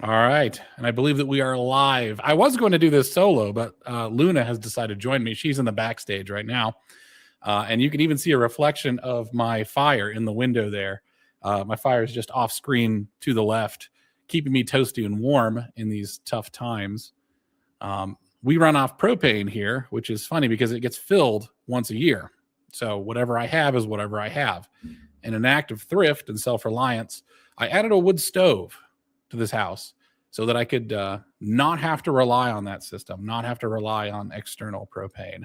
All right. And I believe that we are live. I was going to do this solo, but Luna has decided to join me. She's in the backstage right now. And you can even see a reflection of my fire in the window there. My fire is just off screen to the left, keeping me toasty and warm in these tough times. We run off propane here, which is funny because it gets filled once a year. So whatever I have is whatever I have. In an act of thrift and self-reliance, I added a wood stove to this house so that I could not have to rely on that system, not have to rely on external propane.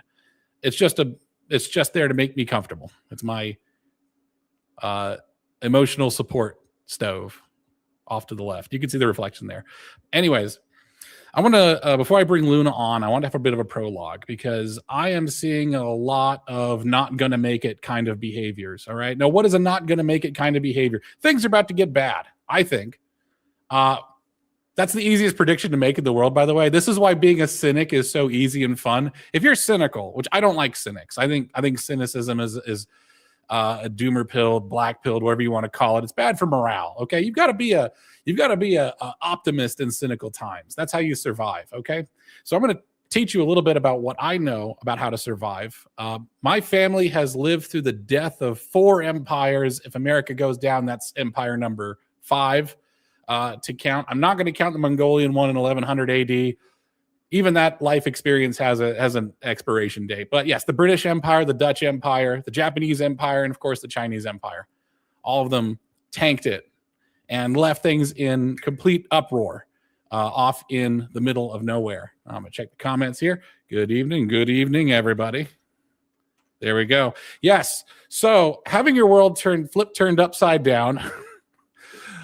It's just there to make me comfortable. It's my emotional support stove off to the left. You can see the reflection there. Anyways, I want to, before I bring Luna on, I want to have a bit of a prologue because I am seeing a lot of not going to make it kind of behaviors. All right. Now, what is a not going to make it kind of behavior? Things are about to get bad, I think. That's the easiest prediction to make in the world, by the way. This is why being a cynic is so easy and fun. If you're cynical, which I don't like cynics, I think cynicism is a doomer pilled, black pilled, whatever you want to call it. It's bad for morale. Okay, you've got to be a optimist in cynical times. That's how you survive. Okay, so I'm going to teach you a little bit about what I know about how to survive. My family has lived through the death of 4 empires. If America goes down, that's empire number 5 to count. I'm not going to count the Mongolian one in 1100 AD. Even that life experience has an expiration date. But yes, the British Empire, the Dutch Empire, the Japanese Empire, and of course the Chinese Empire. All of them tanked it and left things in complete uproar off in the middle of nowhere. I'm going to check the comments here. Good evening, everybody. There we go. Yes, so having your world turned upside down.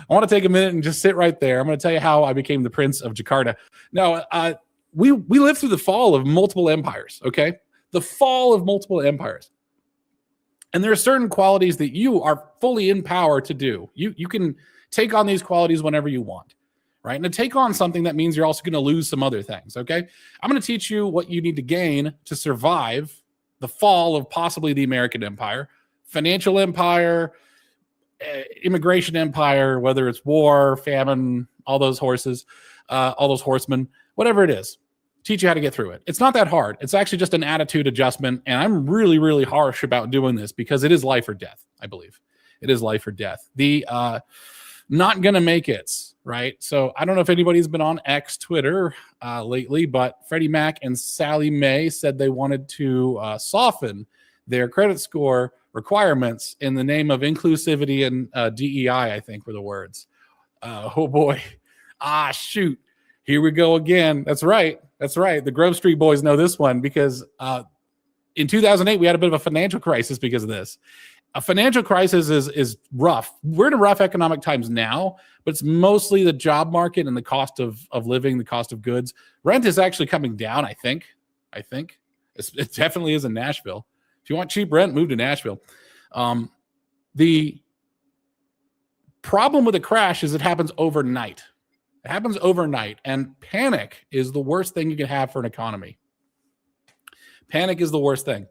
I want to take a minute and just sit right there. I'm going to tell you how I became the Prince of Jakarta. Now, we lived through the fall of multiple empires, okay? The fall of multiple empires. And there are certain qualities that you are fully in power to do. You can take on these qualities whenever you want, right? And to take on something, that means you're also going to lose some other things, okay? I'm going to teach you what you need to gain to survive the fall of possibly the American empire, financial empire, immigration empire, whether it's war, famine, all those horses, all those horsemen, whatever it is. Teach you how to get through it. It's not that hard. It's actually just an attitude adjustment. And I'm really, really harsh about doing this because it is life or death, I believe. It is life or death. The not going to make it, right? So I don't know if anybody's been on X, Twitter lately, but Freddie Mac and Sally Mae said they wanted to soften their credit score requirements in the name of inclusivity and DEI, I think were the words. Oh boy. Shoot. Here we go again. That's right. The Grove Street boys know this one because in 2008, we had a bit of a financial crisis because of this. A financial crisis is rough. We're in rough economic times now, but it's mostly the job market and the cost of living, the cost of goods. Rent is actually coming down, I think. It definitely is in Nashville. If you want cheap rent, move to Nashville. The problem with a crash is it happens overnight. It happens overnight, and panic is the worst thing you can have for an economy. Panic is the worst thing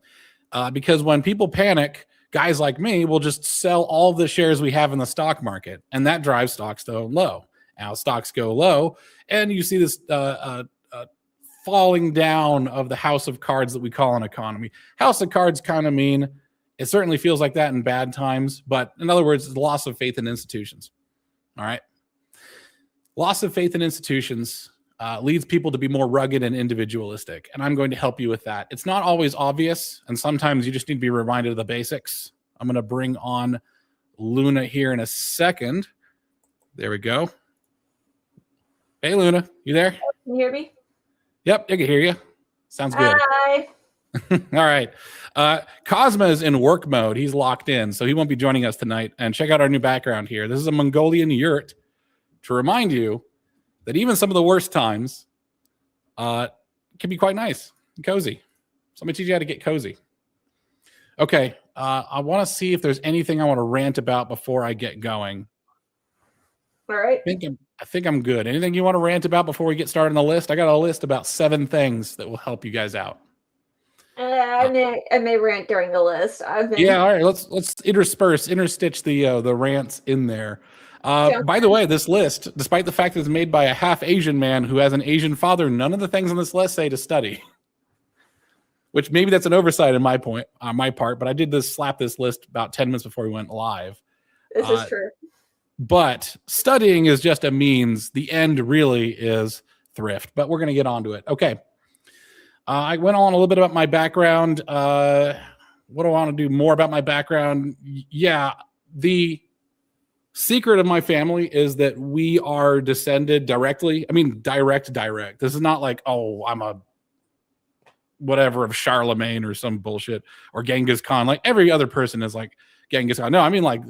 because when people panic, guys like me will just sell all the shares we have in the stock market, and that drives stocks to low. Now stocks go low, and you see this falling down of the house of cards that we call an economy. House of cards kind of mean it certainly feels like that in bad times, but in other words, it's the loss of faith in institutions. All right. Loss of faith in institutions leads people to be more rugged and individualistic, and I'm going to help you with that. It's not always obvious, and sometimes you just need to be reminded of the basics. I'm going to bring on Luna here in a second. There we go. Hey, Luna, you there? Can you hear me? Yep, I can hear you. Sounds good. Hi. All right. Cosma is in work mode. He's locked in, so he won't be joining us tonight. And check out our new background here. This is a Mongolian yurt to remind you that even some of the worst times can be quite nice and cozy. So I'm going to teach you how to get cozy. Okay. I want to see if there's anything I want to rant about before I get going. All right. I think I'm good. Anything you want to rant about before we get started on the list? I got a list about 7 things that will help you guys out. I may rant during the list. Yeah, all right. Let's interstitch the rants in there. By the way, this list, despite the fact that it's made by a half Asian man who has an Asian father, none of the things on this list say to study. Which maybe that's an oversight on my part, but I did slap this list about 10 minutes before we went live. This is true. But studying is just a means. The end really is thrift. But we're going to get onto it. Okay. I went on a little bit about my background. What do I want to do more about my background? Yeah, the secret of my family is that we are descended directly. I mean, direct. This is not like, oh, I'm a whatever of Charlemagne or some bullshit or Genghis Khan. Like every other person is like Genghis Khan. No, I mean like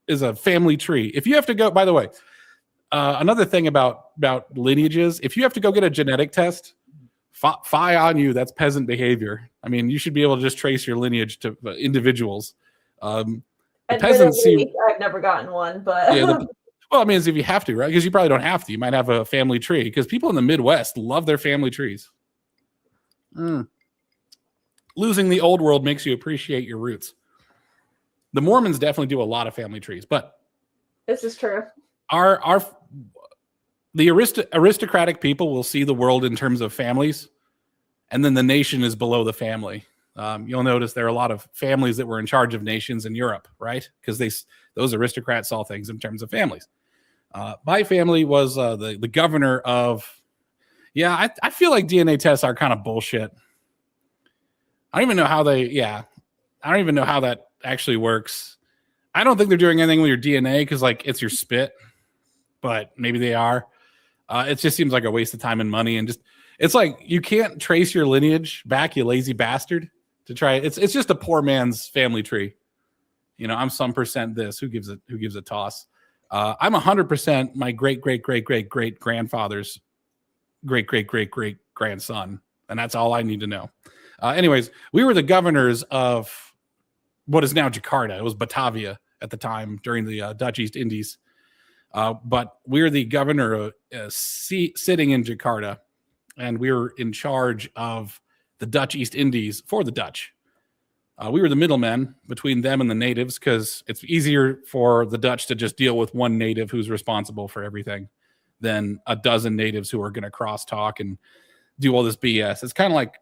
is a family tree. If you have to go, by the way, another thing about lineages, if you have to go get a genetic test, fie on you. That's peasant behavior. I mean, you should be able to just trace your lineage to individuals. The peasants see. I've never gotten one, but yeah. Well, I mean, if you have to, right? Because you probably don't have to. You might have a family tree. Because people in the Midwest love their family trees. Losing the old world makes you appreciate your roots. The Mormons definitely do a lot of family trees, but this is true. The aristocratic people will see the world in terms of families, and then the nation is below the family. You'll notice there are a lot of families that were in charge of nations in Europe, right? Because those aristocrats saw things in terms of families. My family was the governor of. Yeah, I feel like DNA tests are kind of bullshit. I don't even know how that actually works. I don't think they're doing anything with your DNA because like it's your spit, but maybe they are. It just seems like a waste of time and money, and just it's like you can't trace your lineage back, you lazy bastard. To try it's just a poor man's family tree. You know, I'm some percent this. Who gives a toss? I'm 100% my great grandfather's great grandson, and that's all I need to know. Anyways, we were the governors of what is now Jakarta. It was Batavia at the time during the Dutch East Indies, but we're the governor sitting in Jakarta, and we were in charge of the Dutch East Indies for the Dutch. We were the middlemen between them and the natives because it's easier for the Dutch to just deal with one native who's responsible for everything than a dozen natives who are going to cross-talk and do all this BS. It's kind of like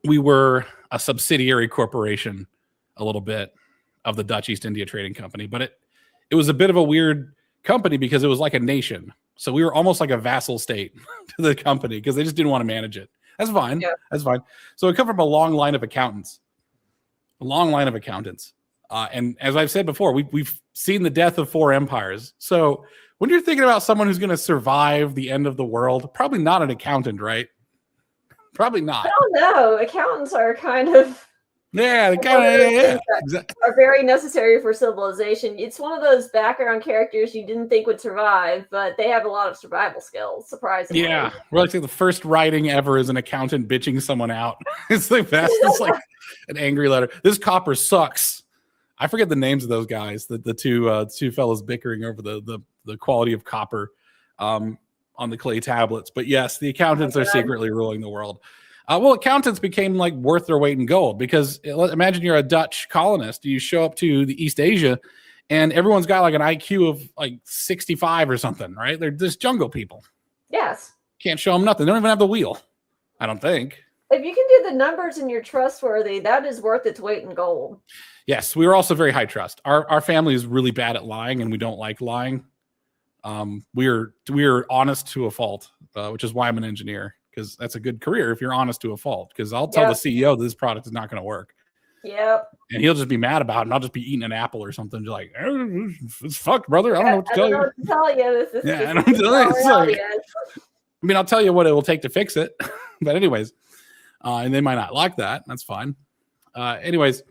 we were a subsidiary corporation a little bit of the Dutch East India Trading Company, but it was a bit of a weird company because it was like a nation. So we were almost like a vassal state to the company because they just didn't want to manage it. That's fine. Yeah. That's fine. So it come from a long line of accountants. And as I've said before, we've seen the death of 4 empires. So when you're thinking about someone who's going to survive the end of the world, probably not an accountant, right? Probably not. I don't know. Accountants are kind of are very necessary for civilization. It's one of those background characters you didn't think would survive, but they have a lot of survival skills, surprisingly. Yeah. We're like the first writing ever is an accountant bitching someone out. It's the best. It's like an angry letter. This copper sucks. I forget the names of those guys, the two fellows bickering over the quality of copper on the clay tablets. But yes, the accountants are secretly ruling the world. Well, accountants became like worth their weight in gold because imagine you're a Dutch colonist. You show up to the East Asia and everyone's got like an IQ of like 65 or something, right? They're just jungle people. Yes. Can't show them nothing. They don't even have the wheel. I don't think. If you can do the numbers and you're trustworthy, that is worth its weight in gold. Yes, we were also very high trust. Our family is really bad at lying, and we don't like lying. We're honest to a fault, which is why I'm an engineer, because that's a good career if you're honest to a fault. Because I'll tell the CEO that this product is not going to work. Yep. And he'll just be mad about it, and I'll just be eating an apple or something. Just like, it's fucked, brother. I don't know what to tell you. I don't know what to tell you. I don't tell you. I mean, I'll tell you what it will take to fix it. But anyways, and they might not like that. That's fine. Anyways,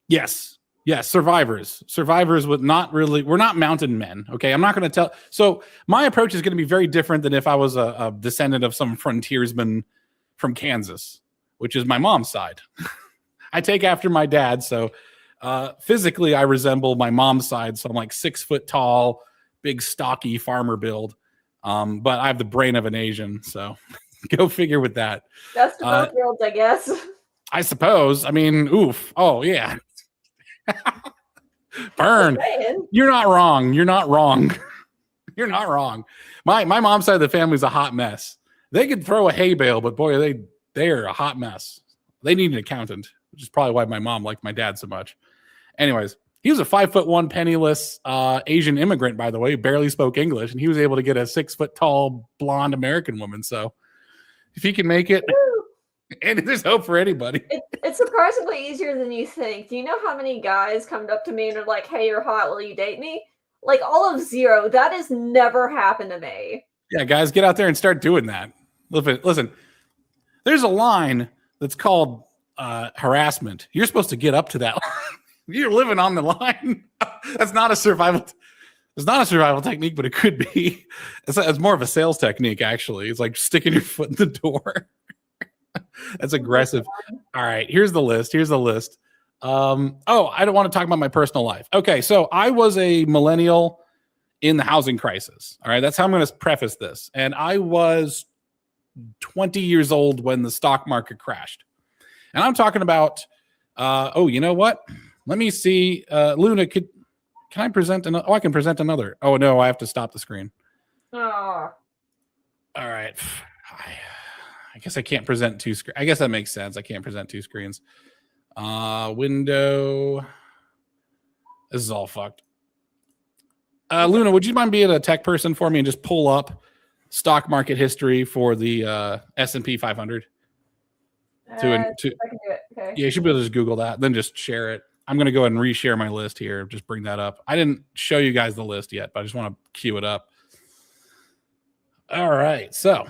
yes, survivors with we're not mountain men. Okay. I'm not going to tell. So my approach is going to be very different than if I was a descendant of some frontiersman from Kansas, which is my mom's side. I take after my dad. So physically I resemble my mom's side. So I'm like 6 foot tall, big, stocky farmer build. But I have the brain of an Asian. So go figure with that. Best of both worlds, I guess. I suppose. I mean, oof. Oh, yeah. Burn. Saying. You're not wrong. You're not wrong. You're not wrong. My mom's side of the family's a hot mess. They could throw a hay bale, but boy, they're a hot mess. They need an accountant, which is probably why my mom liked my dad so much. Anyways, he was a 5'1" penniless Asian immigrant, by the way, barely spoke English, and he was able to get a 6 foot tall blonde American woman. So if he can make it, and there's hope for anybody. It's surprisingly easier than you think. Do you know how many guys come up to me and are like, "Hey, you're hot. Will you date me?" Like all of zero. That has never happened to me. Yeah, guys, get out there and start doing that. Listen, there's a line that's called harassment. You're supposed to get up to that. You're living on the line. That's not a survival. It's not a survival technique, but it could be. It's more of a sales technique, actually. It's like sticking your foot in the door. That's aggressive. All right, here's the list. I don't want to talk about my personal life. Okay, so I was a millennial in the housing crisis. All right, that's how I'm going to preface this. And I was 20 years old when the stock market crashed. And I'm talking about, you know what? Let me see. Luna, can I present another? Oh, I can present another. Oh, no, I have to stop the screen. Oh. All right. I guess I can't present two screens. I guess that makes sense. I can't present two screens. Window. This is all fucked. Luna, would you mind being a tech person for me and just pull up stock market history for the S&P 500? I can do it. Okay. Yeah, you should be able to just Google that, then just share it. I'm going to go ahead and reshare my list here. Just bring that up. I didn't show you guys the list yet, but I just want to queue it up. All right. So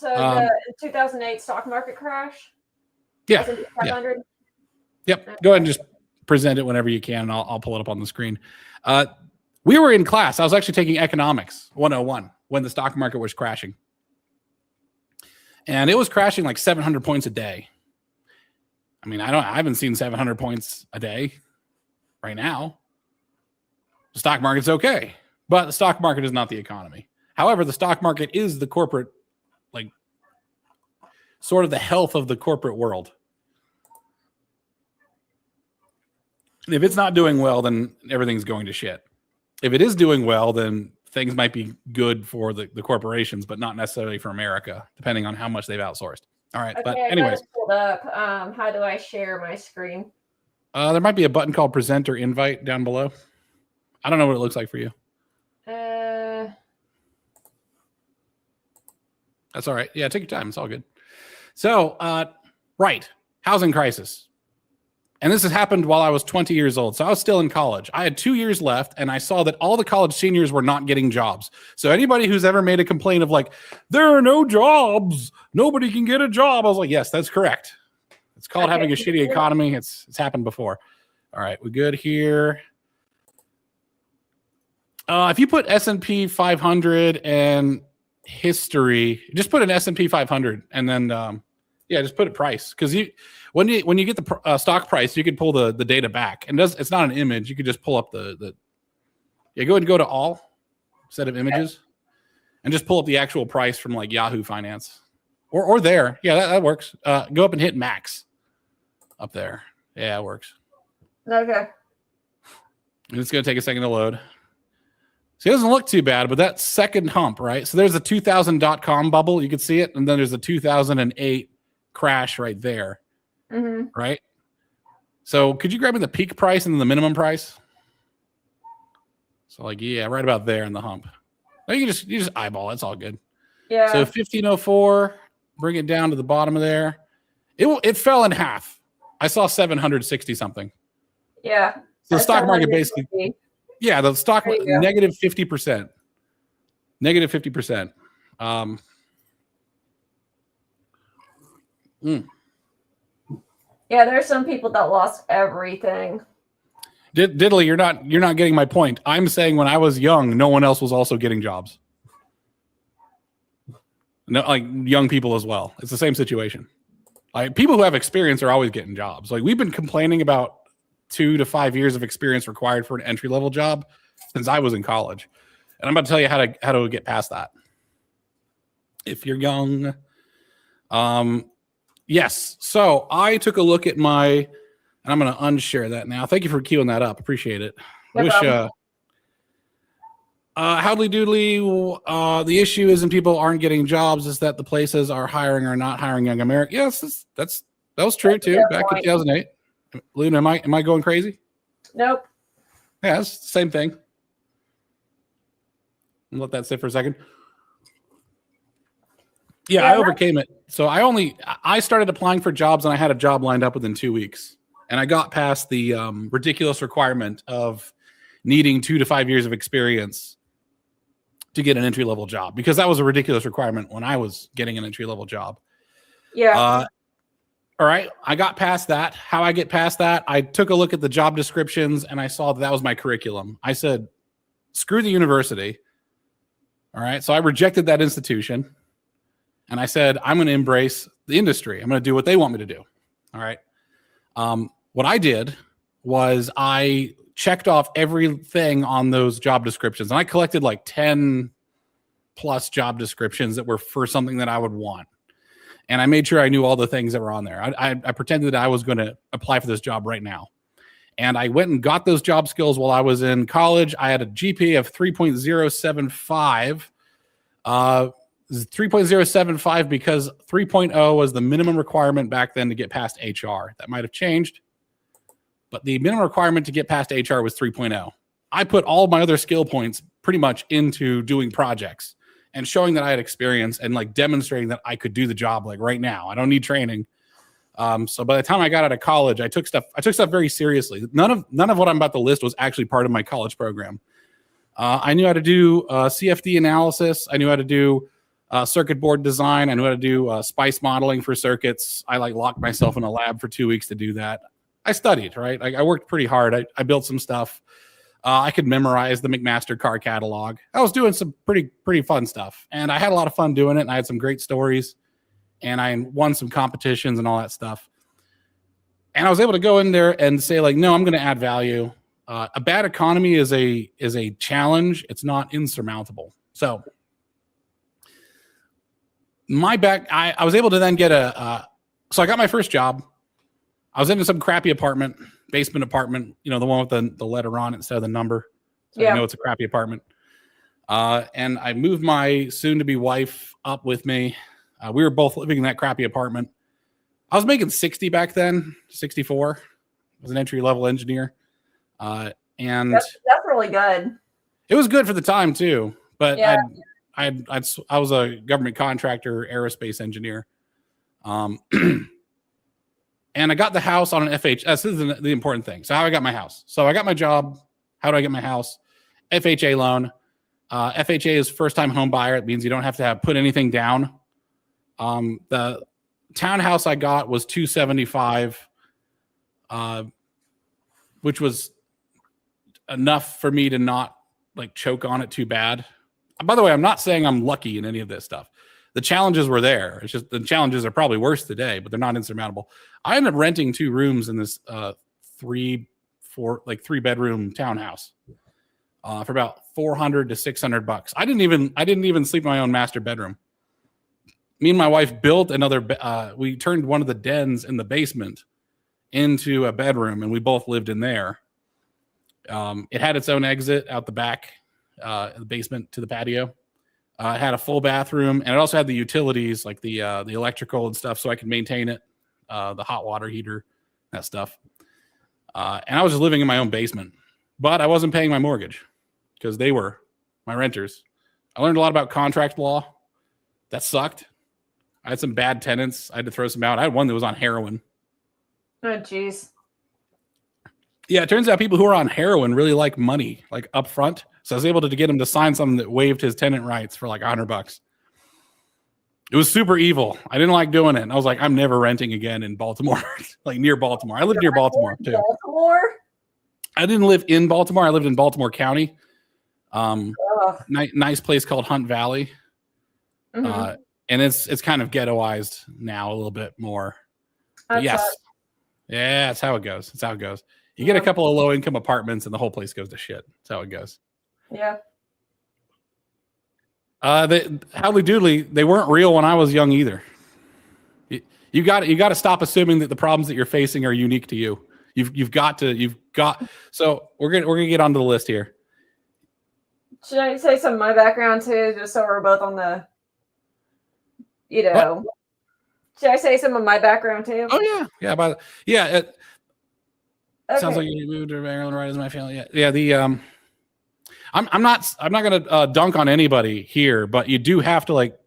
the 2008 stock market crash? Yeah. S&P 500? Yep. Go ahead and just present it whenever you can, and I'll pull it up on the screen. We were in class. I was actually taking economics 101 when the stock market was crashing. And it was crashing like 700 points a day. I mean, I haven't seen 700 points a day right now. The stock market's okay, but the stock market is not the economy. However, the stock market is the corporate, like, sort of the health of the corporate world. If it's not doing well, then everything's going to shit. If it is doing well, then things might be good for the corporations, but not necessarily for America, depending on how much they've outsourced. All right. Okay, but anyways. Pulled up. How do I share my screen? There might be a button called present or invite down below. I don't know what it looks like for you. That's all right. Yeah, take your time. It's all good. So, right. Housing crisis. And this has happened while I was 20 years old. So I was still in college. I had 2 years left, and I saw that all the college seniors were not getting jobs. So anybody who's ever made a complaint of like, there are no jobs, nobody can get a job, I was like, yes, that's correct. It's called having a shitty economy. It's happened before. All right, we good here. If you put S&P 500 and history, just put an S&P 500 and then just put a price, because when you get the stock price, you can pull the data back, and it's not an image. You could just pull up go ahead and go to all set of images, and just pull up the actual price from like Yahoo Finance or there. Yeah, that works. Go up and hit max up there. Yeah, it works. Okay. And it's gonna take a second to load. So it doesn't look too bad, but that second hump, right? So there's a 2000.com bubble. You can see it, and then there's a 2008 crash right there. Mm-hmm. Right. So could you grab me the peak price and then the minimum price? So like, yeah, right about there in the hump. You just eyeball. It's all good. Yeah. So 1504, bring it down to the bottom of there. It fell in half. I saw 760 something. Yeah. So the stock market basically. Yeah, the stock negative 50%. Negative 50%. Yeah, there's some people that lost everything. Diddley, you're not getting my point. I'm saying when I was young, no one else was also getting jobs. No, like young people as well. It's the same situation. Like people who have experience are always getting jobs. Like we've been complaining about 2 to 5 years of experience required for an entry-level job since I was in college. And I'm about to tell you how to get past that. If you're young. Yes. So I took a look at my And I'm going to unshare that now. Thank you for queuing that up. Appreciate it. No problem. Howdly doodly. The issue isn't people aren't getting jobs; is that the places are hiring or not hiring young Americans. Yes, that was true too. Back in 2008. Luna, am I going crazy? Nope. Yeah, it's the same thing. I'll let that sit for a second. Yeah, I overcame it. So I started applying for jobs and I had a job lined up within 2 weeks. And I got past the ridiculous requirement of needing 2 to 5 years of experience to get an entry-level job, because that was a ridiculous requirement when I was getting an entry-level job. Yeah. All right. I got past that. How I get past that, I took a look at the job descriptions and I saw that was my curriculum. I said, screw the university. All right. So I rejected that institution. And I said, I'm going to embrace the industry. I'm going to do what they want me to do. All right. What I did was I checked off everything on those job descriptions. And I collected like 10 plus job descriptions that were for something that I would want. And I made sure I knew all the things that were on there. I pretended that I was going to apply for this job right now. And I went and got those job skills while I was in college. I had a GPA of 3.075. 3.075 because 3.0 was the minimum requirement back then to get past HR. That might have changed, but the minimum requirement to get past HR was 3.0. I put all my other skill points pretty much into doing projects and showing that I had experience and like demonstrating that I could do the job like right now. I don't need training. So by the time I got out of college, I took stuff very seriously. None of what I'm about to list was actually part of my college program. I knew how to do CFD analysis. I knew how to do circuit board design. I knew how to do spice modeling for circuits. I like locked myself in a lab for 2 weeks to do that. I studied, right? I worked pretty hard. I built some stuff. I could memorize the McMaster car catalog. I was doing some pretty fun stuff, and I had a lot of fun doing it. And I had some great stories, and I won some competitions and all that stuff. And I was able to go in there and say, like, no, I'm going to add value. A bad economy is a challenge. It's not insurmountable. So I was able to then get so I got my first job. I was in some crappy basement apartment, the one with the letter on it instead of the number. So yeah. I know it's a crappy apartment. And I moved my soon-to-be wife up with me. We were both living in that crappy apartment. I was making 60 back then, 64. I was an entry-level engineer. And that's really good. It was good for the time too, but yeah. I was a government contractor, aerospace engineer. And I got the house on an FHA. This is the important thing. So how I got my house. So I got my job. How do I get my house? FHA loan. FHA is first time home buyer. It means you don't have to put anything down. The townhouse I got was $275, which was enough for me to not like choke on it too bad. By the way, I'm not saying I'm lucky in any of this stuff. The challenges were there. It's just the challenges are probably worse today, but they're not insurmountable. I ended up renting 2 rooms in this 3-bedroom townhouse for about $400 to $600. I didn't even sleep in my own master bedroom. Me and my wife built another. We turned one of the dens in the basement into a bedroom, and we both lived in there. It had its own exit out the back, the basement to the patio. It had a full bathroom, and it also had the utilities like the electrical and stuff, so I could maintain it, the hot water heater, that stuff. And I was just living in my own basement, but I wasn't paying my mortgage because they were my renters. I learned a lot about contract law. That sucked. I had some bad tenants. I had to throw some out. I had one that was on heroin. Oh, jeez. Yeah, it turns out people who are on heroin really like money, like up front. So I was able to get him to sign something that waived his tenant rights for like $100. It was super evil. I didn't like doing it. And I was like, I'm never renting again in Baltimore, like near Baltimore. I lived near Baltimore too. Baltimore? I didn't live in Baltimore. I lived in Baltimore County. Nice place called Hunt Valley. Mm-hmm. And it's kind of ghettoized now a little bit more. Yes. Yeah, that's how it goes. That's how it goes. You get a couple of low-income apartments, and the whole place goes to shit. That's how it goes. Yeah. Howdly doodly, they weren't real when I was young either. You got to stop assuming that the problems that you're facing are unique to you. You've got. So we're gonna get onto the list here. Should I say some of my background too, just so we're both on the, What? Should I say some of my background too? Oh yeah. It sounds like you moved to Maryland, right? As my family. Yeah. I'm not gonna dunk on anybody here, but you do have to like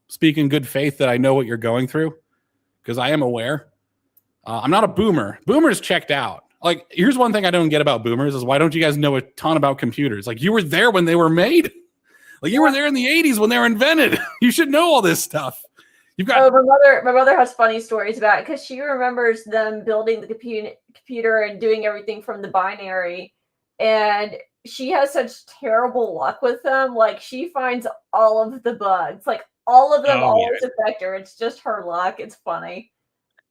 speak in good faith that I know what you're going through, because I am aware. I'm not a boomer. Boomers checked out. Like, here's one thing I don't get about boomers is why don't you guys know a ton about computers? Like, you were there when they were made. Like, you were there in the 80s when they were invented. You should know all this stuff. You've got. My mother has funny stories about it because she remembers them building the computer and doing everything from the binary, and she has such terrible luck with them. Like, she finds all of the bugs. Like, all of them always affect her. It's just her luck. It's funny.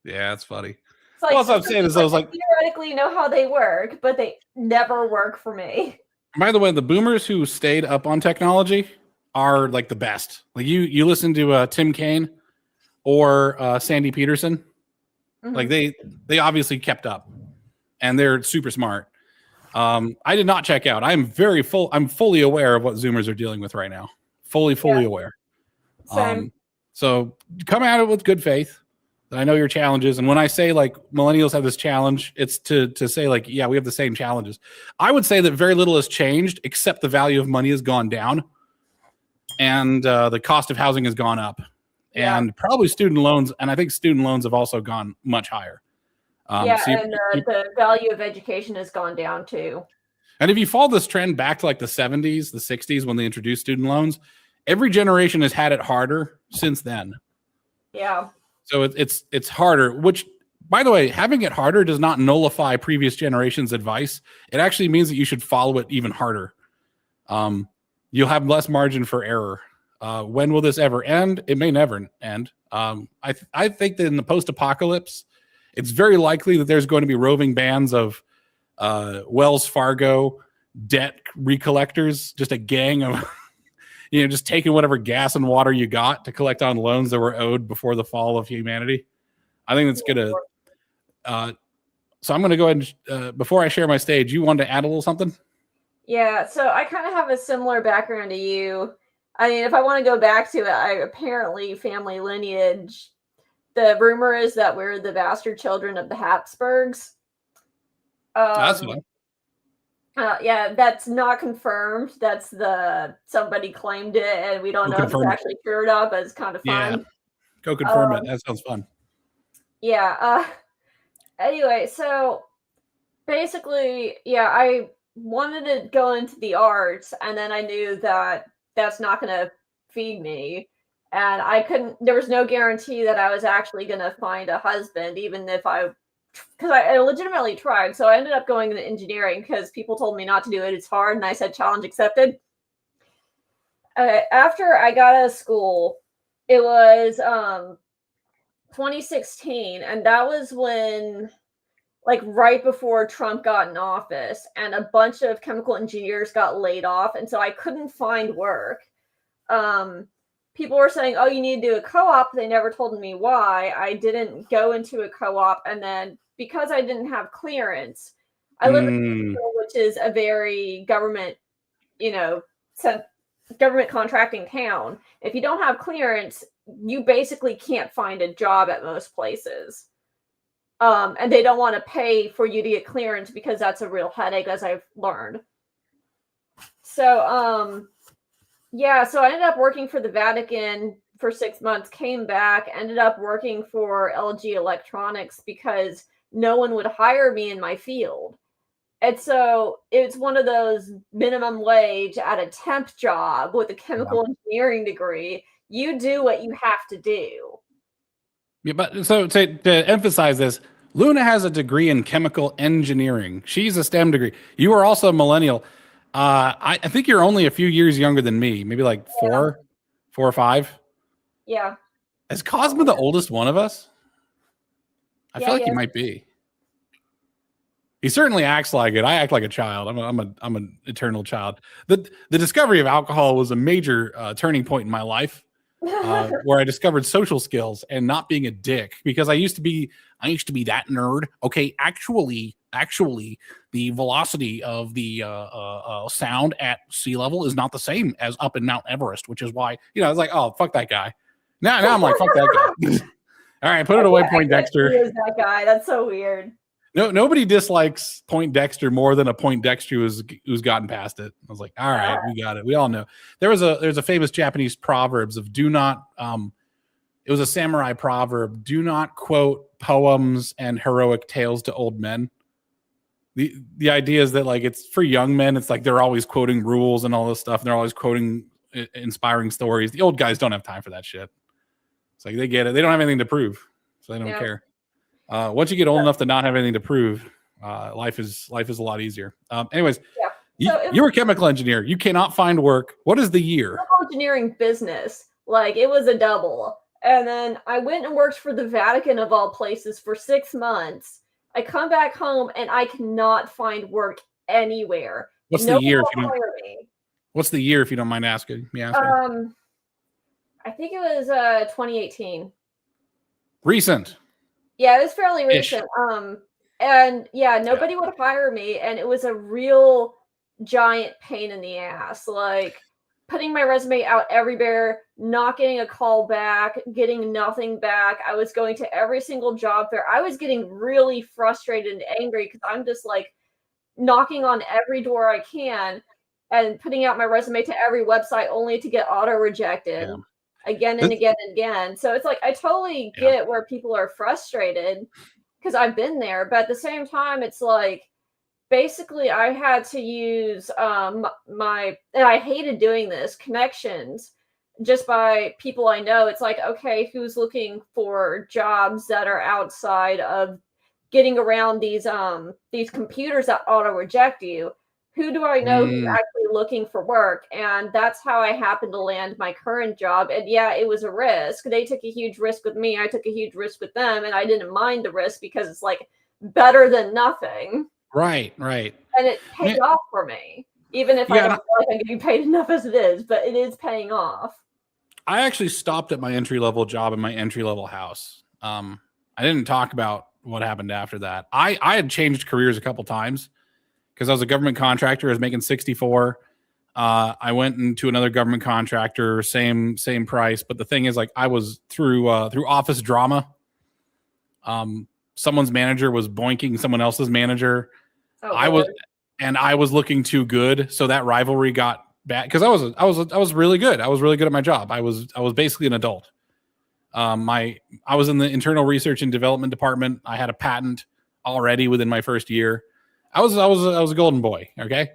Yeah, it's funny. It's like, what I'm saying is, I was like, theoretically know how they work, but they never work for me. By the way, the boomers who stayed up on technology are like the best. Like, you listen to Tim Kaine or Sandy Peterson. Mm-hmm. Like, they obviously kept up, and they're super smart. I did not check out. I'm fully aware of what Zoomers are dealing with right now. Fully aware. Same. So come at it with good faith. I know your challenges. And when I say like millennials have this challenge, it's to say like, yeah, we have the same challenges. I would say that very little has changed except the value of money has gone down and the cost of housing has gone up and probably student loans. And I think student loans have also gone much higher. The value of education has gone down too. And if you follow this trend back to like the 70s, the 60s, when they introduced student loans, every generation has had it harder since then. Yeah. So it's harder, which, by the way, having it harder does not nullify previous generations' advice. It actually means that you should follow it even harder. You'll have less margin for error. When will this ever end? It may never end. I think that in the post-apocalypse, it's very likely that there's going to be roving bands of Wells Fargo debt recollectors, just a gang of just taking whatever gas and water you got to collect on loans that were owed before the fall of humanity. I think that's going to... so I'm going to go ahead and, before I share my stage, you wanted to add a little something? Yeah, so I kind of have a similar background to you. I mean, if I want to go back to it, apparently family lineage, the rumor is that we're the bastard children of the Habsburgs. That's one. Yeah, that's not confirmed. That's somebody claimed it, and we don't know if it's actually true or not, but it's kind of fun. Yeah, go confirm it. That sounds fun. Yeah. Anyway, so basically, I wanted to go into the arts, and then I knew that that's not going to feed me, and there was no guarantee that I was actually going to find a husband, even if because I legitimately tried. So I ended up going into engineering because people told me not to do it. It's hard. And I said, challenge accepted. After I got out of school, it was 2016. And that was when, like, right before Trump got in office, and a bunch of chemical engineers got laid off. And so I couldn't find work. People were saying, oh, you need to do a co-op. They never told me why. I didn't go into a co-op. And then because I didn't have clearance, I live in Seattle, which is a very government contracting town. If you don't have clearance, you basically can't find a job at most places. And they don't want to pay for you to get clearance because that's a real headache, as I've learned. So, so I ended up working for the Vatican for 6 months, came back, ended up working for LG Electronics because no one would hire me in my field. And so it's one of those minimum wage at a temp job with a chemical engineering degree. You do what you have to do. Yeah, but so to emphasize this, Luna has a degree in chemical engineering. She's a STEM degree. You are also a millennial. I think you're only a few years younger than me, maybe like 4 or 5. Yeah. Is Cosmo the oldest one of us? I feel like he might be. He certainly acts like it. I act like a child. I'm an eternal child. The discovery of alcohol was a major turning point in my life. where I discovered social skills and not being a dick, because I used to be that nerd. Okay, actually, the velocity of the sound at sea level is not the same as up in Mount Everest, which is why, I was like, oh, fuck that guy. Now I'm like, fuck that guy. All right, put it away, Poindexter. Who is that guy? That's so weird. No, nobody dislikes Poindexter more than a Poindexter who's gotten past it. I was like, all right, we got it. We all know. There's a famous Japanese proverbs of do not. It was a samurai proverb: do not quote poems and heroic tales to old men. The idea is that, like, it's for young men. It's like they're always quoting rules and all this stuff, and they're always quoting inspiring stories. The old guys don't have time for that shit. It's like they get it. They don't have anything to prove, so they don't care. Once you get old enough to not have anything to prove, life is a lot easier. Anyways, you're a chemical engineer. You cannot find work. What is the year? Engineering business. Like, it was a double. And then I went and worked for the Vatican, of all places, for 6 months. I come back home and I cannot find work anywhere. What's the year? What's the year, if you don't mind asking me? I think it was 2018. Recent. Yeah, it was fairly recent. And yeah, nobody would hire me, and it was a real giant pain in the ass. Like, putting my resume out everywhere, not getting a call back, getting nothing back. I was going to every single job fair. I was getting really frustrated and angry because I'm just like knocking on every door I can and putting out my resume to every website only to get auto rejected again and again and again. So it's like, I totally get where people are frustrated because I've been there, but at the same time, it's like, basically I had to use and I hated doing this, connections just by people I know. It's like, okay, who's looking for jobs that are outside of getting around these computers that auto reject you? Who do I know who's actually looking for work? And that's how I happened to land my current job. And yeah, it was a risk. They took a huge risk with me. I took a huge risk with them, and I didn't mind the risk because it's like better than nothing. Right. And it paid off for me, even if I don't feel like I'm getting paid enough as it is, but it is paying off. I actually stopped at my entry-level job in my entry-level house. I didn't talk about what happened after that. I had changed careers a couple times because I was a government contractor. I was making 64. I went into another government contractor, same price. But the thing is, like, I was through office drama. Someone's manager was boinking someone else's manager. I was looking too good, so that rivalry got bad because I was really good. I was really good at my job. I was basically an adult. I was in the internal research and development department. I had a patent already within my first year. I was a golden boy. Okay,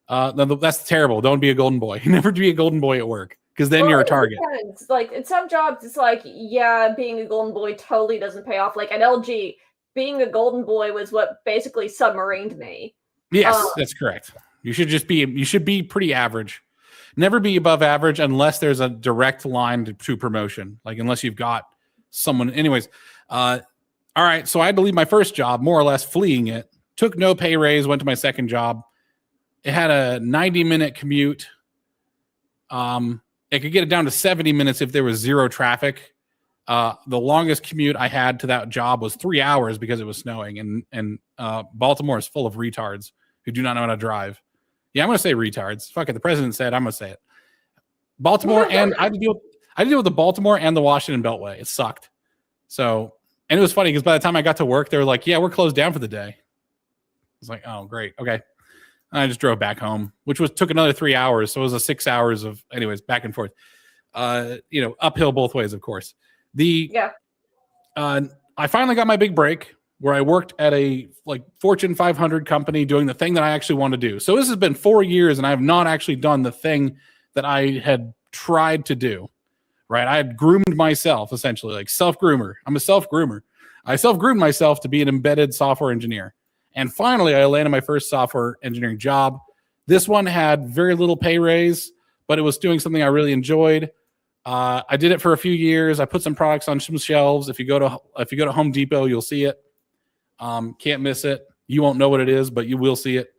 that's terrible. Don't be a golden boy. Never be a golden boy at work, because then you're a target. Depends. Like, in some jobs, it's like, yeah, being a golden boy totally doesn't pay off. Like at LG, being a golden boy was what basically submarined me. Yes, that's correct. You should be pretty average. Never be above average unless there's a direct line to promotion. Like, unless you've got someone. Anyways, all right. So I had to leave my first job, more or less fleeing it. Took no pay raise. Went to my second job. It had a 90-minute commute. It could get it down to 70 minutes if there was zero traffic. The longest commute I had to that job was 3 hours because it was snowing, and Baltimore is full of retards who do not know how to drive. Yeah, I'm going to say retards. Fuck it. The president said, I'm going to say it. Baltimore, and I had to deal with the Baltimore and the Washington Beltway. It sucked. So, and it was funny because by the time I got to work, they were like, yeah, we're closed down for the day. I was like, oh, great. Okay. And I just drove back home, which took another 3 hours. So it was a 6 hours of, anyways, back and forth. Uphill both ways, of course. I finally got my big break where I worked at a Fortune 500 company doing the thing that I actually want to do. So this has been 4 years and I have not actually done the thing that I had tried to do, right? I had groomed myself, essentially, like self-groomer. I'm a self-groomer. I self-groomed myself to be an embedded software engineer. And finally, I landed my first software engineering job. This one had very little pay raise, but it was doing something I really enjoyed. I did it for a few years. I put some products on some shelves. If you go to Home Depot, you'll see it. Can't miss it. You won't know what it is, but you will see it.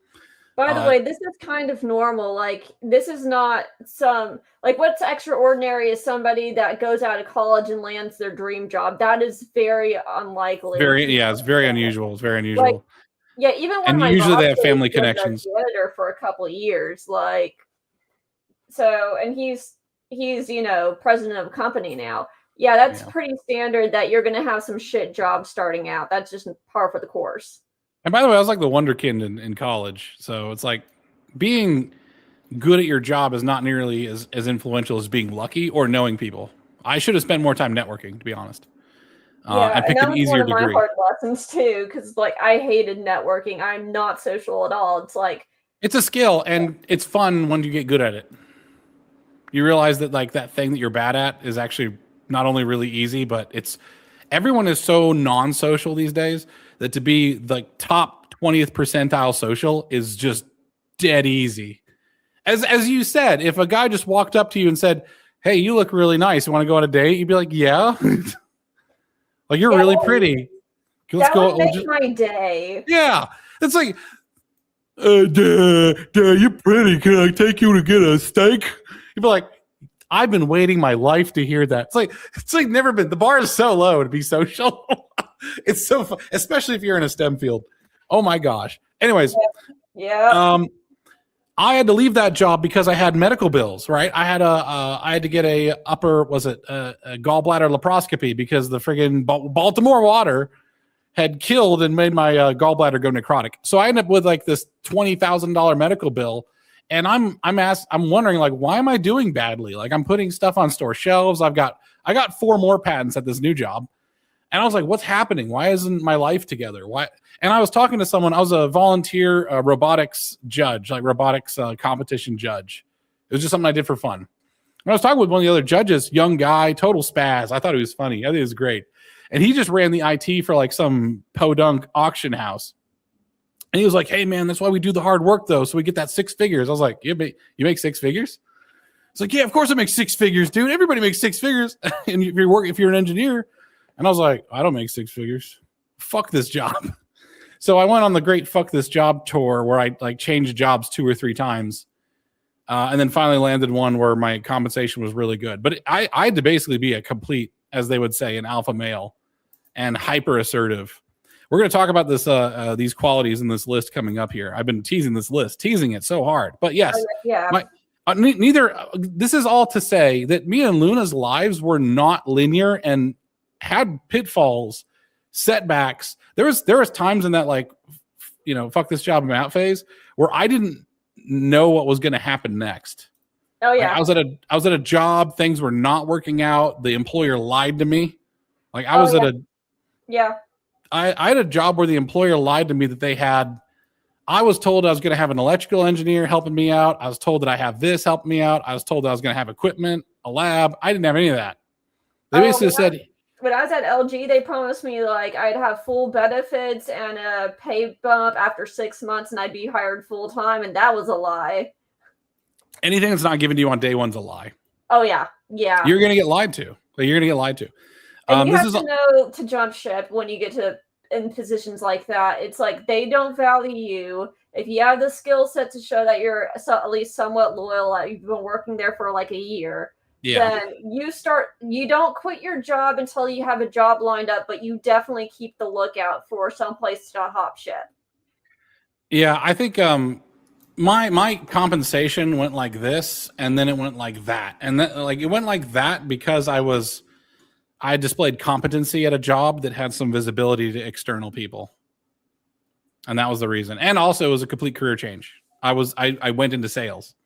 By the way, this is kind of normal. Like, this is not some, like, what's extraordinary is somebody that goes out of college and lands their dream job. That is very unlikely. It's very unusual. It's very unusual. Like, yeah, even when and my usually they have boss family was a connections. janitor for a couple of years, like, so, and he's president of a company now. Yeah, that's pretty standard that you're going to have some shit jobs starting out. That's just par for the course. And by the way, I was like the wonderkind in college. So it's like being good at your job is not nearly as influential as being lucky or knowing people. I should have spent more time networking, to be honest. And picked an easier degree. One of my hard lessons too, because like I hated networking. I'm not social at all. It's like it's a skill, and it's fun when you get good at it. You realize that like that thing that you're bad at is actually not only really easy, but everyone is so non-social these days that to be like top 20th percentile social is just dead easy. As you said, if a guy just walked up to you and said, "Hey, you look really nice. You want to go on a date?" You'd be like, "Yeah." Like, you're really pretty. Let's go. That would make my day. Yeah. It's like, you're pretty. Can I take you to get a steak? You'd be like, I've been waiting my life to hear that. It's like never been. The bar is so low to be social. It's so fun, especially if you're in a STEM field. Oh my gosh. Anyways. Yeah. I had to leave that job because I had medical bills, right? I had to get a gallbladder laparoscopy because the friggin' Baltimore water had killed and made my gallbladder go necrotic. So I ended up with like this $20,000 medical bill, and I'm wondering, like, why am I doing badly? Like, I'm putting stuff on store shelves. I got 4 more patents at this new job, and I was like, what's happening? Why isn't my life together? Why? And I was talking to someone. I was a volunteer robotics judge, like robotics competition judge. It was just something I did for fun. And I was talking with one of the other judges, young guy, total spaz. I thought he was funny. I think it was great. And he just ran the IT for like some podunk auction house. And he was like, "Hey man, that's why we do the hard work though, so we get that 6 figures." I was like, "You make 6 figures?" It's like, "Yeah, of course I make 6 figures, dude. Everybody makes 6 figures." And if you're an engineer. And I was like, "I don't make 6 figures. Fuck this job." So I went on the great fuck this job tour where I like changed jobs 2 or 3 times. And then finally landed one where my compensation was really good. But I had to basically be a complete, as they would say, an alpha male and hyper assertive. We're going to talk about this, these qualities in this list coming up here. I've been teasing it so hard. But yes, this is all to say that me and Luna's lives were not linear and had pitfalls, setbacks. There was times in that, like, fuck this job, I'm out phase where I didn't know what was going to happen next. Oh yeah. Like, I was at a job, things were not working out. The employer lied to me. Like I was I had a job where the employer lied to me that I was told I was going to have an electrical engineer helping me out. I was told that I have this helping me out. I was told I was going to have equipment, a lab. I didn't have any of that. They basically said, when I was at LG, they promised me like I'd have full benefits and a pay bump after 6 months and I'd be hired full time. And that was a lie. Anything that's not given to you on day one's a lie. Oh yeah. Yeah. You're going to get lied to. And you have to know to jump ship when you get in positions like that. It's like they don't value you. If you have the skill set to show that you're at least somewhat loyal, like you've been working there for like a year, then you don't quit your job until you have a job lined up, but you definitely keep the lookout for some place to hop ship. Yeah, I think my compensation went like this, and then it went like that, and it went like that because I displayed competency at a job that had some visibility to external people. And that was the reason. And also it was a complete career change. I went into sales.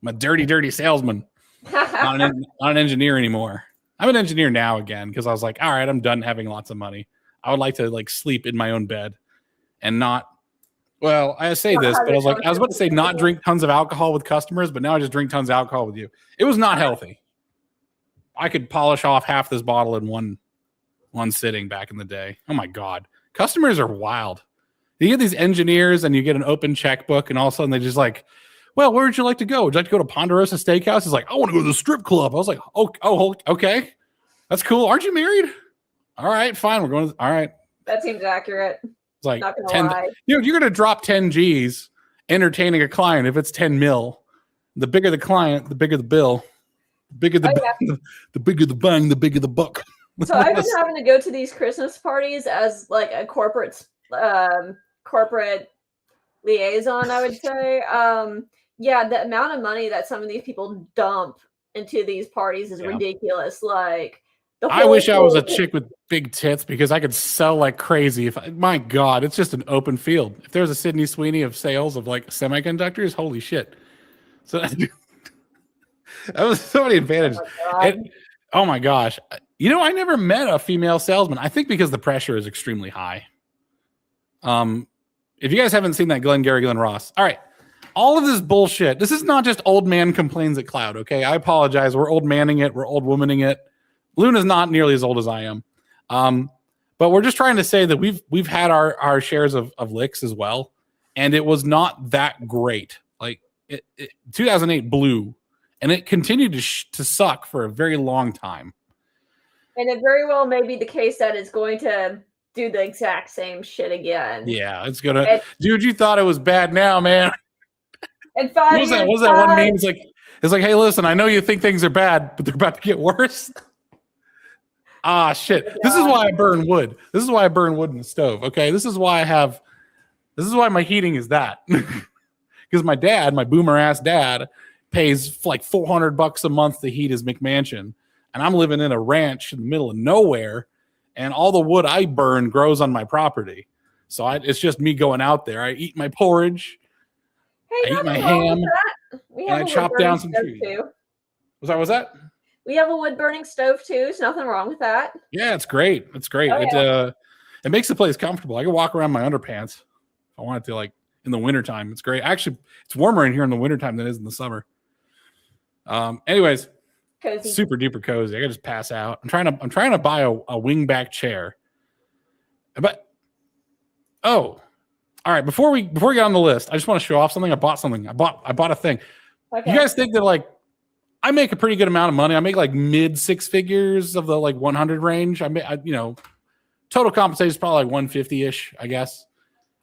I'm a dirty salesman. Not an engineer anymore. I'm an engineer now again because I was like, all right, I'm done having lots of money. I would like to like sleep in my own bed and not, well, I say this, but I was about to say not drink tons of alcohol with customers, but now I just drink tons of alcohol with you. It was not healthy. I could polish off half this bottle in one sitting back in the day. Oh my God. Customers are wild. You get these engineers and you get an open checkbook and all of a sudden they just like, well, where would you like to go? Would you like to go to Ponderosa Steakhouse? It's like, I want to go to the strip club. I was like, oh, okay. That's cool. Aren't you married? All right, fine. We're going to, all right. That seems accurate. It's like 10, you're going to drop 10 G's entertaining a client if it's 10 mil. The bigger the client, the bigger the bill. The bigger the the bigger the bang, the bigger the buck. So I've been having to go to these Christmas parties as like a corporate liaison, I would say. Yeah, the amount of money that some of these people dump into these parties is ridiculous. Like, I wish I was a chick with big tits because I could sell like crazy. My God, it's just an open field. If there's a Sydney Sweeney of sales of like semiconductors, holy shit. So that was so many advantages. Oh my gosh. You know, I never met a female salesman. I think because the pressure is extremely high. If you guys haven't seen that Glengarry Glen Ross, all right. All of this bullshit. This is not just old man complains at cloud. Okay. I apologize. We're old manning it. We're old womaning it. Luna's not nearly as old as I am. But we're just trying to say that we've had our shares of licks as well. And it was not that great. Like 2008 blew and it continued to suck for a very long time. And it very well may be the case that it's going to do the exact same shit again. Yeah, it's gonna. Dude, you thought it was bad now, man. And 5 years. What was that one meme? It's like, hey, listen, I know you think things are bad, but they're about to get worse. Ah, shit. This is why I burn wood. This is why I burn wood in the stove. Okay, this is why my heating is that. Because my dad, my boomer ass dad, pays like $400 a month to heat his McMansion, and I'm living in a ranch in the middle of nowhere, and all the wood I burn grows on my property. So it's just me going out there. I eat my porridge, I eat my ham, and I chop down some trees. Was that? We have a wood burning stove too. There's nothing wrong with that. Yeah, it's great. It's great. Oh, it makes the place comfortable. I can walk around my underpants if I wanted to, like in the wintertime. It's great. Actually, it's warmer in here in the wintertime than it is in the summer. Anyways, cozy. Super duper cozy. I can just pass out. I'm trying to buy a wingback chair. But all right, before we get on the list, I just want to show off something. I bought something. I bought a thing. Okay. You guys think that like I make a pretty good amount of money? I make like mid six figures of the like 100 range. Total compensation is probably like 150-ish, I guess.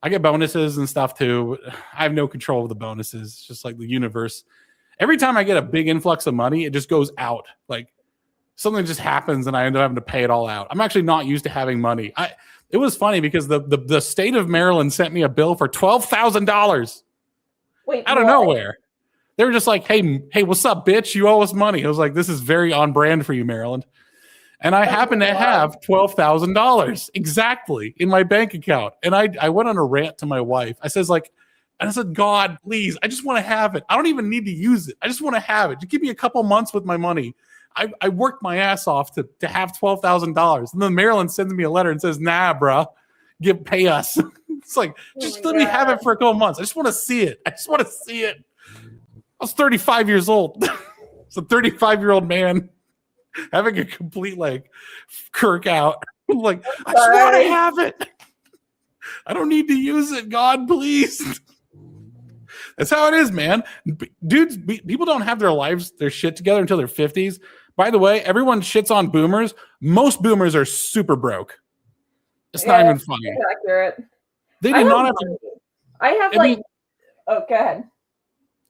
I get bonuses and stuff too. I have no control of the bonuses. It's just like the universe. Every time I get a big influx of money, it just goes out. Like something just happens and I end up having to pay it all out. I'm actually not used to having money. It was funny because the state of Maryland sent me a bill for $12,000. Wait, out of nowhere. They were just like, hey, what's up, bitch? You owe us money. I was like, this is very on brand for you, Maryland. And I happen to have $12,000 exactly in my bank account. And I went on a rant to my wife. I said, God, please, I just want to have it. I don't even need to use it. I just want to have it. Just give me a couple months with my money. I worked my ass off to have $12,000. And then Maryland sends me a letter and says, nah, bro, pay us. It's like, just let me have it for a couple months. I just want to see it. I was 35 years old. It's a 35-year-old man having a complete like kirk out. Like, I just want to have it. I don't need to use it. God, please. That's how it is, man. Dudes, people don't have their shit together until their 50s. By the way, everyone shits on boomers. Most boomers are super broke. It's not even funny. Accurate. They did not have to. Oh, go ahead.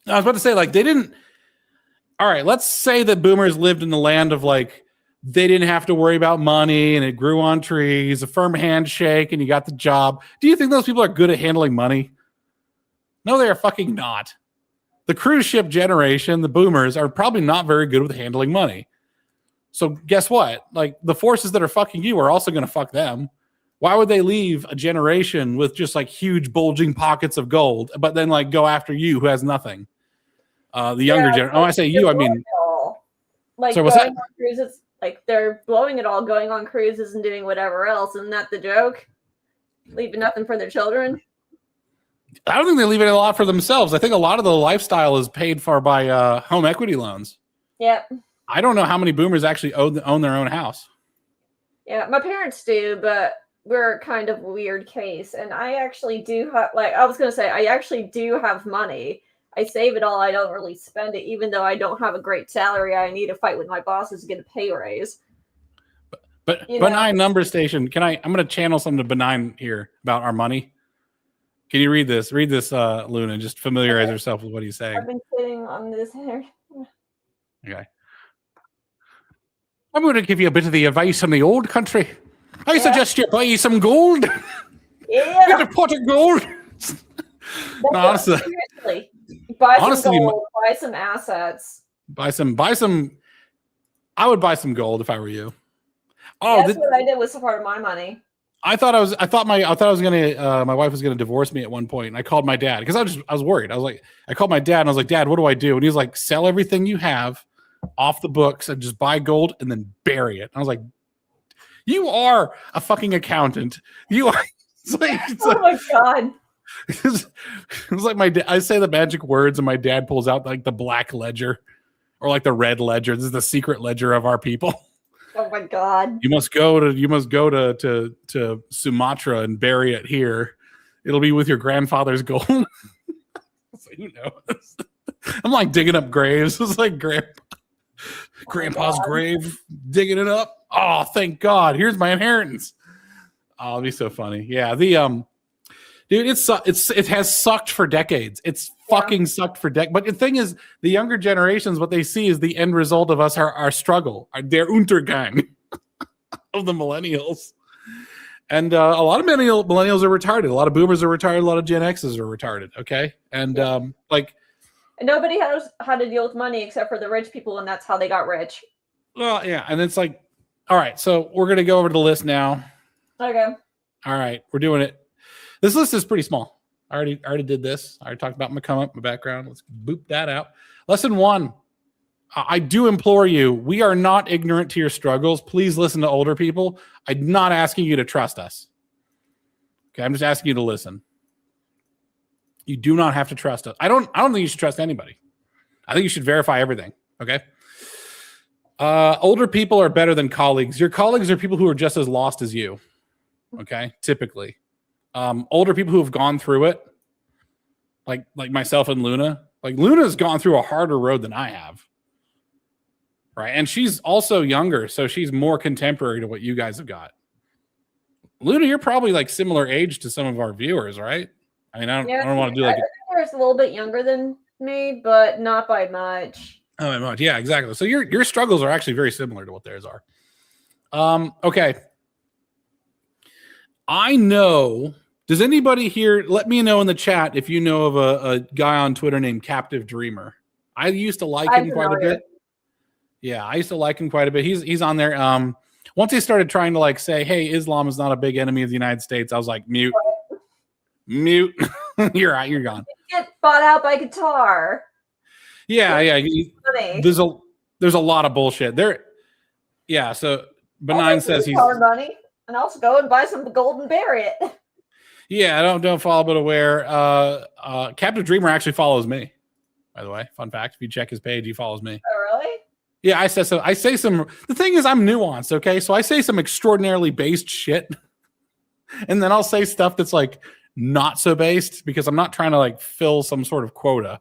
I was about to say, like, they didn't. All right, let's say that boomers lived in the land of like, they didn't have to worry about money and it grew on trees, a firm handshake, and you got the job. Do you think those people are good at handling money? No, they are fucking not. The cruise ship generation, the boomers, are probably not very good with handling money. So guess what? Like, the forces that are fucking you are also going to fuck them. Why would they leave a generation with just like huge bulging pockets of gold, but then like go after you who has nothing? The younger generation. Oh, I say you, I mean. Like, so what's that? On cruises, like they're blowing it all, going on cruises and doing whatever else. Isn't that the joke? Leaving nothing for their children? I don't think they leave it a lot for themselves. I think a lot of the lifestyle is paid for by home equity loans. Yep. I don't know how many boomers actually own their own house. Yeah, my parents do, but we're kind of a weird case. And I actually do have, like, I was going to say, I actually do have money. I save it all. I don't really spend it, even though I don't have a great salary. I need to fight with my bosses to get a pay raise. But Benign Number Station, I'm going to channel something to Benign here about our money. Can you read this? Read this, Luna. Just familiarize yourself with what he's saying. I've been sitting on this hair. Okay. I'm going to give you a bit of the advice from the old country. I suggest you buy some gold. Yeah. Get a pot of gold. No, honestly, Seriously. Buy some Honestly, gold, buy some assets. buy some. I would buy some gold if I were you. Oh, That's what I did with some part of my money. I thought I was gonna my wife was gonna divorce me at one point, and I called my dad because I was worried. I called my dad and I was like, Dad, what do I do? And he was like, sell everything you have off the books and just buy gold and then bury it. And I was like, you are a fucking accountant. You are. Oh my god. It's like I say the magic words and my dad pulls out like the black ledger or like the red ledger. This is the secret ledger of our people. Oh my god. You must go to Sumatra and bury it here. It'll be with your grandfather's gold. So who knows? I'm like digging up graves. It's like grandpa's grave, digging it up. Oh, thank God. Here's my inheritance. Oh, it'll be so funny. Yeah, dude, it has sucked for decades. It's fucking sucked for decades. But the thing is, the younger generations, what they see is the end result of us, our struggle, their Untergang of the millennials. And a lot of millennials are retarded. A lot of boomers are retarded. A lot of Gen X's are retarded. Okay, and and nobody knows how to deal with money except for the rich people, and that's how they got rich. Well, yeah, and it's like, all right, so we're gonna go over to the list now. Okay. All right, we're doing it. This list is pretty small. I already did this. I already talked about my come up, my background. Let's boop that out. Lesson 1. I do implore you, we are not ignorant to your struggles. Please listen to older people. I'm not asking you to trust us. Okay, I'm just asking you to listen. You do not have to trust us. I don't think you should trust anybody. I think you should verify everything. Okay. Older people are better than colleagues. Your colleagues are people who are just as lost as you. Okay, typically. Older people who have gone through it, like myself and Luna. Like Luna's gone through a harder road than I have. Right. And she's also younger, so she's more contemporary to what you guys have got. Luna, you're probably like similar age to some of our viewers, right? I mean, I don't want to do like There's a little bit younger than me, but not by much. Oh, by much. Yeah, exactly. So your struggles are actually very similar to what theirs are. Okay. I know. Does anybody here, let me know in the chat if you know of a guy on Twitter named Captive Dreamer. I used to like him quite a bit. Yeah, I used to like him quite a bit. He's on there. Once he started trying to like say, hey, Islam is not a big enemy of the United States, I was like, mute. You're out. You're gone. Get bought out by Qatar. Yeah. There's a lot of bullshit there. Yeah. So Benign says he's money, and also go and buy some gold and bury it. Yeah, don't follow but aware. Captive Dreamer actually follows me. By the way, fun fact: if you check his page, he follows me. Oh, really? Yeah, I say some. The thing is, I'm nuanced. Okay, so I say some extraordinarily based shit, and then I'll say stuff that's like not so based because I'm not trying to like fill some sort of quota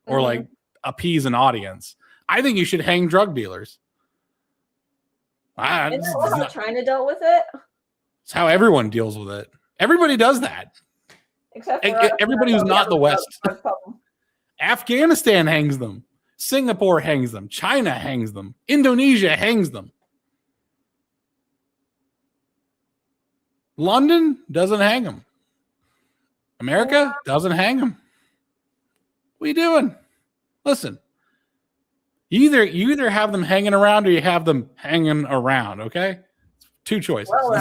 or like appease an audience. I think you should hang drug dealers. Isn't that how China dealt with it? It's how everyone deals with it. Everybody does that. Except for everybody who's not the West. Afghanistan hangs them. Singapore hangs them. China hangs them. Indonesia hangs them. London doesn't hang them. America doesn't hang them. What are you doing? Listen. You either have them hanging around or you have them hanging around, okay? Two choices. Well,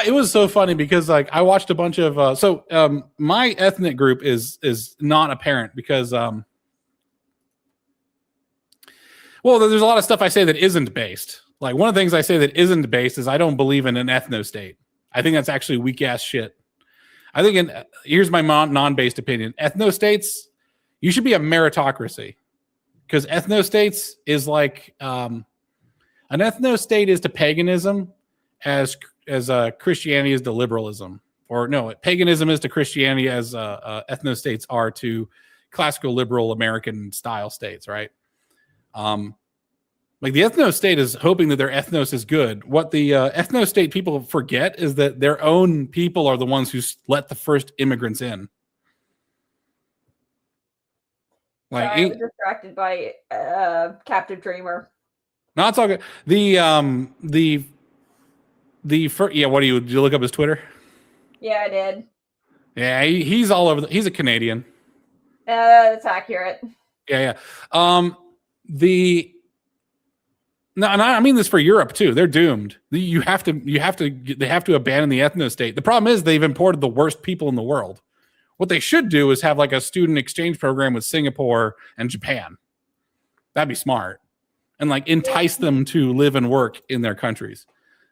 it was so funny because like I watched a bunch of my ethnic group is not apparent because well, there's a lot of stuff I say that isn't based. Like one of the things I say that isn't based is I don't believe in an ethno state. I think that's actually weak ass shit. I think here's my non-based opinion. Ethno states, you should be a meritocracy because ethno states is like an ethno state is to paganism as Christianity is to liberalism, or no, paganism is to Christianity as ethno states are to classical liberal American style states, right? But Like the ethno state is hoping that their ethnos is good. What the ethno state people forget is that their own people are the ones who let the first immigrants in. Like Sorry, I was distracted by Captive Dreamer. No, it's all good. What do you look up his Twitter? Yeah, I did. Yeah, he's all over. He's a Canadian. That's accurate. Yeah. No, and I mean this for Europe too. They're doomed. They have to abandon the ethno state. The problem is they've imported the worst people in the world. What they should do is have like a student exchange program with Singapore and Japan. That'd be smart, and like entice them to live and work in their countries.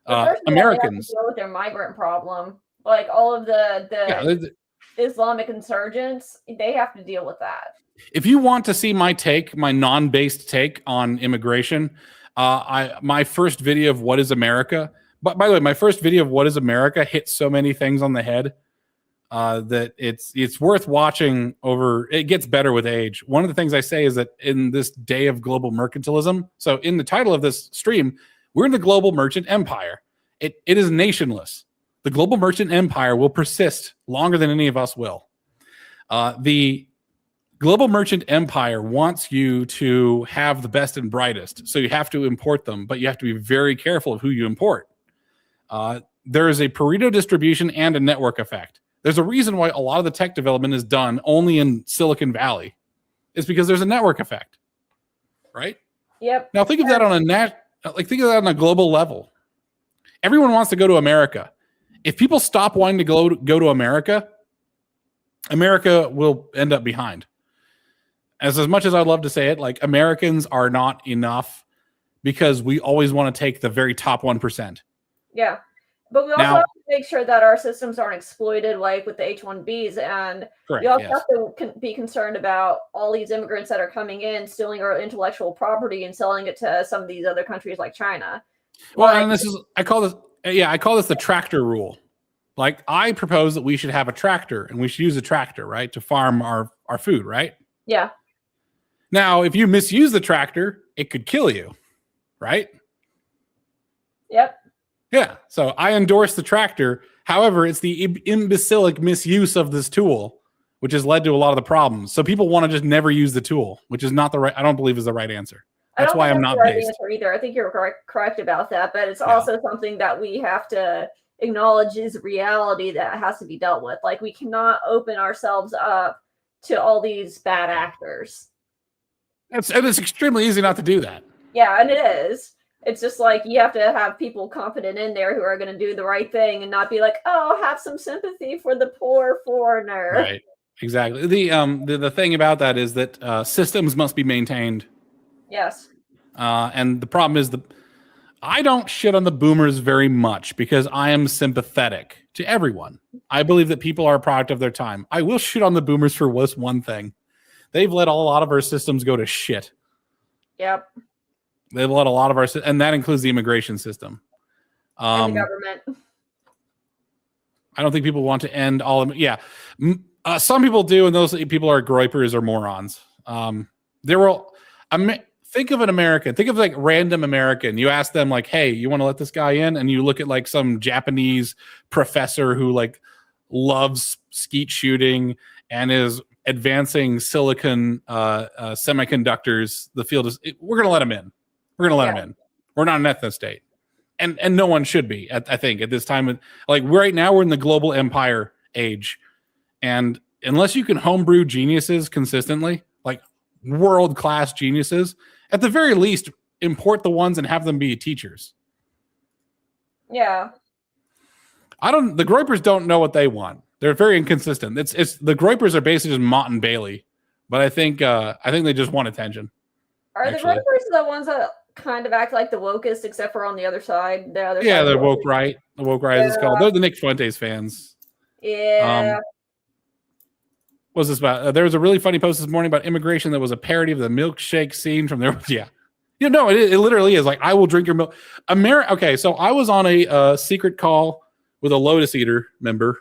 Americans deal with their migrant problem, like all of the Islamic insurgents. They have to deal with that. If you want to see my non-based take on immigration. My first video of What is America, but by the way, my first video of What is America hit so many things on the head that it's worth watching over. It gets better with age. One of the things I say is that in this day of global mercantilism, so in the title of this stream, we're in the global merchant empire. It is nationless. The global merchant empire will persist longer than any of us will. The global merchant empire wants you to have the best and brightest, so you have to import them, but you have to be very careful of who you import. There is a Pareto distribution and a network effect. There's a reason why a lot of the tech development is done only in Silicon Valley. It's because there's a network effect, right? Yep. Now think of that on a global level. Everyone wants to go to America. If people stop wanting to go to America, America will end up behind. As much as I'd love to say it, like Americans are not enough because we always want to take the very top 1%. Yeah. But we also have to make sure that our systems aren't exploited, like with the H-1Bs. And we also have to be concerned about all these immigrants that are coming in, stealing our intellectual property and selling it to some of these other countries like China. Well, and I call this the tractor rule. Like I propose that we should have a tractor and we should use a tractor, right, to farm our food, right? Yeah. Now, if you misuse the tractor, it could kill you, right? Yep. Yeah. So I endorse the tractor. However, it's the imbecilic misuse of this tool, which has led to a lot of the problems. So people want to just never use the tool, which is not I don't believe is the right answer. That's why I'm not based. Either. I think you're correct about that, but it's also something that we have to acknowledge is reality that has to be dealt with. Like we cannot open ourselves up to all these bad actors. It's extremely easy not to do that. Yeah, and it is. It's just like you have to have people confident in there who are going to do the right thing and not be like, oh, have some sympathy for the poor foreigner. Right. Exactly. The thing about that is that systems must be maintained. Yes. And the problem is I don't shit on the boomers very much because I am sympathetic to everyone. I believe that people are a product of their time. I will shit on the boomers for one thing. They've let a lot of our systems go to shit. Yep. They've let a lot of and that includes the immigration system. And the government. I don't think people want to end all of yeah. Some people do, and those people are groypers or morons. Think of an American. Think of like random American. You ask them like, hey, you want to let this guy in? And you look at like some Japanese professor who like loves skeet shooting and is advancing silicon semiconductors. The field is, we're going to let him in. We're going to let him in. We're not an ethno state. And no one should be, I think, at this time. Like right now, we're in the global empire age. And unless you can homebrew geniuses consistently, like world-class geniuses, at the very least, import the ones and have them be teachers. Yeah. The Groypers don't know what they want. They're very inconsistent. It's the Groypers are basically just Mott and Bailey, but I think they just want attention. Are the Groypers the ones that kind of act like the wokest, except for on the other side? The woke right. The woke right is called. They're the Nick Fuentes fans. Yeah. What was this about? There was a really funny post this morning about immigration that was a parody of the milkshake scene from there. Yeah. It literally is like, I will drink your milk. Okay, so I was on a secret call with a Lotus Eater member,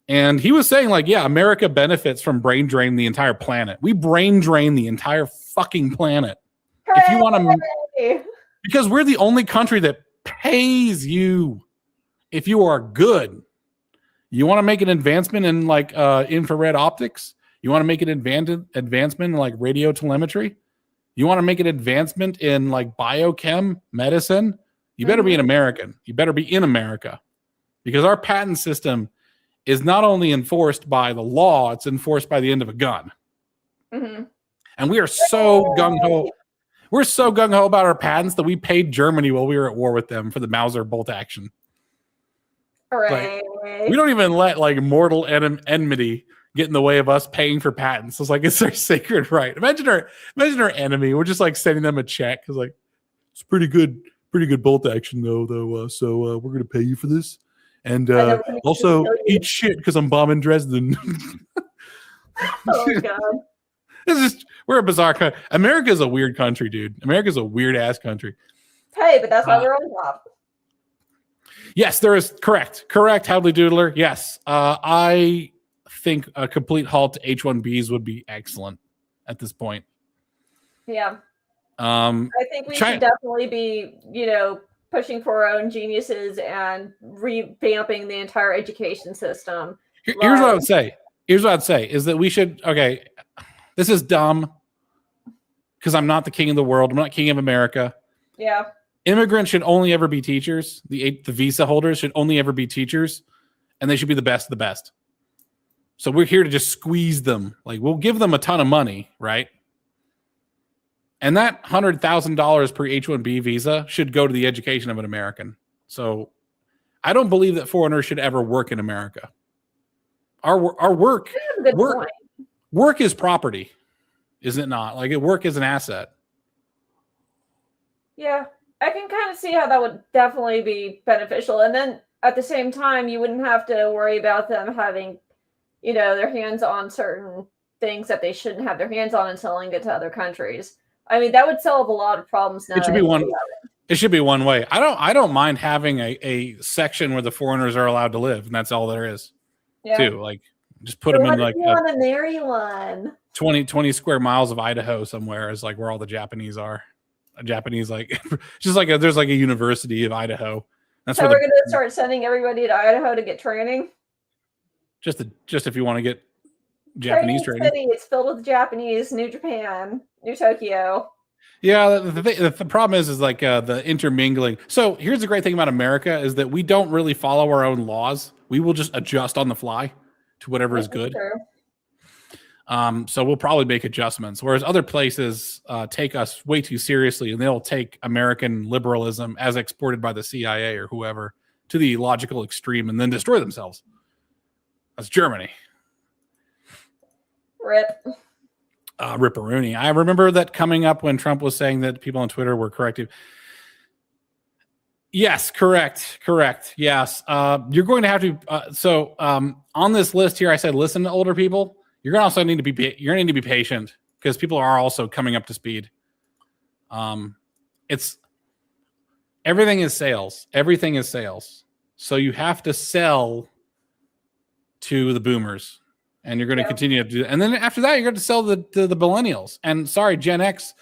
and he was saying like, yeah, America benefits from brain drain the entire planet. We brain drain the entire fucking planet. Hooray! If you want to, Because we're the only country that pays you if you are good. You want to make an advancement in like infrared optics? You want to make an advancement in like radio telemetry? You want to make an advancement in like biochem medicine? You better be an American. You better be in America, because our patent system is not only enforced by the law, it's enforced by the end of a gun. And we are so gung-ho. We're so gung-ho about our patents that we paid Germany while we were at war with them for the Mauser bolt action. Hooray. Like, we don't even let like mortal enmity get in the way of us paying for patents. It's like it's our sacred right. Imagine our enemy. We're just like sending them a check. It's like, it's pretty good bolt action though. So we're gonna pay you for this, and also eat shit because I'm bombing Dresden. Oh god. We're a bizarre country. America is a weird country, dude. America is a weird ass country. Hey, but that's why we're on top. Yes, there is correct. Howdy Doodler. Yes. I think a complete halt to H-1Bs would be excellent at this point. Yeah. I think we should definitely be, pushing for our own geniuses and revamping the entire education system. Here's what I would say. Is that we should, okay, this is dumb because I'm not the king of the world. I'm not king of America. Yeah. Immigrants should only ever be teachers. The visa holders should only ever be teachers, and they should be the best of the best. So we're here to just squeeze them. Like, we'll give them a ton of money, right? And that $100,000 per H-1B visa should go to the education of an American. So I don't believe that foreigners should ever work in America. Our work is property, isn't it not? Like, work is an asset. Yeah, I can kind of see how that would definitely be beneficial. And then at the same time, you wouldn't have to worry about them having, their hands on certain things that they shouldn't have their hands on and selling it to other countries. I mean, that would solve a lot of problems. Now it should be one way. I don't mind having a section where the foreigners are allowed to live, and that's all there is. Yeah. Too. Like, just put them in like want to marry one 20 square miles of Idaho somewhere is like where all the Japanese are. A Japanese, like, just like there's like a University of Idaho. That's so we're going to start sending everybody to Idaho to get training. Just if you want to get Japanese training. City, it's filled with Japanese. New Japan, New Tokyo. Yeah, the problem is like the intermingling. So here's the great thing about America is that we don't really follow our own laws. We will just adjust on the fly to whatever is good. So we'll probably make adjustments, whereas other places take us way too seriously, and they'll take American liberalism as exported by the CIA or whoever to the logical extreme and then destroy themselves. That's Germany. Rip. Ripperoonie. I remember that coming up when Trump was saying that people on Twitter were corrective. Yes, correct. Yes. You're going to have to. On this list here, I said, listen to older people. You're going to also need to be patient because people are also coming up to speed. Everything is sales. Everything is sales. So you have to sell to the boomers, and you're going to continue to do that. And then after that, you're going to sell to the millennials. And sorry, Gen X.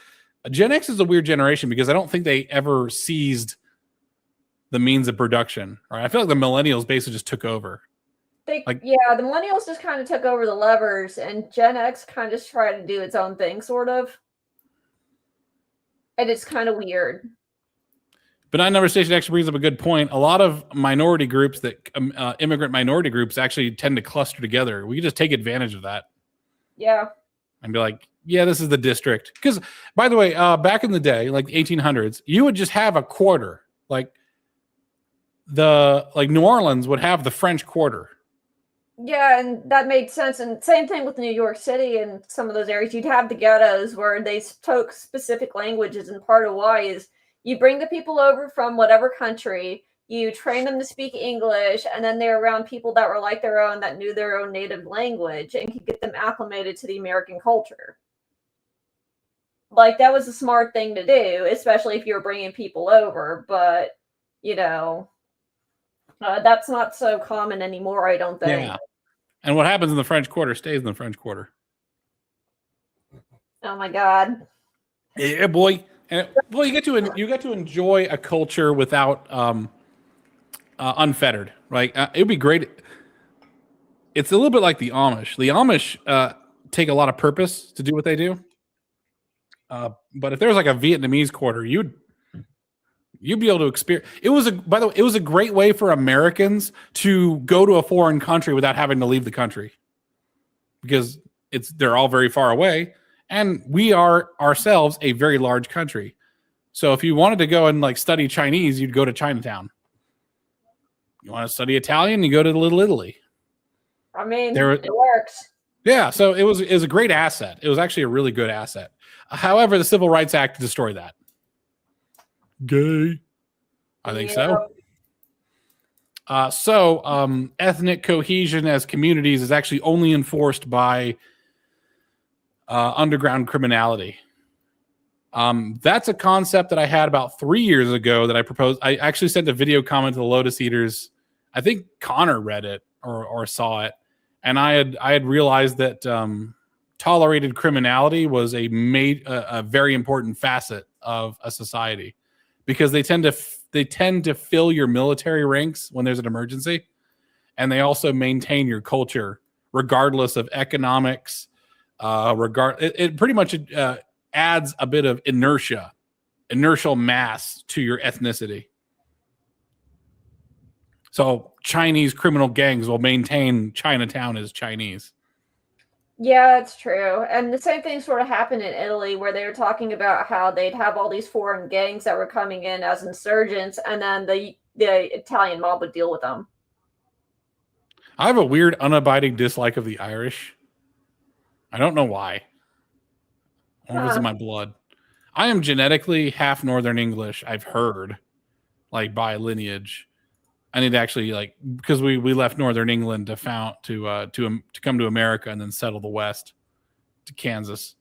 Gen X is a weird generation because I don't think they ever seized the means of production. Right? I feel like the millennials basically just took over. The millennials just kind of took over the levers, and Gen X kind of just tried to do its own thing, sort of. And it's kind of weird. But Nine Number Station actually brings up a good point. A lot of minority groups immigrant minority groups actually tend to cluster together. We can just take advantage of that. Yeah. And be like, yeah, this is the district. Because, by the way, back in the day, like the 1800s, you would just have a quarter. Like New Orleans would have the French Quarter. Yeah, and that made sense. And same thing with New York City and some of those areas. You'd have the ghettos where they spoke specific languages, and part of why is you bring the people over from whatever country, you train them to speak English, and then they're around people that were like their own, that knew their own native language, and could get them acclimated to the American culture. Like, that was a smart thing to do, especially if you were bringing people over. But, that's not so common anymore, I don't think. Yeah. And what happens in the French Quarter stays in the French Quarter. Oh, my God. Yeah, boy. And well, you get to enjoy a culture without unfettered. Like it'd be great. It's a little bit like the Amish. The Amish take a lot of purpose to do what they do. But if there was like a Vietnamese quarter, you'd be able to experience. By the way, it was a great way for Americans to go to a foreign country without having to leave the country, because they're all very far away, and we are ourselves a very large country. So if you wanted to go and like study Chinese, you'd go to Chinatown. You want to study Italian, you go to Little Italy. I mean, it works. Yeah, so it was a great asset. It was actually a really good asset. However, the Civil Rights Act destroyed that. Gay. I think so. Ethnic cohesion as communities is actually only enforced by underground criminality. That's a concept that I had about 3 years ago that I proposed. I actually sent a video comment to the Lotus Eaters. I think Connor read it or saw it. And I had realized that tolerated criminality was a very important facet of a society, because they tend to fill your military ranks when there's an emergency, and they also maintain your culture regardless of economics. It pretty much adds a bit of inertial mass to your ethnicity. So Chinese criminal gangs will maintain Chinatown as Chinese. Yeah, it's true. And the same thing sort of happened in Italy, where they were talking about how they'd have all these foreign gangs that were coming in as insurgents, and then the Italian mob would deal with them. I have a weird, unabiding dislike of the Irish. I don't know why. I don't know if it's in my blood. I am genetically half Northern English, I've heard, like by lineage. I need to actually because we left Northern England to come to America and then settle the West to Kansas.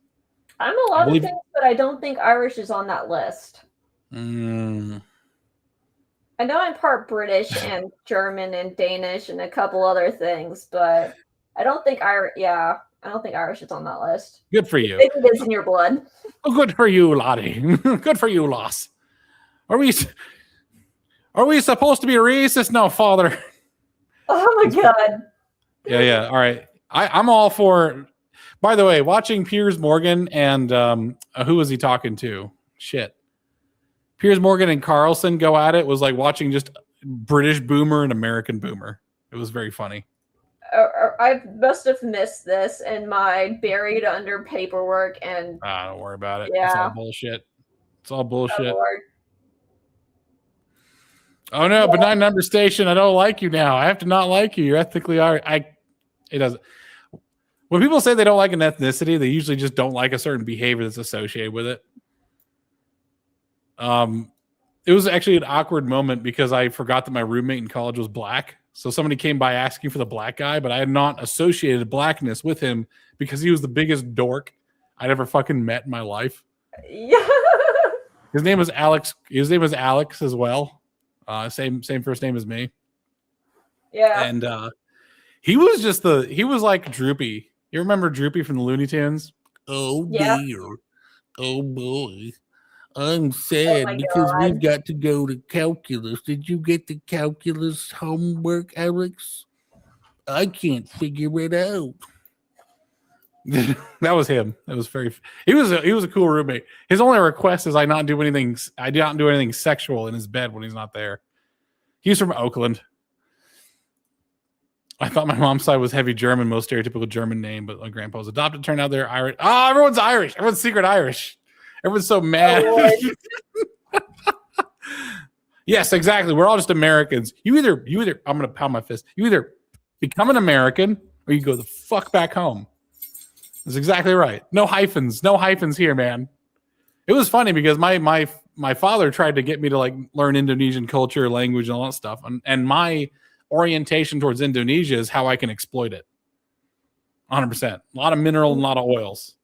I'm a lot of things, but I don't think Irish is on that list. I know I'm part British and German and Danish and a couple other things, but I don't think Irish is on that list. Good for you. I think it is in your blood. Oh, good for you, Lottie. Good for you, Loss. Are we supposed to be racist now, Father? Oh my God. Yeah. All right. I'm all for. By the way, watching Piers Morgan and who was he talking to? Shit. Piers Morgan and Carlson go at it was like watching just British boomer and American boomer. It was very funny. I must have missed this in my buried under paperwork, and don't worry about it. Yeah. It's all bullshit. It's all bullshit. Oh, no, yeah. Benign number station. I don't like you now. I have to not like you. You're ethnically it doesn't. When people say they don't like an ethnicity, they usually just don't like a certain behavior that's associated with it. It was actually an awkward moment because I forgot that my roommate in college was black. So somebody came by asking for the black guy, but I had not associated blackness with him because he was the biggest dork I'd ever fucking met in my life. Yeah. His name was Alex. His name was Alex as well. Same first name as me. Yeah. And he was like Droopy. You remember Droopy from the Looney Tunes? Oh yeah. dear. Oh boy. I'm sad because we've got to go to calculus. Did you get the calculus homework, Alex? I can't figure it out. That was him. It was he was a cool roommate. His only request is I do not do anything sexual in his bed when he's not there. He's from Oakland. I thought my mom's side was heavy German, most stereotypical German name, but my grandpa was adopted. Turned out they're Irish. Oh, everyone's Irish. Everyone's secret Irish. Everyone's so mad. Oh, yes, exactly. We're all just Americans. You either I'm gonna pound my fist. You either become an American or you go the fuck back home. That's exactly right. No hyphens here, man. It was funny because my father tried to get me to like learn Indonesian culture, language, and all that stuff. And my orientation towards Indonesia is how I can exploit it. 100%. A lot of mineral and a lot of oils.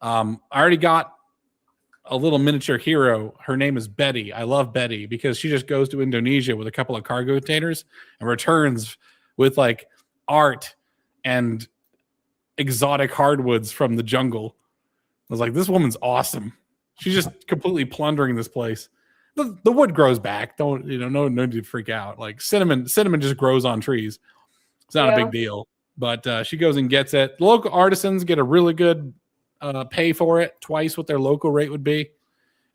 I already got a little miniature hero. Her name is Betty. I love Betty because she just goes to Indonesia with a couple of cargo containers and returns with like art and exotic hardwoods from the jungle. I was like, this woman's awesome. She's just completely plundering this place. The wood grows back. Don't no need to freak out. Like cinnamon just grows on trees. It's not a big deal. But she goes and gets it. The local artisans get a really good pay for it, twice what their local rate would be.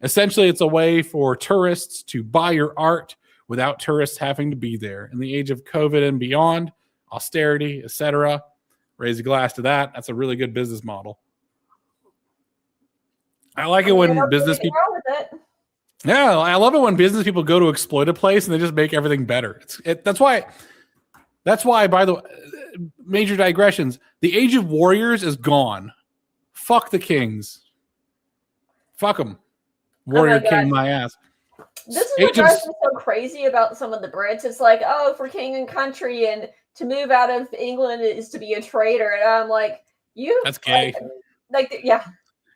Essentially, it's a way for tourists to buy your art without tourists having to be there. In the age of COVID and beyond, austerity, etc., raise a glass to that. That's a really good business model. I like it when business people. Yeah, I love it when business people go to exploit a place and they just make everything better. That's why. By the way, major digressions. The Age of Warriors is gone. Fuck the kings. Fuck them. Warrior king my ass. This is what drives me so crazy about some of the Brits. It's like, oh, for king and country, and to move out of England is to be a traitor. And I'm like, that's gay. Yeah.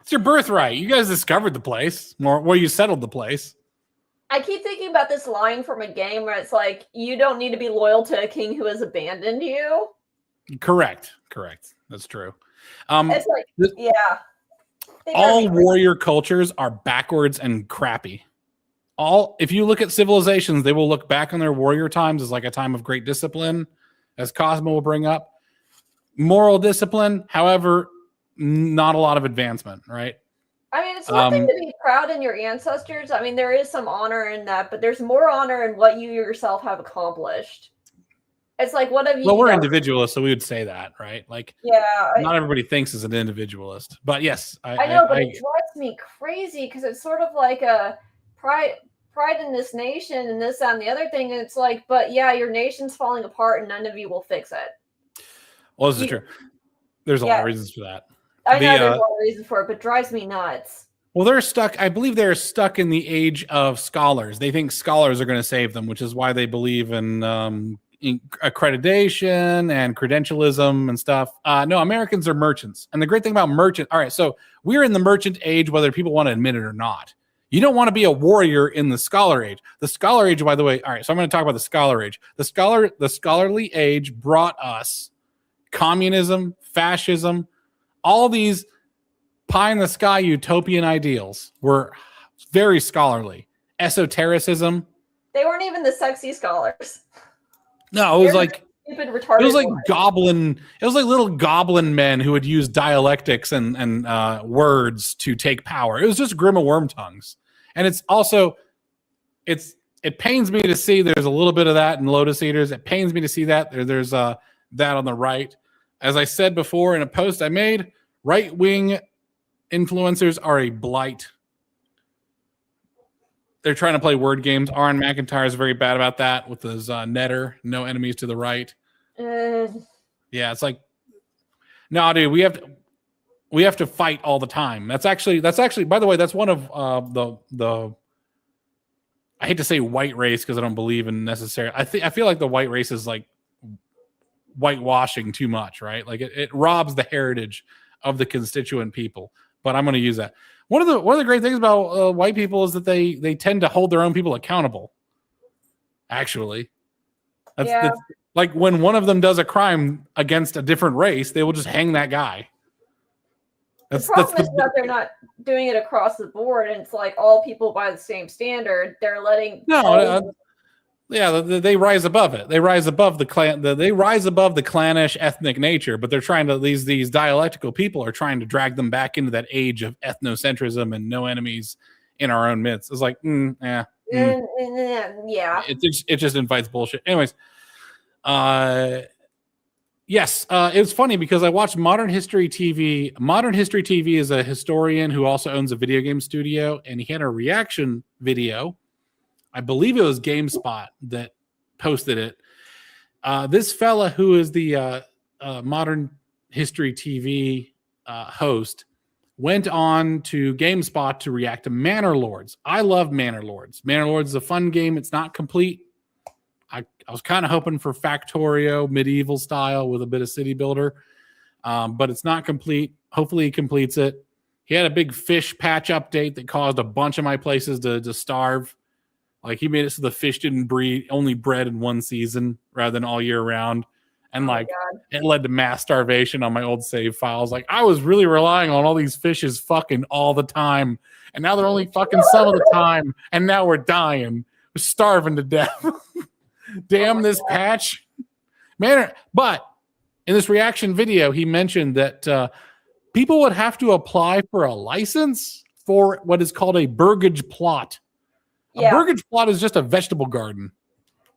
It's your birthright. You guys discovered the place, where you settled the place. I keep thinking about this line from a game where it's like, you don't need to be loyal to a king who has abandoned you. Correct. That's true. It's like, yeah. All warrior cultures are backwards and crappy. If you look at civilizations, they will look back on their warrior times as like a time of great discipline, as Cosmo will bring up. Moral discipline, however, not a lot of advancement, right? I mean, it's one thing to be proud in your ancestors. I mean, there is some honor in that, but there's more honor in what you yourself have accomplished. It's like, what have you? Well, we're individualists, so we would say that, right? Like, yeah, not everybody thinks as an individualist, but yes, I know, but it drives me crazy because it's sort of like a pride in this nation and this, that, and the other thing. And it's like, but yeah, your nation's falling apart and none of you will fix it. Well, this is true. There's a lot of reasons for that. I know there's a lot of reasons for it, but it drives me nuts. Well, I believe they're stuck in the age of scholars. They think scholars are going to save them, which is why they believe in accreditation and credentialism and stuff. No, Americans are merchants. And the great thing about all right, so we're in the merchant age, whether people want to admit it or not. You don't want to be a warrior in the scholar age. The scholar age, by the way, all right, so I'm going to talk about the scholar age. The scholarly age brought us communism, fascism, all these pie in the sky utopian ideals were very scholarly. Esotericism. They weren't even the sexy scholars. No, it was like stupid, retarded. It was like goblin. It was like little goblin men who would use dialectics and words to take power. It was just Grima Wormtongues, and it's also it pains me to see there's a little bit of that in Lotus Eaters. It pains me to see that there's that on the right. As I said before in a post I made, right-wing influencers are a blight. They're trying to play word games. Aaron McIntyre is very bad about that with his netter, no enemies to the right. Yeah, it's like, no, dude, we have to fight all the time. That's actually, by the way, that's one of the I hate to say white race because I don't believe in necessarily. I feel like the white race is like whitewashing too much, right? Like it robs the heritage of the constituent people. But I'm going to use that. One of the great things about white people is that they tend to hold their own people accountable. Actually, that's like when one of them does a crime against a different race, they will just hang that guy. The problem is that they're not doing it across the board, and it's like all people by the same standard. They're letting they rise above it. They rise above the clan. They rise above the clannish ethnic nature, but they're trying to these dialectical people are trying to drag them back into that age of ethnocentrism and no enemies in our own midst. It's like, yeah. It just invites bullshit. Anyways, yes, it's funny because I watched Modern History TV. Modern History TV is a historian who also owns a video game studio, and he had a reaction video. I believe it was GameSpot that posted it. This fella who is the Modern History TV host went on to GameSpot to react to Manor Lords. I love Manor Lords. Manor Lords is a fun game. It's not complete. I was kind of hoping for Factorio medieval style with a bit of city builder, but it's not complete. Hopefully he completes it. He had a big fish patch update that caused a bunch of my places to starve. Like he made it so the fish didn't only bred in one season rather than all year round. And Oh my like God. it led to mass starvation on my old save files. Like I was really relying on all these fishes fucking all the time. And now they're only fucking some of the time. And now we're dying. We're starving to death. Damn my this patch. Man, but in this reaction video, he mentioned that people would have to apply for a license for what is called a burgage plot. A Yeah. burgage plot is just a vegetable garden.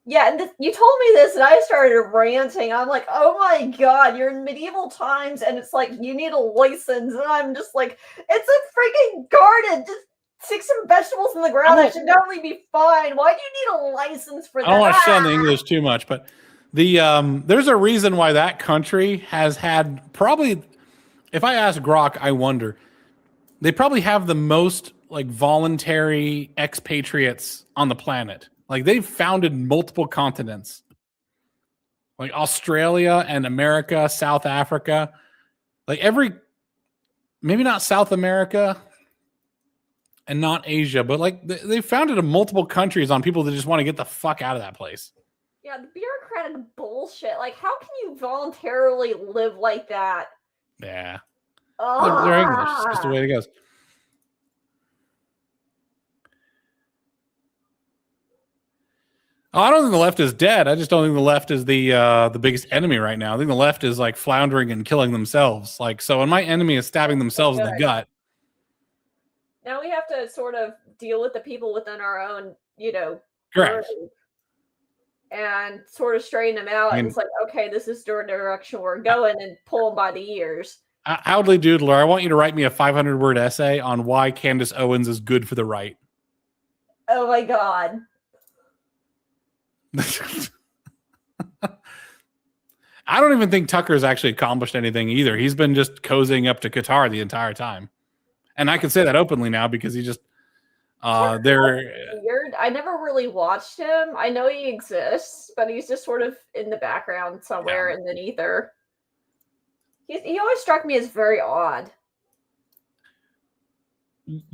Yeah, and you told me this, and I started ranting. I'm like, "Oh my God, you're in medieval times, and it's like you need a license." And I'm just like, "It's a freaking garden. Just stick some vegetables in the ground. That should definitely be fine. Why do you need a license for that?" I don't want to shit on the English too much, but the there's a reason why that country has had probably. If I ask Grok, I wonder. They probably have the most like voluntary expatriates on the planet. Like they've founded multiple continents, like Australia and America, South Africa, like maybe not South America and not Asia, but like they founded multiple countries on people that just want to get the fuck out of that place. Yeah, the bureaucratic bullshit. Like, how can you voluntarily live like that? Yeah, they're English. It's just the way it goes. I don't think the left is dead. I just don't think the left is the biggest enemy right now. I think the left is like floundering and killing themselves. Like so, when my enemy is stabbing themselves in the gut. Now we have to sort of deal with the people within our own, Correct, group and sort of straighten them out. And it's like, okay, this is the direction we're going, and pull them by the ears. Howdly Doodler, I want you to write me a 500-word essay on why Candace Owens is good for the right. Oh my God. I don't even think Tucker's actually accomplished anything either. He's been just cozying up to Qatar the entire time. And I can say that openly now because he just they're weird. I never really watched him. I know he exists, but he's just sort of in the background somewhere in the ether. He always struck me as very odd.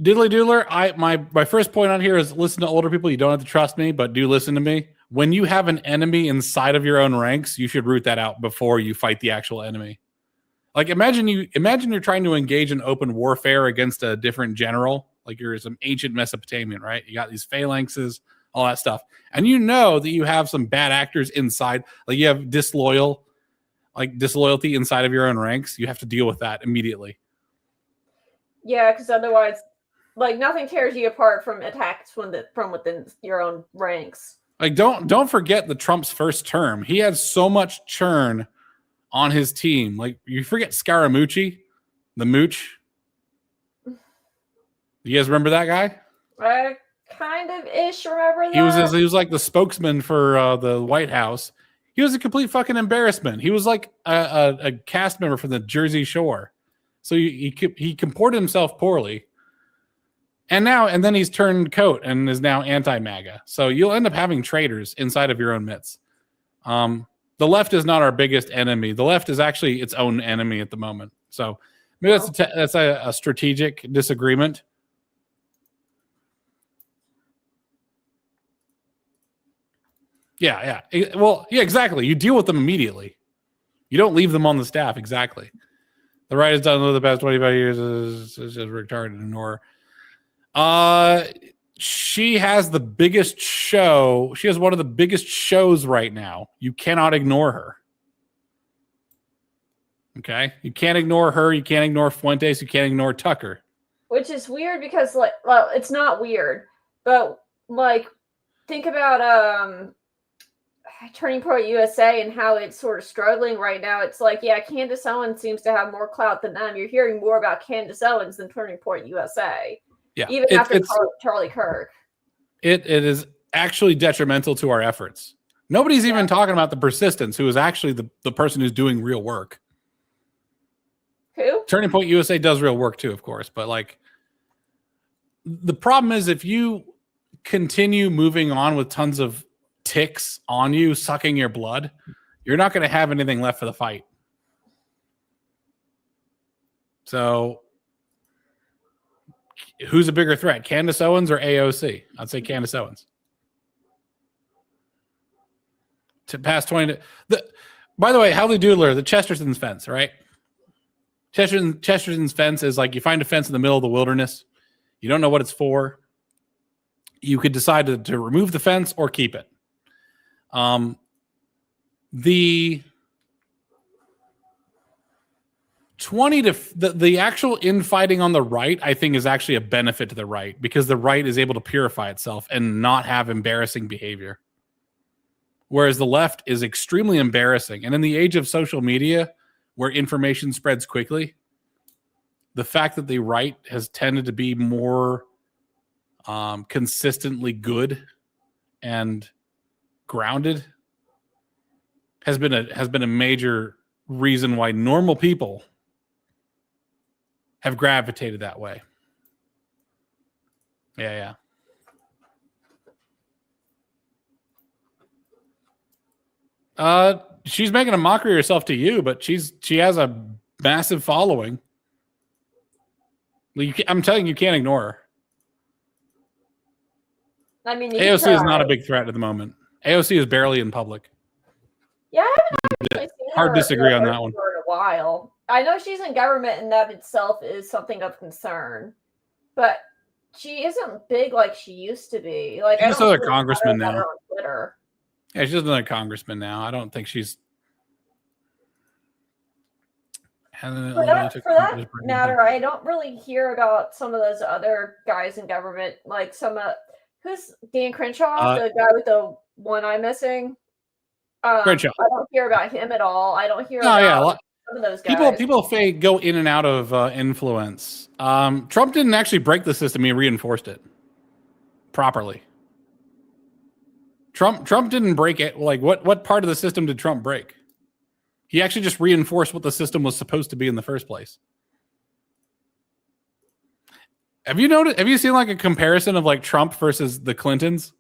Diddly Doodler, my first point on here is listen to older people. You don't have to trust me, but do listen to me. When you have an enemy inside of your own ranks, you should root that out before you fight the actual enemy. Like imagine you're trying to engage in open warfare against a different general, like you're some ancient Mesopotamian, right? You got these phalanxes, all that stuff. And you know that you have some bad actors inside, like you have disloyalty inside of your own ranks. You have to deal with that immediately. Yeah, because otherwise, like nothing tears you apart from attacks from within your own ranks. Like don't forget the Trump's first term. He had so much churn on his team. Like you forget Scaramucci, the mooch. You guys remember that guy? I kind of ish remember that. He was like the spokesman for the White House. He was a complete fucking embarrassment. He was like a cast member from the Jersey Shore. So he comported himself poorly. And then he's turned coat and is now anti-MAGA. So you'll end up having traitors inside of your own midst. The left is not our biggest enemy. The left is actually its own enemy at the moment. So maybe that's a strategic disagreement. Yeah. Well, yeah, exactly. You deal with them immediately. You don't leave them on the staff. Exactly. The right has done over the past 25 years is retarded and ignore. She has the biggest show. She has one of the biggest shows right now. You cannot ignore her. Okay? You can't ignore her. You can't ignore Fuentes. You can't ignore Tucker. Which is weird because, like, well, it's not weird, but, like, think about, Turning Point USA and how it's sort of struggling right now. It's like, yeah, Candace Owens seems to have more clout than them. You're hearing more about Candace Owens than Turning Point USA. Yeah, even after Charlie Kirk. It is actually detrimental to our efforts. Nobody's even talking about the Persistence, who is actually the person who's doing real work. Who? Turning Point USA does real work too, of course. But like, the problem is if you continue moving on with tons of ticks on you, sucking your blood, you're not going to have anything left for the fight. So who's a bigger threat, Candace Owens or AOC? I'd say Candace Owens. To pass 20, By the way, Howley Doodler, the Chesterton's fence, right? Chesterton's fence is like you find a fence in the middle of the wilderness. You don't know what it's for. You could decide to remove the fence or keep it. The 20 to the actual infighting on the right, I think, is actually a benefit to the right because the right is able to purify itself and not have embarrassing behavior. Whereas the left is extremely embarrassing. And in the age of social media, where information spreads quickly, the fact that the right has tended to be more consistently good and grounded has been a major reason why normal people have gravitated that way. Yeah. She's making a mockery of herself to you, but she has a massive following. I'm telling you, can't ignore her. I mean, AOC is not a big threat at the moment. AOC is barely in public. Yeah, I haven't actually seen Hard her disagree on that one. for a while. I know she's in government, and that itself is something of concern. But she isn't big like she used to be. Like, She's another congressman now. On Twitter. Yeah, she's another congressman now. I don't think she's. For that matter, I don't really hear about some of those other guys in government, like who's Dan Crenshaw, the guy with the one eye missing. Crenshaw. I don't hear about him at all. I don't hear about some of those guys. People go in and out of influence. Trump didn't actually break the system; he reinforced it properly. Trump didn't break it. Like what part of the system did Trump break? He actually just reinforced what the system was supposed to be in the first place. Have you seen like a comparison of like Trump versus the Clintons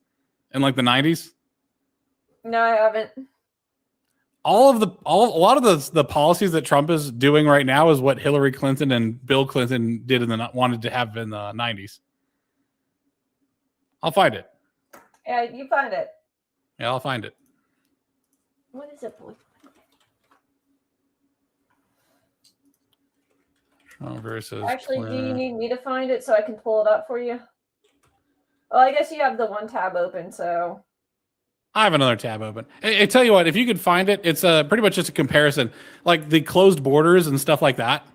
in like the 90s? No, I haven't. A lot of the policies that Trump is doing right now is what Hillary Clinton and Bill Clinton did wanted to have in the 90s. I'll find it. Yeah, you find it. Yeah, I'll find it. What is it, boy? Trump versus Actually, Clinton. do you need me to find it so I can pull it up for you? Well, I guess you have the one tab open, so. I have another tab open. I tell you what, if you could find it, it's pretty much just a comparison. Like the closed borders and stuff like that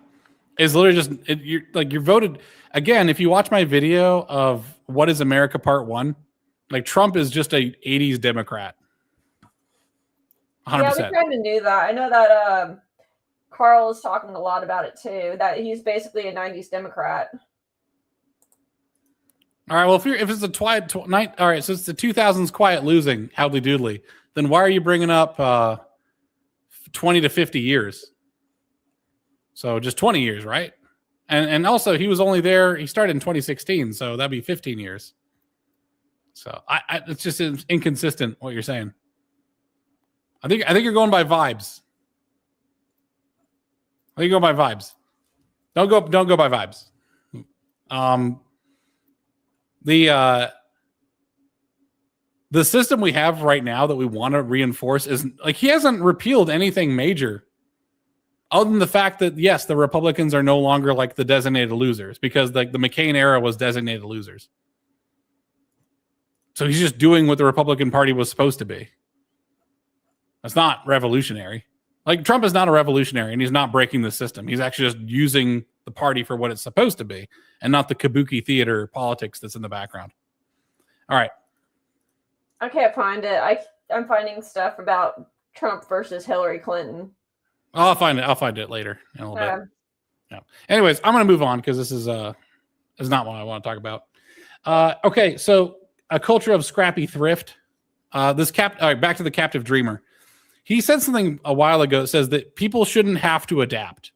is literally just you're voted again. If you watch my video of What is America Part 1, like Trump is just a 80s Democrat. 100%. Yeah, we kind of knew that. I know that Carl is talking a lot about it too. That he's basically a 90s Democrat. All right. Well, if it's the all right. So it's the 2000s quiet losing, Howley Doodley. Then why are you bringing up 20 to 50 years? So just 20 years, right? And also he was only there. He started in 2016, so that'd be 15 years. So it's just inconsistent what you're saying. I think you're going by vibes. I think you go by vibes. Don't go by vibes. The system we have right now that we want to reinforce is like he hasn't repealed anything major other than the fact that yes, the Republicans are no longer like the designated losers because like the McCain era was designated losers. So he's just doing what the Republican Party was supposed to be. That's not revolutionary. Like Trump is not a revolutionary and he's not breaking the system. He's actually just using the party for what it's supposed to be and not the kabuki theater politics that's in the background. All right. I can't find it. I'm finding stuff about Trump versus Hillary Clinton. I'll find it later in a little bit. Yeah. Anyways, I'm going to move on because this is not what I want to talk about. Okay. So a culture of scrappy thrift. All right, back to the captive dreamer. He said something a while ago that says that people shouldn't have to adapt.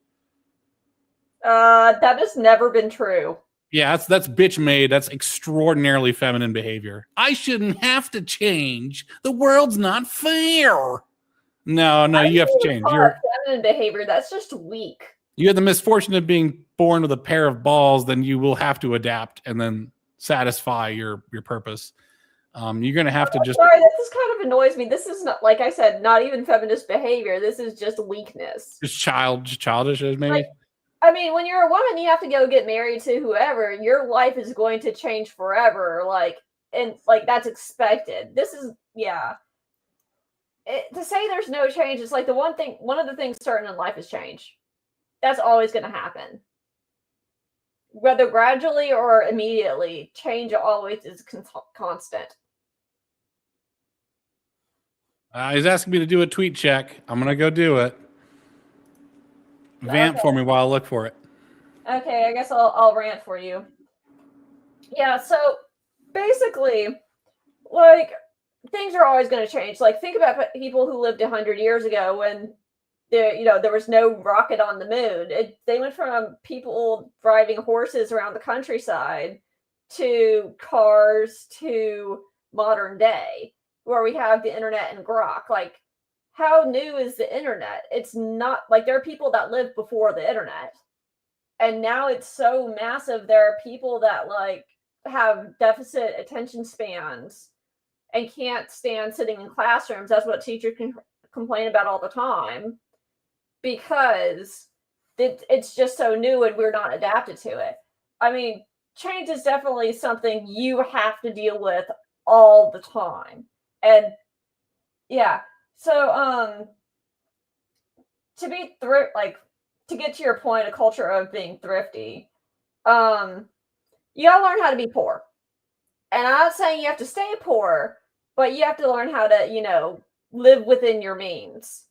That has never been true. Yeah, that's bitch made. That's extraordinarily feminine behavior. I shouldn't have to change. The world's not fair. No, you have to change. You're feminine behavior. That's just weak. You had the misfortune of being born with a pair of balls, then you will have to adapt and then satisfy your purpose. You're going to have to just. Sorry, this just kind of annoys me. This is not, like I said, not even feminist behavior. This is just weakness. Just childish, maybe. Like, I mean, when you're a woman, you have to go get married to whoever. Your life is going to change forever. And that's expected. This is, yeah. To say there's no change is like one of the things certain in life is change. That's always going to happen. Whether gradually or immediately, change always is constant. He's asking me to do a tweet check. I'm going to go do it. Vamp for me while I look for it. Okay, I guess I'll rant for you. Yeah, so basically, like, things are always going to change. Like, think about people who lived 100 years ago when there was no rocket on the moon. They went from people driving horses around the countryside to cars to modern day, where we have the internet and Grok. Like, how new is the internet? It's not like there are people that lived before the internet, and now it's so massive. There are people that like have deficit attention spans and can't stand sitting in classrooms. That's what teachers can complain about all the time, because it's just so new and we're not adapted to it. I mean, change is definitely something you have to deal with all the time. And yeah, so to be to get to your point, a culture of being thrifty, you gotta learn how to be poor. And I'm not saying you have to stay poor, but you have to learn how to, live within your means.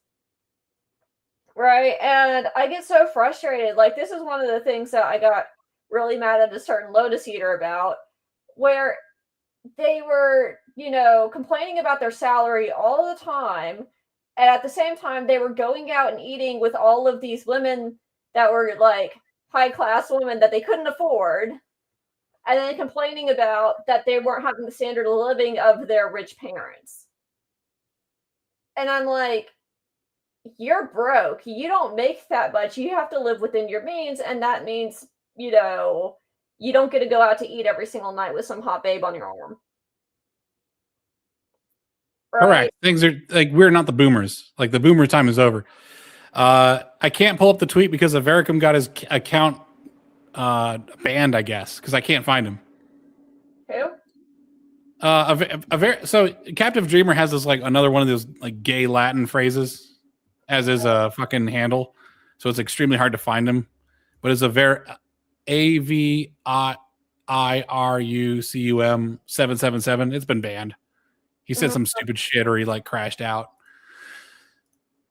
Right? And I get so frustrated. Like, this is one of the things that I got really mad at a certain Lotus Eater about, where they were, complaining about their salary all the time. And at the same time, they were going out and eating with all of these women that were like high class women that they couldn't afford. And then complaining about that they weren't having the standard of living of their rich parents. And I'm like, you're broke. You don't make that much. You have to live within your means. And that means, you don't get to go out to eat every single night with some hot babe on your arm. Right? Correct. Things are like, we're not the boomers. Like, the boomer time is over. I can't pull up the tweet because Avericum got his account banned, I guess, because I can't find him. Who? So Captive Dreamer has this like another one of those like gay Latin phrases as his fucking handle, so it's extremely hard to find him. But it's AVIRUCUM 777. It's been banned. He said some stupid shit, or he like crashed out.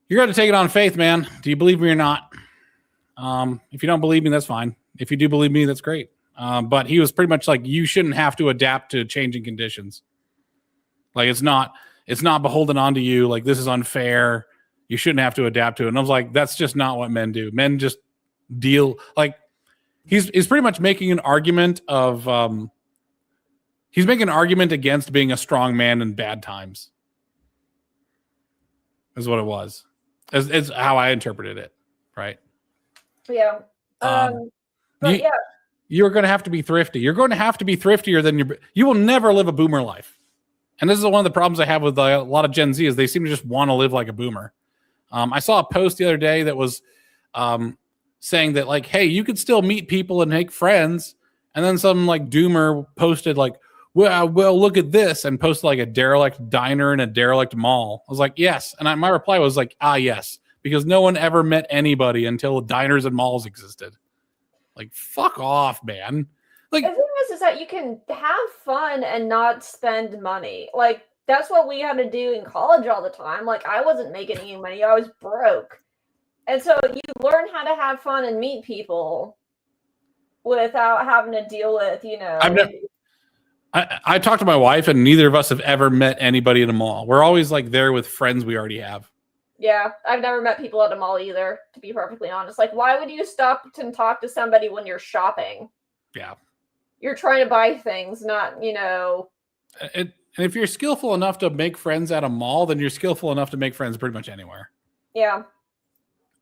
You're going to take it on faith, man. Do you believe me or not? If you don't believe me, that's fine. If you do believe me, that's great. But he was pretty much like, you shouldn't have to adapt to changing conditions. Like, it's not beholden onto you. Like, this is unfair. You shouldn't have to adapt to it. And I was like, that's just not what men do. Men just deal like he's pretty much making an argument of he's making an argument against being a strong man in bad times. Is what it was. It's how I interpreted it. Right. Yeah. But yeah. You're going to have to be thrifty. You're going to have to be thriftier than you will never live a boomer life. And this is one of the problems I have with a lot of Gen Z is they seem to just want to live like a boomer. I saw a post the other day that was saying that like, hey, you could still meet people and make friends. And then some like doomer posted like, well, look at this, and posted like a derelict diner in a derelict mall. I was like, yes. And my reply was like, yes, because no one ever met anybody until diners and malls existed. Like, fuck off, man. Like, the thing is that you can have fun and not spend money. Like, that's what we had to do in college all the time. Like, I wasn't making any money. I was broke. And so you learn how to have fun and meet people without having to deal with, I talked to my wife, and neither of us have ever met anybody in a mall. We're always like there with friends we already have. Yeah, I've never met people at a mall either, to be perfectly honest. Like, why would you stop and talk to somebody when you're shopping? Yeah. You're trying to buy things, not, And if you're skillful enough to make friends at a mall, then you're skillful enough to make friends pretty much anywhere. Yeah.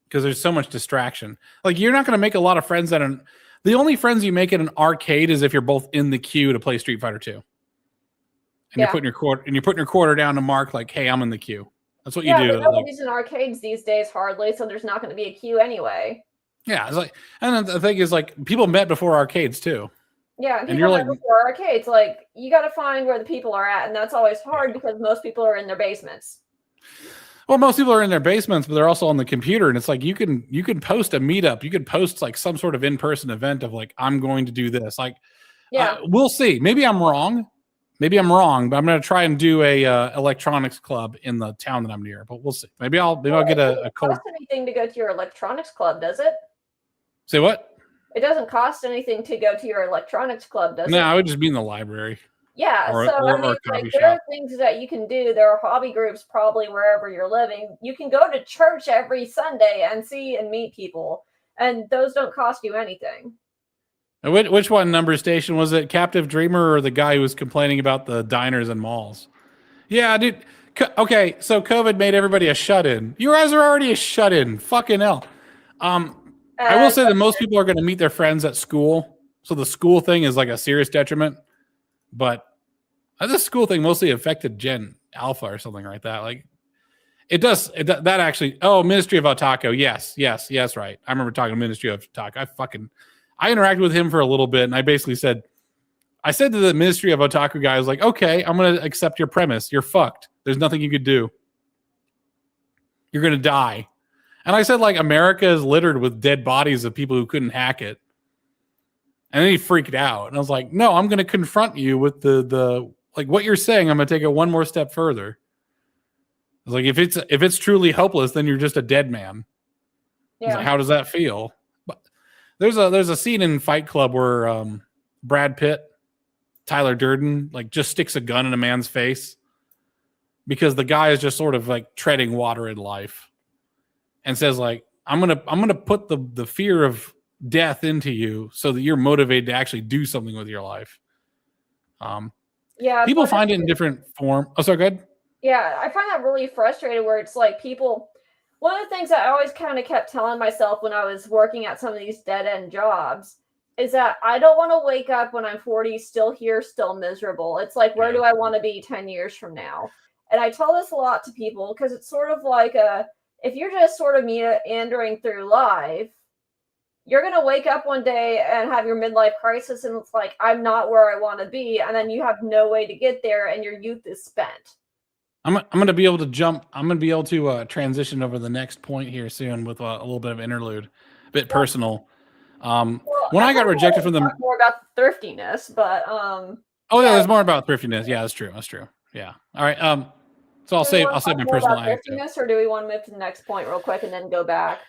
Because there's so much distraction. Like, you're not going to make a lot of friends the only friends you make at an arcade is if you're both in the queue to play Street Fighter 2. and you're putting your quarter down to mark like, hey, I'm in the queue. That's what you do. But nobody's in arcades these days hardly, so there's not going to be a queue anyway. Yeah, it's like, and then the thing is, like, people met before arcades too. Yeah, and you're like, before arcades, like, you got to find where the people are at, and that's always hard because most people are in their basements. Well, most people are in their basements, but they're also on the computer, and it's like you can post a meetup, you could post like some sort of in-person event of like, I'm going to do this. Like, we'll see. Maybe I'm wrong, but I'm going to try and do a electronics club in the town that I'm near. But we'll see. Maybe I'll get a code. It doesn't cost anything to go to your electronics club, does it? Say what? It doesn't cost anything to go to your electronics club, does it? No, I would just be in the library. Yeah, or like, there are things that you can do. There are hobby groups probably wherever you're living. You can go to church every Sunday and see and meet people, and those don't cost you anything. Which one number station was it? Captive Dreamer or the guy who was complaining about the diners and malls? Yeah, dude. Okay, so COVID made everybody a shut-in. You guys are already a shut-in. Fucking hell. I will say that most people are going to meet their friends at school, so the school thing is like a serious detriment. But this school thing mostly affected Gen Alpha or something like that. Like, it does. That actually. Oh, Ministry of Otaku. Yes, right. I remember talking to Ministry of Otaku. I interacted with him for a little bit, and I basically said to the Ministry of Otaku guy, I was like, okay, I'm going to accept your premise. You're fucked. There's nothing you could do. You're going to die. And I said, like, America is littered with dead bodies of people who couldn't hack it. And then he freaked out. And I was like, no, I'm going to confront you with the like what you're saying. I'm going to take it one more step further. I was like, if it's truly hopeless, then you're just a dead man. Yeah. Like, how does that feel? But there's a scene in Fight Club where Brad Pitt, Tyler Durden, like, just sticks a gun in a man's face because the guy is just sort of like treading water in life and says, like, I'm gonna put the fear of death into you so that you're motivated to actually do something with your life. People find it in different form. Oh, sorry, go ahead. Yeah, I find that really frustrating where it's like people, one of the things I always kind of kept telling myself when I was working at some of these dead-end jobs is that I don't want to wake up when I'm 40, still here, still miserable. It's like, where do I want to be 10 years from now? And I tell this a lot to people because it's sort of like if you're just sort of meandering through life, you're going to wake up one day and have your midlife crisis and it's like, I'm not where I want to be. And then you have no way to get there and your youth is spent. I'm going to be able to jump. I'm going to be able to transition over the next point here soon with a little bit of interlude, a bit personal. When I got rejected from the more about thriftiness, but there's more about thriftiness. Yeah, that's true. Yeah. All right. So I'll save my personal thriftiness, or do we want to move to the next point real quick and then go back?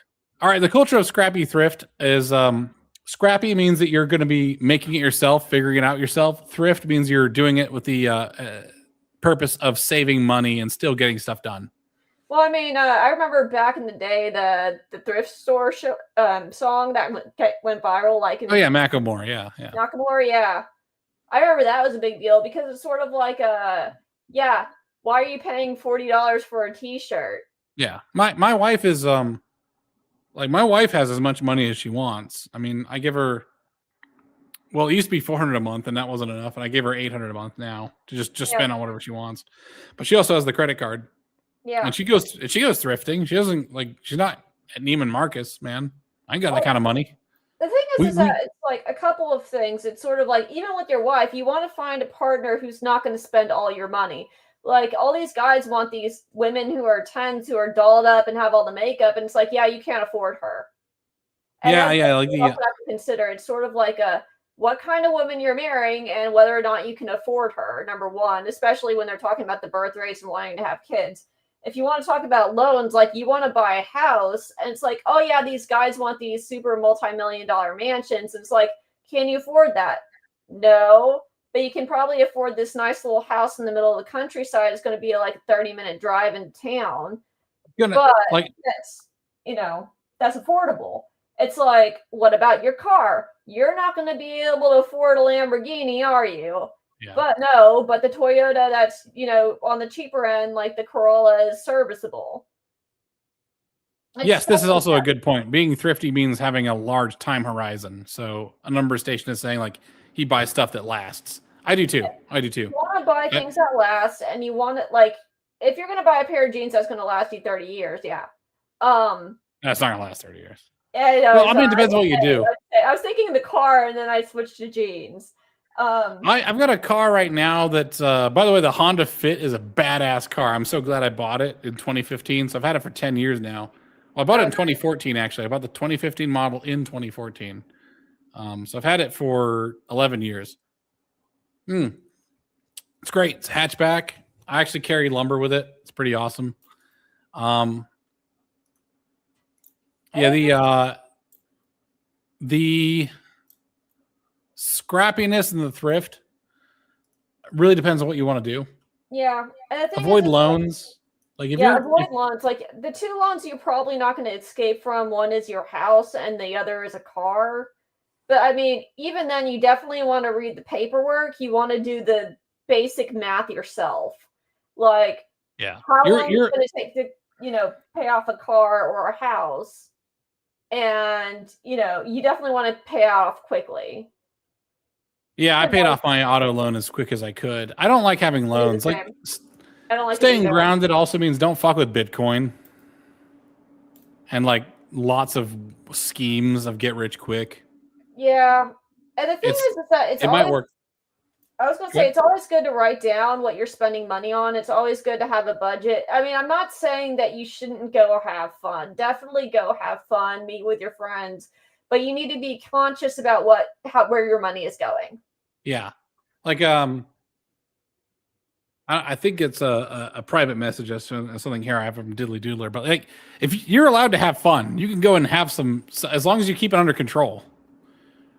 All right. The culture of scrappy thrift is scrappy means that you're going to be making it yourself, figuring it out yourself. Thrift means you're doing it with the purpose of saving money and still getting stuff done. Well, I mean, I remember back in the day the thrift store song that went viral, like Macklemore, yeah. Macklemore, yeah. I remember that was a big deal because it's sort of like why are you paying $40 for a T-shirt? Yeah, my wife is my wife has as much money as she wants. I mean, I give her. Well, it used to be $400 a month, and that wasn't enough, and I gave her $800 a month now to just spend on whatever she wants. But she also has the credit card. Yeah. And she goes thrifting. She doesn't she's not at Neiman Marcus, man. I ain't got that kind of money. The thing is that it's like a couple of things. It's sort of like, even with your wife, you want to find a partner who's not going to spend all your money. Like, all these guys want these women who are 10s who are dolled up and have all the makeup, and it's like, yeah, you can't afford her. And you have to consider it's sort of like what kind of woman you're marrying and whether or not you can afford her, number one, especially when they're talking about the birth rates and wanting to have kids. If you want to talk about loans, like, you want to buy a house and it's like, oh yeah, these guys want these super multi-million-dollar mansions. And it's like, can you afford that? No, but you can probably afford this nice little house in the middle of the countryside. It's going to be like a 30-minute drive into town. But that's affordable. It's like, what about your car? You're not going to be able to afford a Lamborghini, are you? Yeah. But the Toyota that's, on the cheaper end, like the Corolla, is serviceable. Yes, this is also a good point. Being thrifty means having a large time horizon. So a number station is saying, like, he buys stuff that lasts. I do too. You want to buy things that last, and you want it like if you're going to buy a pair of jeans that's going to last you 30 years, yeah. That's not going to last 30 years. Yeah, well, I mean, it depends on what you do. I was thinking the car, and then I switched to jeans. I've got a car right now that, by the way, the Honda Fit is a badass car. I'm so glad I bought it in 2015. So I've had it for 10 years now. Well, I bought it in 2014, actually. I bought the 2015 model in 2014. So I've had it for 11 years. It's great. It's a hatchback. I actually carry lumber with it. It's pretty awesome. Yeah, the scrappiness and the thrift really depends on what you want to do. Yeah. And avoid loans. Like if avoid loans. Like the two loans you're probably not going to escape from. One is your house and the other is a car. But I mean, even then, you definitely want to read the paperwork. You want to do the basic math yourself. Like, how long is it going to take to, pay off a car or a house? And, you definitely want to pay off quickly. Yeah, I paid off my auto loan as quick as I could. I don't like having loans. Like, I don't like staying grounded also means don't fuck with Bitcoin. And like lots of schemes of get rich quick. Yeah. And the thing is that it might work. I was going to say, it's always good to write down what you're spending money on. It's always good to have a budget. I mean, I'm not saying that you shouldn't go have fun. Definitely go have fun, meet with your friends. But you need to be conscious about where your money is going. Yeah. Like, I think it's a private message as something here I have from Diddly Doodler. But like, if you're allowed to have fun, you can go and have some, as long as you keep it under control.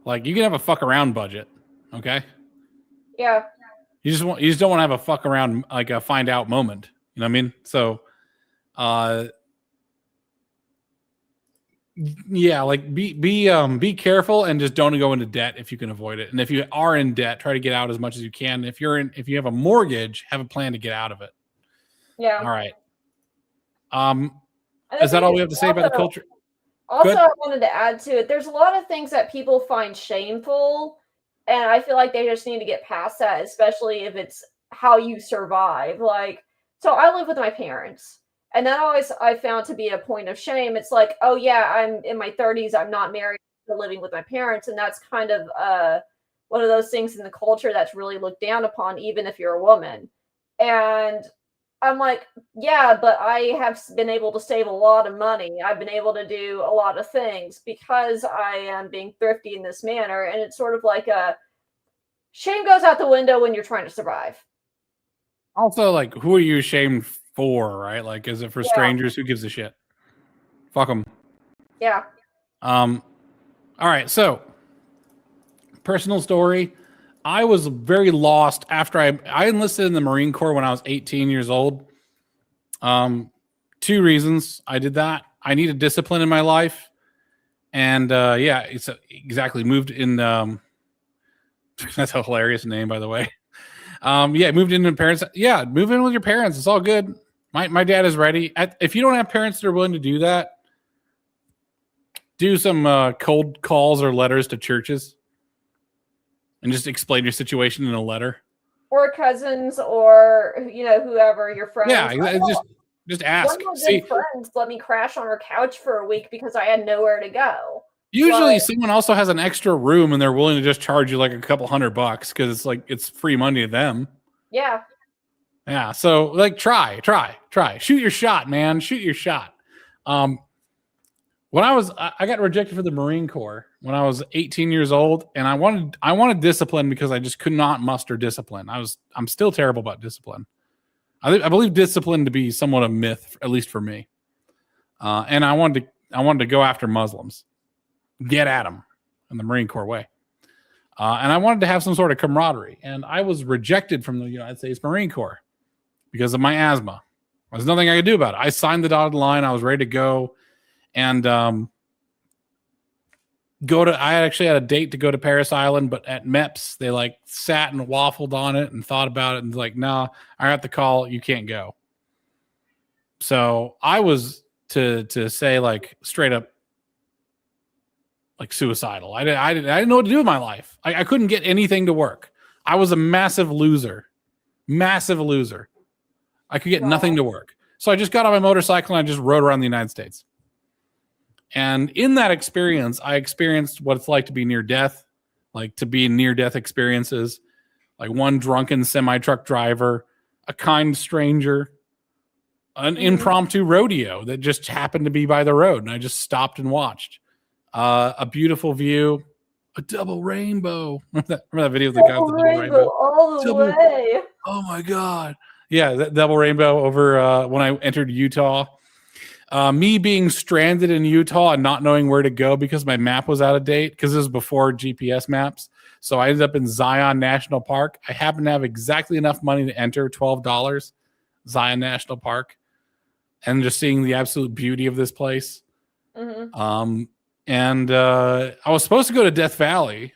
Like, you can have a fuck around budget. Okay. Yeah. You just don't want to have a fuck around, like a find out moment. You know what I mean? So, yeah, like be careful and just don't go into debt if you can avoid it. And if you are in debt, try to get out as much as you can. If you have a mortgage, have a plan to get out of it. Yeah. All right. Is that all we have to say about the culture? Also, I wanted to add to it. There's a lot of things that people find shameful. And I feel like they just need to get past that, especially if it's how you survive. Like, so I live with my parents, and that always I found to be a point of shame. It's like, oh yeah, I'm in my 30s, I'm not married, I'm living with my parents, and that's kind of one of those things in the culture that's really looked down upon, even if you're a woman. And I'm like, yeah, but I have been able to save a lot of money. I've been able to do a lot of things because I am being thrifty in this manner. And it's sort of like shame goes out the window when you're trying to survive. Also, like, who are you ashamed for, right? Like, is it for strangers? Who gives a shit? Fuck them. Yeah. All right. So, personal story. I was very lost after I enlisted in the Marine Corps when I was 18 years old. 2 reasons I did that. I needed discipline in my life. And it's exactly moved in. That's a hilarious name, by the way. Moved in with parents. Yeah, move in with your parents. It's all good. My dad is ready. If you don't have parents that are willing to do that, do some cold calls or letters to churches. And just explain your situation in a letter. Or cousins, or whoever your friends. Yeah, just ask. One of my good friends let me crash on her couch for a week because I had nowhere to go. Usually, someone also has an extra room, and they're willing to just charge you like a couple $100 because it's like it's free money to them. Yeah. Yeah. So like, try. Shoot your shot, man. Shoot your shot. When I got rejected for the Marine Corps when I was 18 years old, and I wanted discipline because I just could not muster discipline. I'm still terrible about discipline. I believe discipline to be somewhat a myth, at least for me. And I wanted to go after Muslims, get at them in the Marine Corps way. And I wanted to have some sort of camaraderie. And I was rejected from the United States Marine Corps because of my asthma. There's nothing I could do about it. I signed the dotted line. I was ready to go. And I actually had a date to go to Paris Island, but at MEPS, they like sat and waffled on it and thought about it and like, nah, I got the call. You can't go. So I was to say like straight up, like suicidal. I didn't know what to do with my life. I couldn't get anything to work. I was a massive loser. Massive loser. I could get nothing to work. So I just got on my motorcycle and I just rode around the United States. And in that experience, I experienced what it's like to be near death, like to be in near-death experiences, like one drunken semi-truck driver, a kind stranger, an impromptu rodeo that just happened to be by the road, and I just stopped and watched. A beautiful view, a double rainbow. Remember that video of the guy with the double rainbow? All the way. Oh my God. Yeah, that double rainbow over when I entered Utah. Me being stranded in Utah and not knowing where to go because my map was out of date, because this was before GPS maps. So I ended up in Zion National Park. I happened to have exactly enough money to enter, $12, Zion National Park, and just seeing the absolute beauty of this place. And I was supposed to go to Death Valley.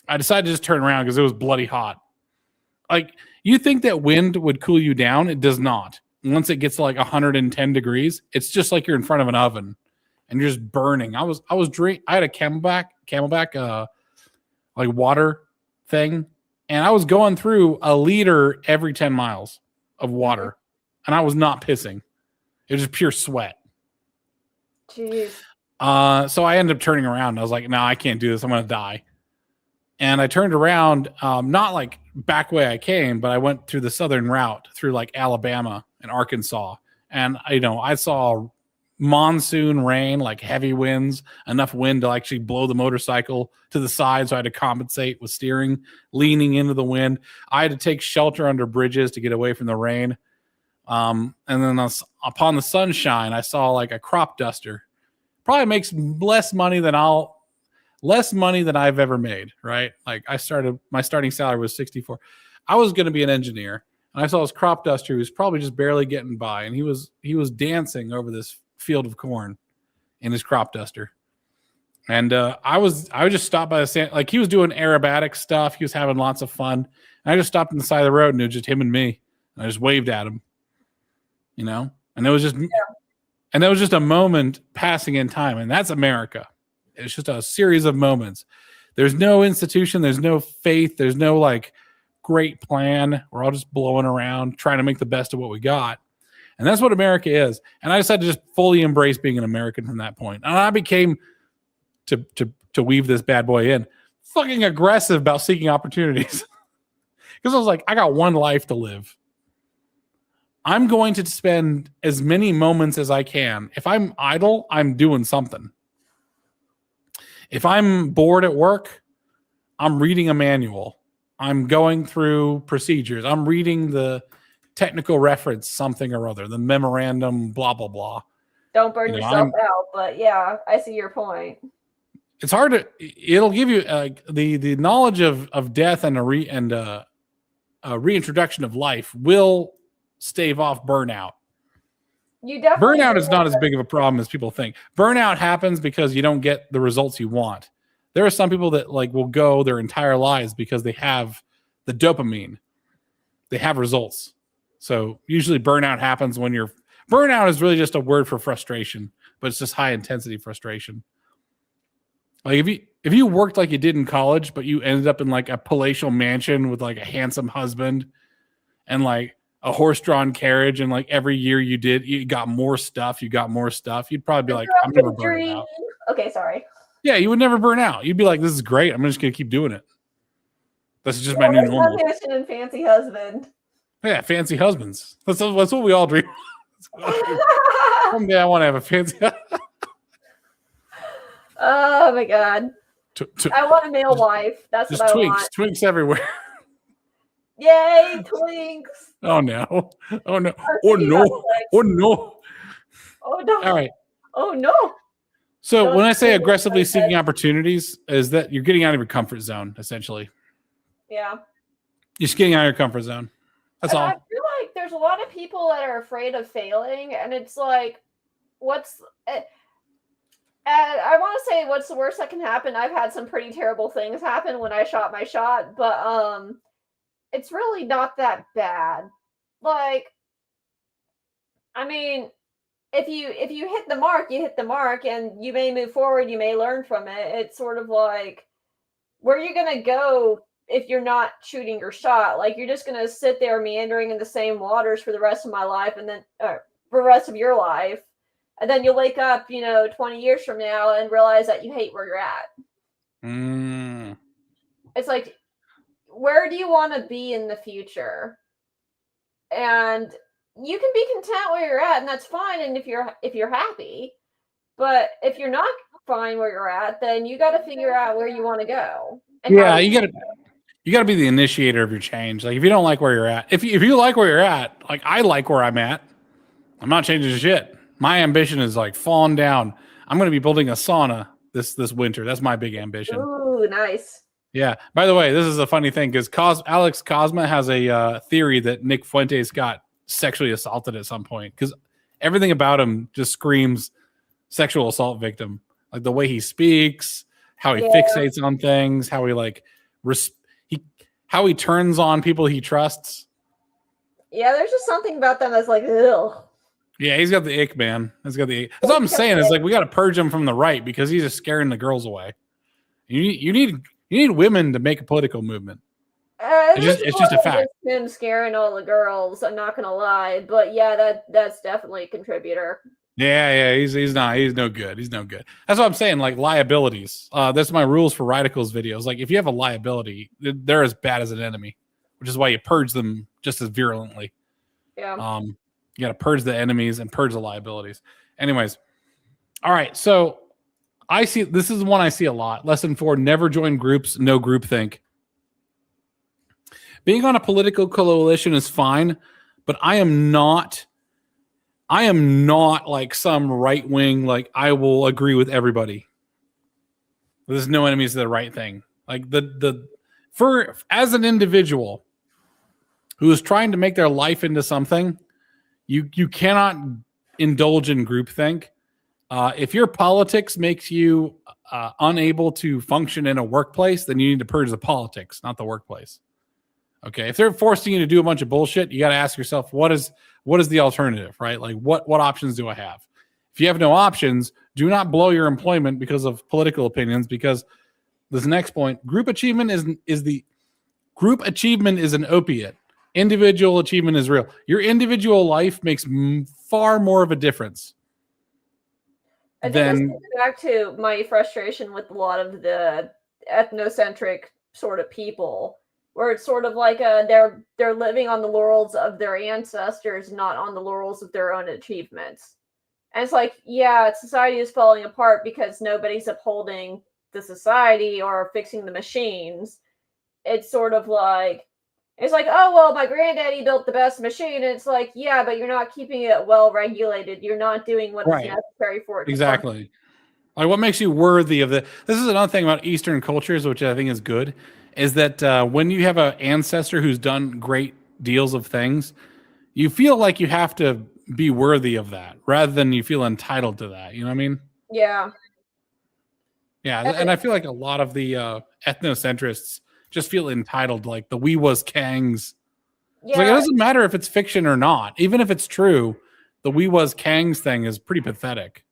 I decided to just turn around because it was bloody hot. Like, you think that wind would cool you down? It does not. Once it gets to like 110 degrees, it's just like you're in front of an oven and you're just burning. I had a Camelback like water thing, and I was going through a liter every 10 miles of water, and I was not pissing. It was just pure sweat. Jeez. So I ended up turning around and I was like, no, I can't do this. I'm going to die. And I turned around, not like back way I came, but I went through the southern route through like Alabama and Arkansas. And, I saw monsoon rain, like heavy winds, enough wind to actually blow the motorcycle to the side. So I had to compensate with steering, leaning into the wind. I had to take shelter under bridges to get away from the rain. And then upon the sunshine, I saw like a crop duster. Probably makes less money than I've ever made, right? Like my starting salary was 64. I was going to be an engineer, and I saw this crop duster who was probably just barely getting by, and he was dancing over this field of corn in his crop duster. And I was just stopped by the sand, like he was doing aerobatic stuff. He was having lots of fun. And I just stopped on the side of the road, and it was just him and me. And I just waved at him, and it was just, and that was just a moment passing in time, and that's America. It's just a series of moments. There's no institution. There's no faith. There's no like great plan. We're all just blowing around, trying to make the best of what we got. And that's what America is. And I decided to just fully embrace being an American from that point. And I became, to weave this bad boy in, fucking aggressive about seeking opportunities. Because I was like, I got one life to live. I'm going to spend as many moments as I can. If I'm idle, I'm doing something. If I'm bored at work, I'm reading a manual. I'm going through procedures. I'm reading the technical reference, something or other, the memorandum, blah, blah, blah. Don't burn yourself out, but yeah, I see your point. It's hard to, it'll give you the knowledge of death and a reintroduction of life will stave off burnout. Burnout is not as big of a problem as people think. Burnout happens because you don't get the results you want. There are some people that like will go their entire lives because they have the dopamine. They have results. So usually burnout happens when burnout is really just a word for frustration, but it's just high intensity frustration. Like if you worked like you did in college, but you ended up in like a palatial mansion with like a handsome husband and like a horse-drawn carriage, and like every year you got more stuff. You'd probably be like, I'm never burning out. Okay, sorry. Yeah, you would never burn out. You'd be like, this is great. I'm just gonna keep doing it. This is just my new normal. Mansion and fancy husband. Yeah, fancy husbands. That's what we all dream. Someday I want to have a fancy. Oh my god! I want a male wife. That's what I want. Twinks everywhere. Yay, twinks! Oh no! Oh no! Oh no! Oh no! Oh no! All right. Oh no! So when I say aggressively seeking opportunities, is that you're getting out of your comfort zone, essentially. Yeah. You're just getting out of your comfort zone. That's all. I feel like there's a lot of people that are afraid of failing, and it's like, and I want to say what's the worst that can happen? I've had some pretty terrible things happen when I shot my shot, but it's really not that bad. Like, I mean, if you hit the mark, you hit the mark, and you may move forward, you may learn from it. It's sort of like, where are you going to go if you're not shooting your shot. Like, you're just gonna sit there meandering in the same waters for the rest of my life, and then for the rest of your life, and then you'll wake up, 20 years from now and realize that you hate where you're at. It's like, where do you want to be in the future? And you can be content where you're at, and that's fine. And if you're happy, but if you're not fine where you're at, then you got to figure out where you want to go. And yeah, you gotta be the initiator of your change. Like, if you don't like where you're at, if you like where you're at, like I like where I'm at, I'm not changing shit. My ambition is like falling down. I'm going to be building a sauna this winter. That's my big ambition. Ooh, nice. Yeah. By the way, this is a funny thing because Alex Cosma has a theory that Nick Fuentes got sexually assaulted at some point, because everything about him just screams sexual assault victim. Like the way he speaks, how he fixates on things, how he like how he turns on people he trusts. Yeah, there's just something about them that's like, ugh. Yeah, he's got the ick, man. He's got the ick. That's what I'm saying. Is like, we got to purge him from the right because he's just scaring the girls away. You need women to make a political movement. It's just a fact. Him scaring all the girls. I'm not gonna lie, but yeah, that's definitely a contributor. Yeah, he's no good. He's no good. That's what I'm saying. Like, liabilities. That's my rules for radicals videos. Like, if you have a liability, they're as bad as an enemy, which is why you purge them just as virulently. Yeah. You got to purge the enemies and purge the liabilities. Anyways, all right. So this is one I see a lot. Lesson 4: never join groups. No groupthink. Being on a political coalition is fine, but I am not like some right wing, like I will agree with everybody. There's no enemies to the right thing. Like as an individual who is trying to make their life into something, you cannot indulge in groupthink. If your politics makes you unable to function in a workplace, then you need to purge the politics, not the workplace. Okay, if they're forcing you to do a bunch of bullshit, you got to ask yourself, what is the alternative, right? Like, what options do I have? If you have no options, do not blow your employment because of political opinions. Because this next point, group achievement is an opiate. Individual achievement is real. Your individual life makes far more of a difference. I think this goes back to my frustration with a lot of the ethnocentric sort of people, where it's sort of like they're living on the laurels of their ancestors, not on the laurels of their own achievements. And it's like, yeah, society is falling apart because nobody's upholding the society or fixing the machines. It's sort of like, it's like, oh, well, my granddaddy built the best machine. And it's like, yeah, but you're not keeping it well regulated. You're not doing what is necessary for it. Exactly. Like, what makes you worthy of this is another thing about Eastern cultures, which I think is good, is that when you have an ancestor who's done great deals of things, you feel like you have to be worthy of that rather than you feel entitled to that. You know what I mean? Yeah. Yeah. And I feel like a lot of the ethnocentrists just feel entitled, like the we was Kangs. Yeah. Like, it doesn't matter if it's fiction or not. Even if it's true, the we was Kangs thing is pretty pathetic.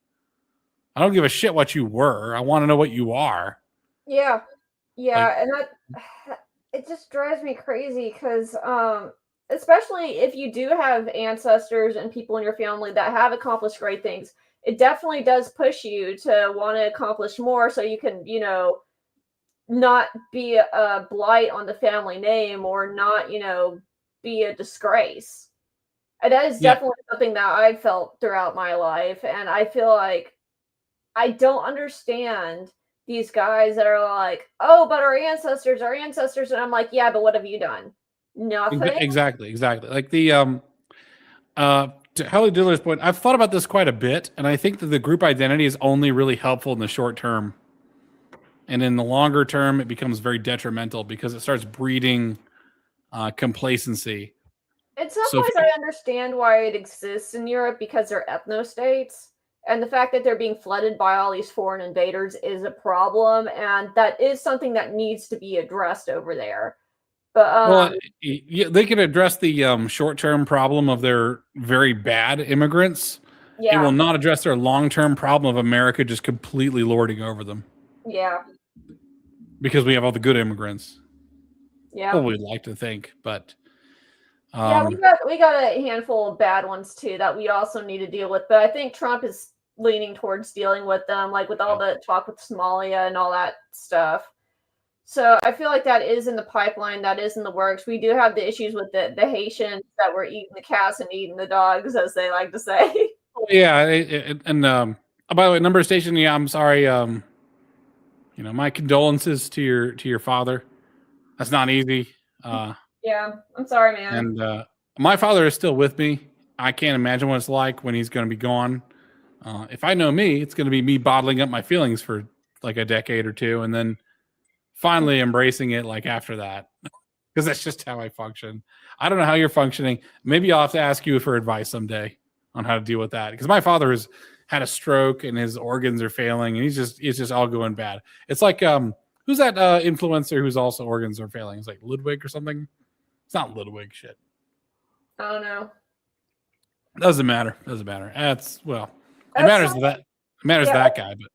I don't give a shit what you were. I want to know what you are. Yeah. Yeah. Like, and it just drives me crazy because especially if you do have ancestors and people in your family that have accomplished great things, it definitely does push you to want to accomplish more so you can, not be a blight on the family name or not, be a disgrace. And that is definitely something that I've felt throughout my life. And I feel like I don't understand these guys that are like, oh, but our ancestors. And I'm like, yeah, but what have you done? Nothing. Exactly. Like the to Haley Diller's point, I've thought about this quite a bit, and I think that the group identity is only really helpful in the short term. And in the longer term, it becomes very detrimental because it starts breeding complacency. In some ways, I understand why it exists in Europe because they're ethno-states. And the fact that they're being flooded by all these foreign invaders is a problem. And that is something that needs to be addressed over there. But they can address the short-term problem of their very bad immigrants. Yeah. It will not address their long-term problem of America just completely lording over them. Yeah. Because we have all the good immigrants. Yeah. Well, we'd like to think, but Yeah, we got a handful of bad ones too that we also need to deal with. But I think Trump is leaning towards dealing with them, like with all the talk with Somalia and all that stuff. So I feel like that is in the pipeline, that is in the works. We do have the issues with the Haitians that were eating the cats and eating the dogs, as they like to say. yeah, and by the way, number station. Yeah, I'm sorry. My condolences to your father. That's not easy. Yeah, I'm sorry, man. And my father is still with me. I can't imagine what it's like when he's going to be gone. If I know me, it's going to be me bottling up my feelings for like a decade or two, and then finally embracing it like after that, because that's just how I function. I don't know how you're functioning. Maybe I'll have to ask you for advice someday on how to deal with that, because my father has had a stroke and his organs are failing, and it's just all going bad. It's like who's that influencer whose also organs are failing? It's like Ludwig or something. It's not Ludwig. Shit. I don't know. Doesn't matter. That's well. It matters that. It matters that guy, but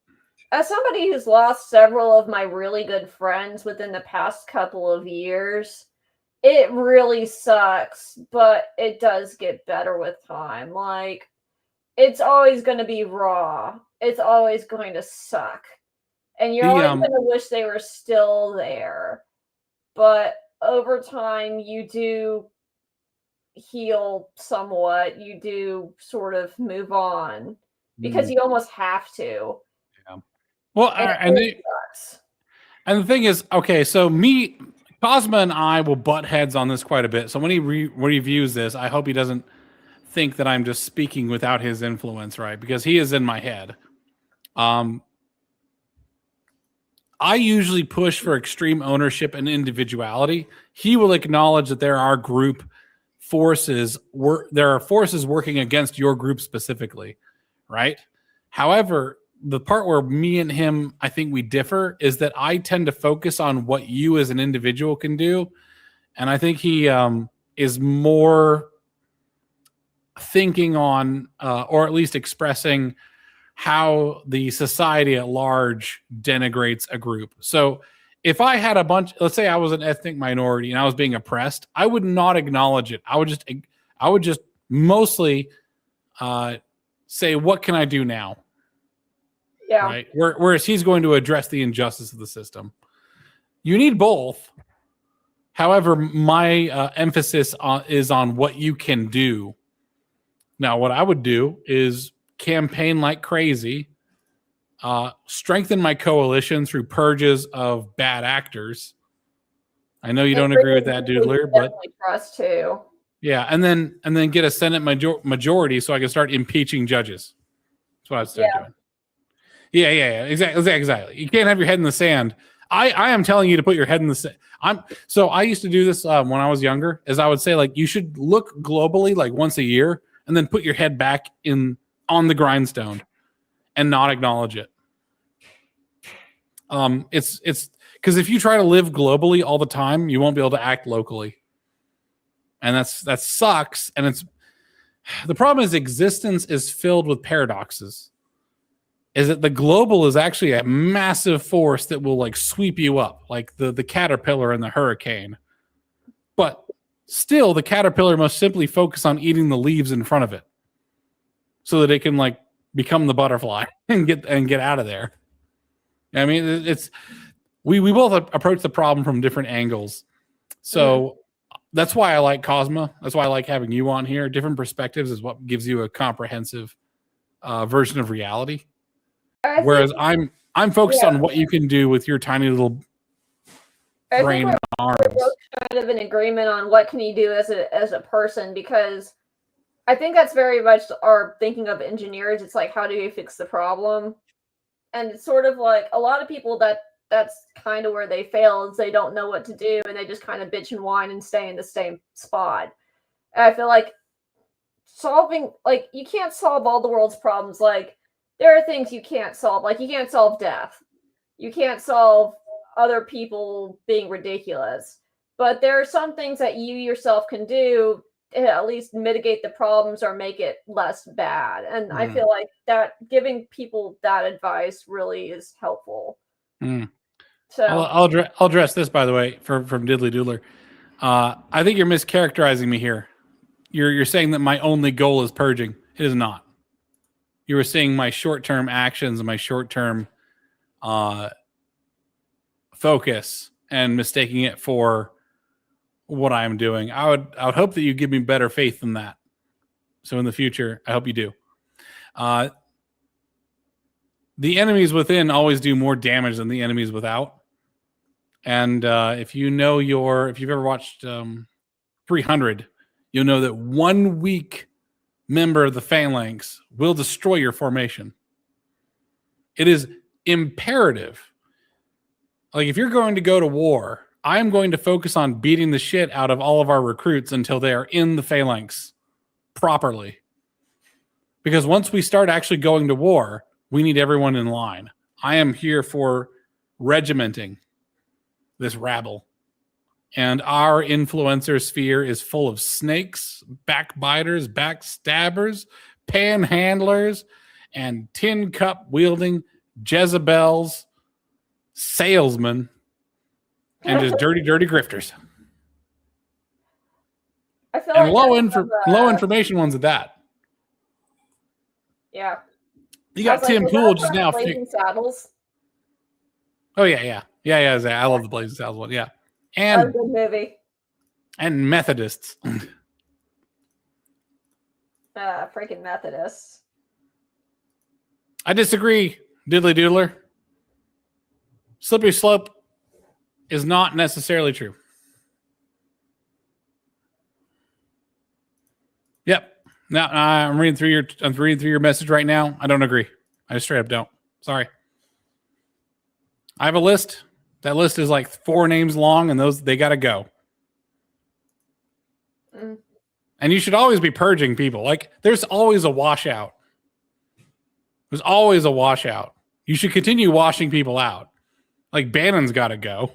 as somebody who's lost several of my really good friends within the past couple of years, it really sucks, but it does get better with time. Like, it's always going to be raw. It's always going to suck. And you're always going to wish they were still there. But over time, you do heal somewhat. You do sort of move on because you almost have to. Yeah. Well, and the thing is, okay, so Cosma and I will butt heads on this quite a bit. So when he reviews this, I hope he doesn't think that I'm just speaking without his influence, right? Because he is in my head. I usually push for extreme ownership and individuality. He will acknowledge that there are forces working against your group specifically, right? However, the part where me and him, I think we differ, is that I tend to focus on what you as an individual can do. And I think he is more thinking on, or at least expressing how the society at large denigrates a group. So if I had let's say I was an ethnic minority and I was being oppressed, I would not acknowledge it. I would just mostly say, what can I do now? Yeah. Right. Whereas he's going to address the injustice of the system. You need both. However, my emphasis is on what you can do. Now, what I would do is campaign like crazy, strengthen my coalition through purges of bad actors. I know you don't agree with that, Doodler, but trust too. Yeah, and then get a Senate majority so I can start impeaching judges. That's what I'd start doing. Yeah, exactly. You can't have your head in the sand. I am telling you to put your head in the sand. So I used to do this when I was younger, is I would say, like, you should look globally like once a year and then put your head back on the grindstone and not acknowledge it. It's because if you try to live globally all the time, you won't be able to act locally. And that sucks. And the problem is existence is filled with paradoxes. Is that the global is actually a massive force that will like sweep you up, like the caterpillar in the hurricane. But still, the caterpillar must simply focus on eating the leaves in front of it, so that it can like become the butterfly and get out of there. I mean, we both approach the problem from different angles. So that's why I like Cosma. That's why I like having you on here. Different perspectives is what gives you a comprehensive version of reality. Whereas I'm focused on what you can do with your tiny little brain and arms. We're both kind of in agreement on what can you do as a person, because I think that's very much our thinking of engineers. It's like, how do you fix the problem? And it's sort of like a lot of people that's kind of where they fail, is they don't know what to do and they just kind of bitch and whine and stay in the same spot. And I feel like you can't solve all the world's problems. Like, there are things you can't solve. Like, you can't solve death. You can't solve other people being ridiculous. But there are some things that you yourself can do to at least mitigate the problems or make it less bad. And I feel like that giving people that advice really is helpful. So I'll address this, by the way, from Diddly Doodler. I think you're mischaracterizing me here. You're saying that my only goal is purging. It is not. You were seeing my short-term actions and my short-term focus and mistaking it for what I'm doing. I would hope that you give me better faith than that. So in the future, I hope you do. The enemies within always do more damage than the enemies without. And if you've ever watched 300, you'll know that 1 weak member of the phalanx will destroy your formation. It is imperative. Like, if you're going to go to war, I am going to focus on beating the shit out of all of our recruits until they are in the phalanx properly. Because once we start actually going to war, we need everyone in line. I am here for regimenting this rabble. And our influencer sphere is full of snakes, backbiters, backstabbers, panhandlers, and tin cup wielding Jezebels, salesmen, and just dirty grifters. I feel And like low information ones at that. Yeah. You got Tim Pool just now. Blazing Saddles. Oh yeah. I love the Blazing Saddles one. Yeah, And good movie. And Methodists. Freaking Methodists. I disagree, Diddly Doodler. Slippery slope is not necessarily true. Yep. Now I'm reading through your message right now. I don't agree. I straight up don't. Sorry. I have a list. That list is like 4 names long, and they got to go. Mm. And you should always be purging people. Like, there's always a washout. There's always a washout. You should continue washing people out. Like, Bannon's got to go.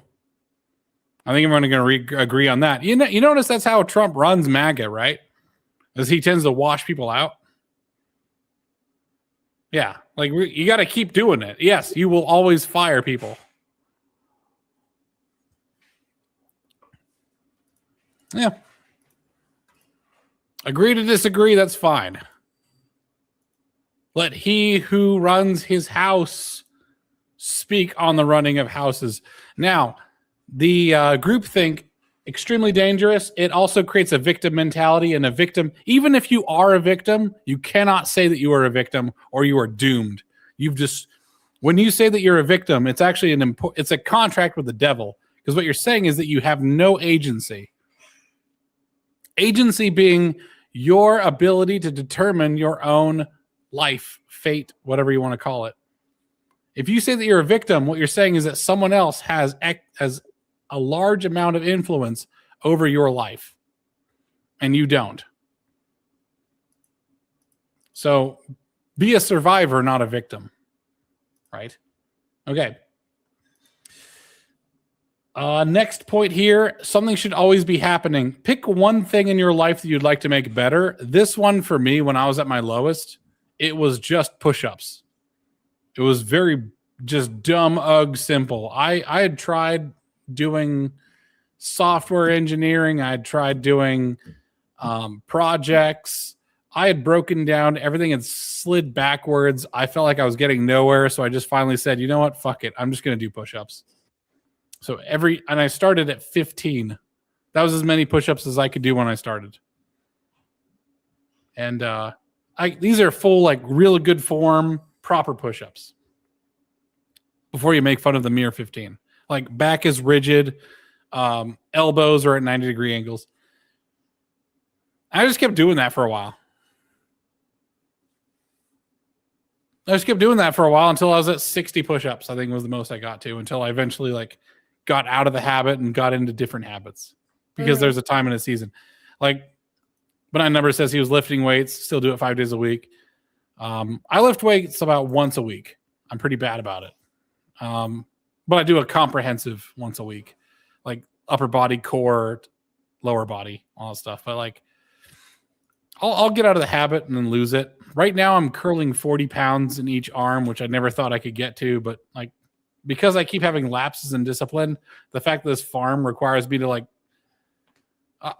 I think everyone's going to agree on that. You notice that's how Trump runs MAGA, right? As he tends to wash people out. Yeah, like, you got to keep doing it. Yes, you will always fire people. Yeah. Agree to disagree, that's fine. Let he who runs his house speak on the running of houses. Now, the groupthink, extremely dangerous. It also creates a victim mentality, and a victim, even if you are a victim, you cannot say that you are a victim or you are doomed. When you say that you're a victim, it's actually it's a contract with the devil, because what you're saying is that you have no agency. Agency being your ability to determine your own life, fate, whatever you want to call it. If you say that you're a victim, what you're saying is that someone else has a large amount of influence over your life, and you don't. So be a survivor, not a victim. Right? Okay. Next point here. Something should always be happening. Pick one thing in your life that you'd like to make better. This one, for me, when I was at my lowest, it was just push-ups. It was very just dumb, simple. I had tried doing software engineering. I had tried doing projects. I had broken down. Everything had slid backwards. I felt like I was getting nowhere. So I just finally said, you know what? Fuck it. I'm just going to do push-ups. So and I started at 15. That was as many push-ups as I could do when I started. And these are full, like, real good form, proper push-ups. Before you make fun of the mere 15. Like, back is rigid. Elbows are at 90-degree angles. I just kept doing that for a while. Until I was at 60 push-ups. I think was the most I got to, until I eventually got out of the habit and got into different habits, because there's a time in a season. Like, when my number says he was lifting weights, still do it 5 days a week. I lift weights about once a week. I'm pretty bad about it. But I do a comprehensive once a week, like upper body, core, lower body, all that stuff. But I'll get out of the habit and then lose it. Right now I'm curling 40 pounds in each arm, which I never thought I could get to, but because I keep having lapses in discipline, the fact that this farm requires me to like,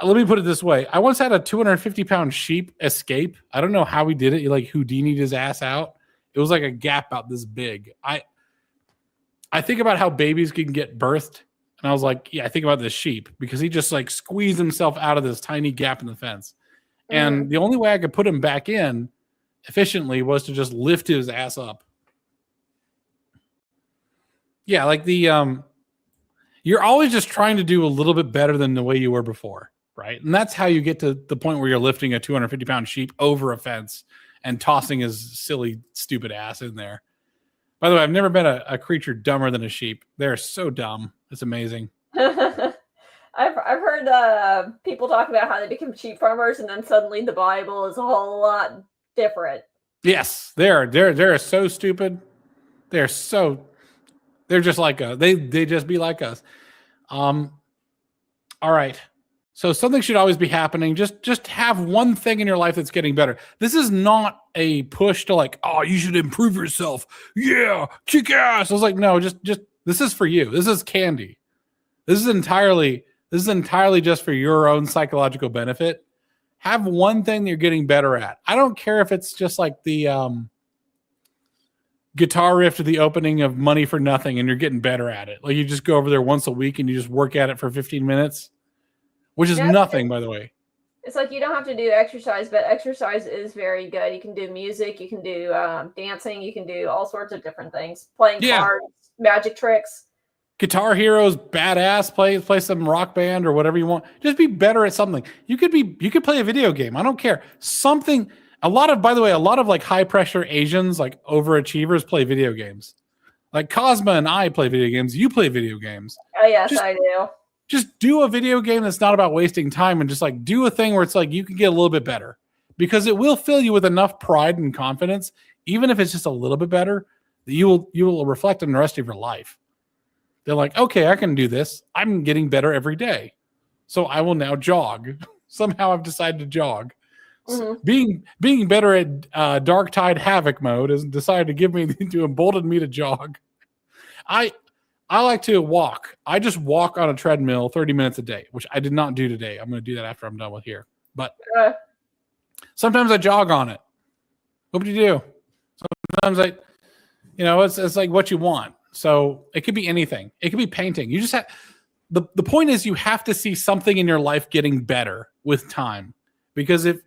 let me put it this way. I once had a 250-pound sheep escape. I don't know how he did it. He like Houdini'd his ass out. It was like a gap about this big. I think about how babies can get birthed. And I was like, yeah, I think about this sheep because he just like squeezed himself out of this tiny gap in the fence. And the only way I could put him back in efficiently was to just lift his ass up. Yeah, like you're always just trying to do a little bit better than the way you were before, right? And that's how you get to the point where you're lifting a 250-pound sheep over a fence and tossing his silly, stupid ass in there. By the way, I've never been a creature dumber than a sheep. They're so dumb. It's amazing. I've heard people talk about how they become sheep farmers, and then suddenly the Bible is a whole lot different. Yes, they're so stupid. They're just like us. They just be like us. All right. So something should always be happening. Just have one thing in your life that's getting better. This is not a push to like, oh, you should improve yourself. Yeah, kick ass. I was like, no, just this is for you. This is candy. This is entirely just for your own psychological benefit. Have one thing that you're getting better at. I don't care if it's just like the guitar riff to the opening of Money for Nothing and you're getting better at it. Like you just go over there once a week and you just work at it for 15 minutes. Which is nothing, by the way. It's like you don't have to do exercise, but exercise is very good. You can do music, you can do dancing, you can do all sorts of different things. Playing cards, magic tricks. Guitar Hero's badass. Play some rock band or whatever you want. Just be better at something. You could play a video game. I don't care. Something. By the way, a lot of like high pressure Asians, like overachievers, play video games. Like Cosma and I play video games. You play video games. Oh yes, I do. Just do a video game that's not about wasting time and just like do a thing where it's like you can get a little bit better because it will fill you with enough pride and confidence, even if it's just a little bit better, that you will reflect on the rest of your life. They're like, okay, I can do this. I'm getting better every day. So I will now jog. Somehow I've decided to jog. So being better at Dark Tide Havoc mode has decided to embolden me to jog. I like to walk. I just walk on a treadmill 30 minutes a day, which I did not do today. I'm going to do that after I'm done with here. But sometimes I jog on it. What would you do? Sometimes it's like what you want. So it could be anything. It could be painting. You just have the point is you have to see something in your life getting better with time. Because if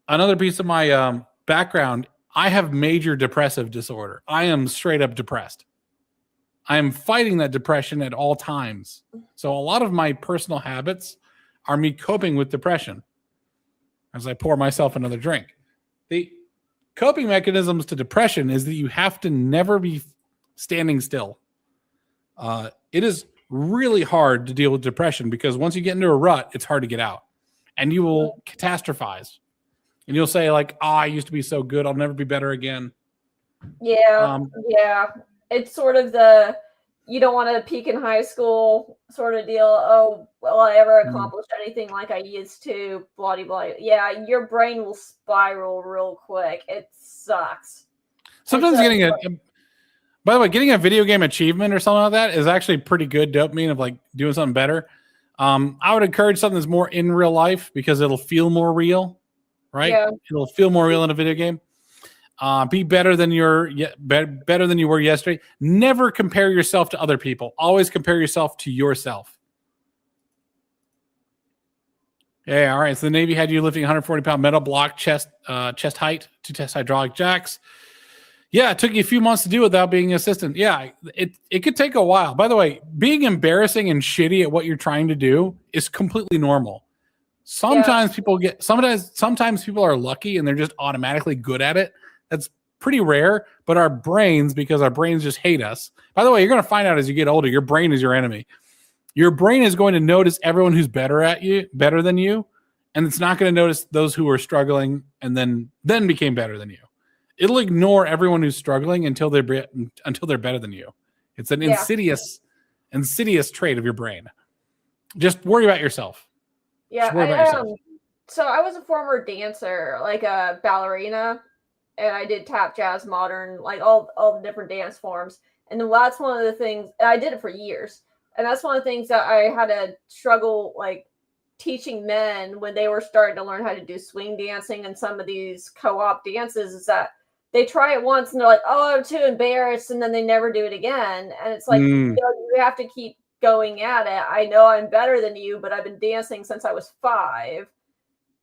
another piece of my background, I have major depressive disorder. I am straight up depressed. I am fighting that depression at all times. So a lot of my personal habits are me coping with depression as I pour myself another drink. The coping mechanisms to depression is that you have to never be standing still. It is really hard to deal with depression because once you get into a rut, it's hard to get out. And you will catastrophize. And you'll say like, I used to be so good. I'll never be better again. Yeah. It's sort of you don't want to peak in high school sort of deal. Oh, will I ever accomplish anything like I used to? Blah, blah. Yeah, your brain will spiral real quick. It sucks. Sometimes by the way, getting a video game achievement or something like that is actually pretty good dopamine of like doing something better. I would encourage something that's more in real life because it'll feel more real, right? Yeah. It'll feel more real in a video game. Be better than you were yesterday. Never compare yourself to other people. Always compare yourself to yourself. Yeah, all right. So the Navy had you lifting 140-pound metal block chest height to test hydraulic jacks. Yeah, it took you a few months to do without being an assistant. Yeah, it could take a while. By the way, being embarrassing and shitty at what you're trying to do is completely normal. Sometimes people are lucky and they're just automatically good at it. That's pretty rare, but our brains just hate us. By the way, you're going to find out as you get older, your brain is your enemy. Your brain is going to notice everyone who's better than you, and it's not going to notice those who are struggling and then became better than you. It'll ignore everyone who's struggling until they're better than you. It's an insidious trait of your brain. Just worry about yourself. Yeah, so I was a former dancer, like a ballerina. And I did tap, jazz, modern, like all the different dance forms. And that's one of the things, and I did it for years. And that's one of the things that I had to struggle like teaching men when they were starting to learn how to do swing dancing and some of these co-op dances, is that they try it once and they're like, oh, I'm too embarrassed, and then they never do it again. And it's like, you have to keep going at it. I know I'm better than you, but I've been dancing since I was 5.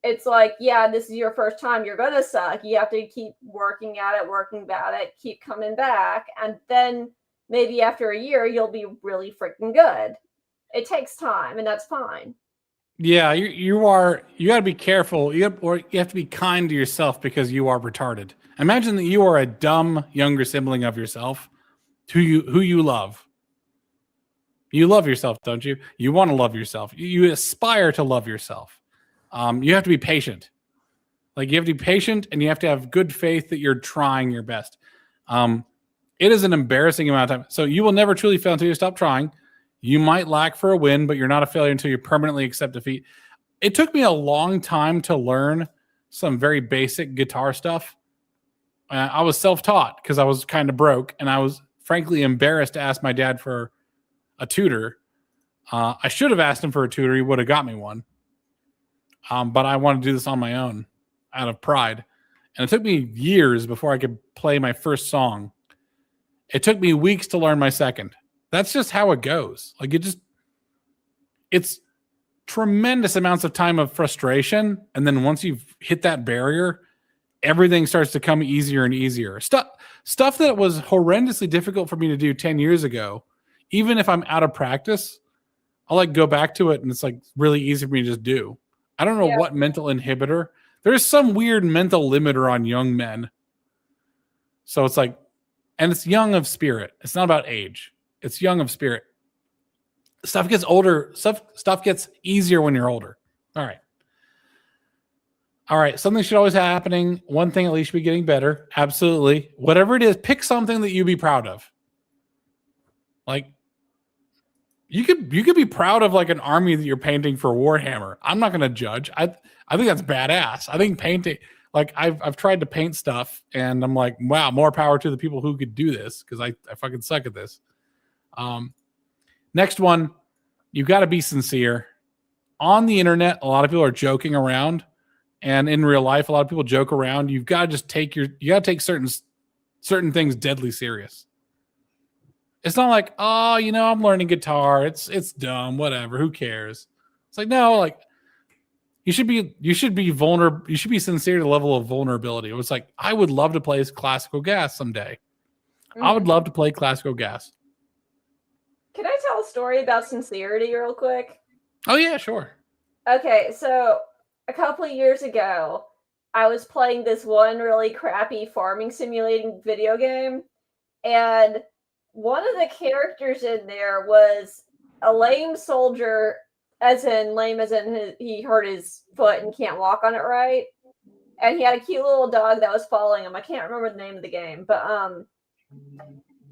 It's like, yeah, this is your first time, you're gonna suck. You have to keep working at it, keep coming back, and then maybe after a year you'll be really freaking good. It takes time, and that's fine. Yeah, you got to be careful. You have to be kind to yourself because you are retarded. Imagine that you are a dumb younger sibling of yourself who you love. You love yourself, don't you? You want to love yourself. You aspire to love yourself. You have to be patient. Like, you have to be patient, and you have to have good faith that you're trying your best. It is an embarrassing amount of time. So you will never truly fail until you stop trying. You might lack for a win, but you're not a failure until you permanently accept defeat. It took me a long time to learn some very basic guitar stuff. I was self-taught because I was kind of broke, and I was frankly embarrassed to ask my dad for a tutor. I should have asked him for a tutor. He would have got me one. But I wanted to do this on my own out of pride. And it took me years before I could play my first song. It took me weeks to learn my second. That's just how it goes. Like, it's tremendous amounts of time of frustration. And then once you've hit that barrier, everything starts to come easier and easier. Stuff that was horrendously difficult for me to do 10 years ago, even if I'm out of practice, I'll like go back to it and it's like really easy for me to just do. I don't know what mental inhibitor. There's some weird mental limiter on young men. So it's like, and it's young of spirit. It's not about age. It's young of spirit. Stuff gets older. Stuff gets easier when you're older. All right. Something should always be happening. One thing at least should be getting better. Absolutely. Whatever it is, pick something that you be proud of. Like, you could be proud of like an army that you're painting for Warhammer. I'm not going to judge. I think that's badass. I think painting, like I've tried to paint stuff and I'm like, wow, more power to the people who could do this because I fucking suck at this. Next one, you got to be sincere. On the internet, a lot of people are joking around, and in real life, a lot of people joke around. You've got to just take certain things deadly serious. It's not like, oh, I'm learning guitar. It's dumb, whatever. Who cares? It's like, no, like you should be vulnerable. You should be sincere to the level of vulnerability. It was like, I would love to play classical gas someday. I would love to play classical gas. Can I tell a story about sincerity real quick? Oh, yeah, sure. Okay, so a couple of years ago, I was playing this one really crappy farming simulating video game, and one of the characters in there was a lame soldier, as in he hurt his foot and can't walk on it right, and he had a cute little dog that was following him. I can't remember the name of the game, but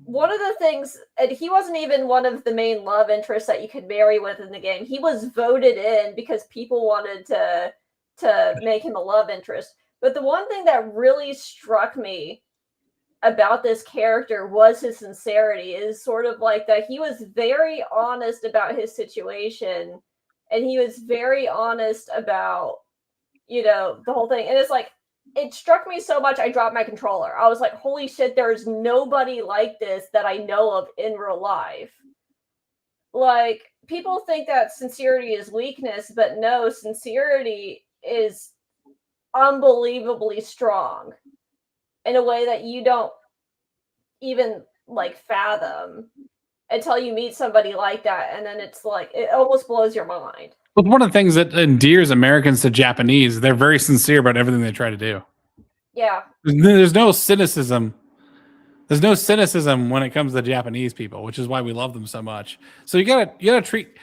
one of the things, and he wasn't even one of the main love interests that you could marry with in the game. He was voted in because people wanted to make him a love interest. But the one thing that really struck me about this character was his sincerity. Is sort of like that he was very honest about his situation, and he was very honest about, the whole thing. And it's like, it struck me so much, I dropped my controller. I was like, holy shit, there's nobody like this that I know of in real life. Like, people think that sincerity is weakness, but no, sincerity is unbelievably strong in a way that you don't even like fathom until you meet somebody like that. And then it's like, it almost blows your mind. Well, one of the things that endears Americans to Japanese, they're very sincere about everything they try to do. Yeah. There's no cynicism. There's no cynicism when it comes to Japanese people, which is why we love them so much. So you gotta treat.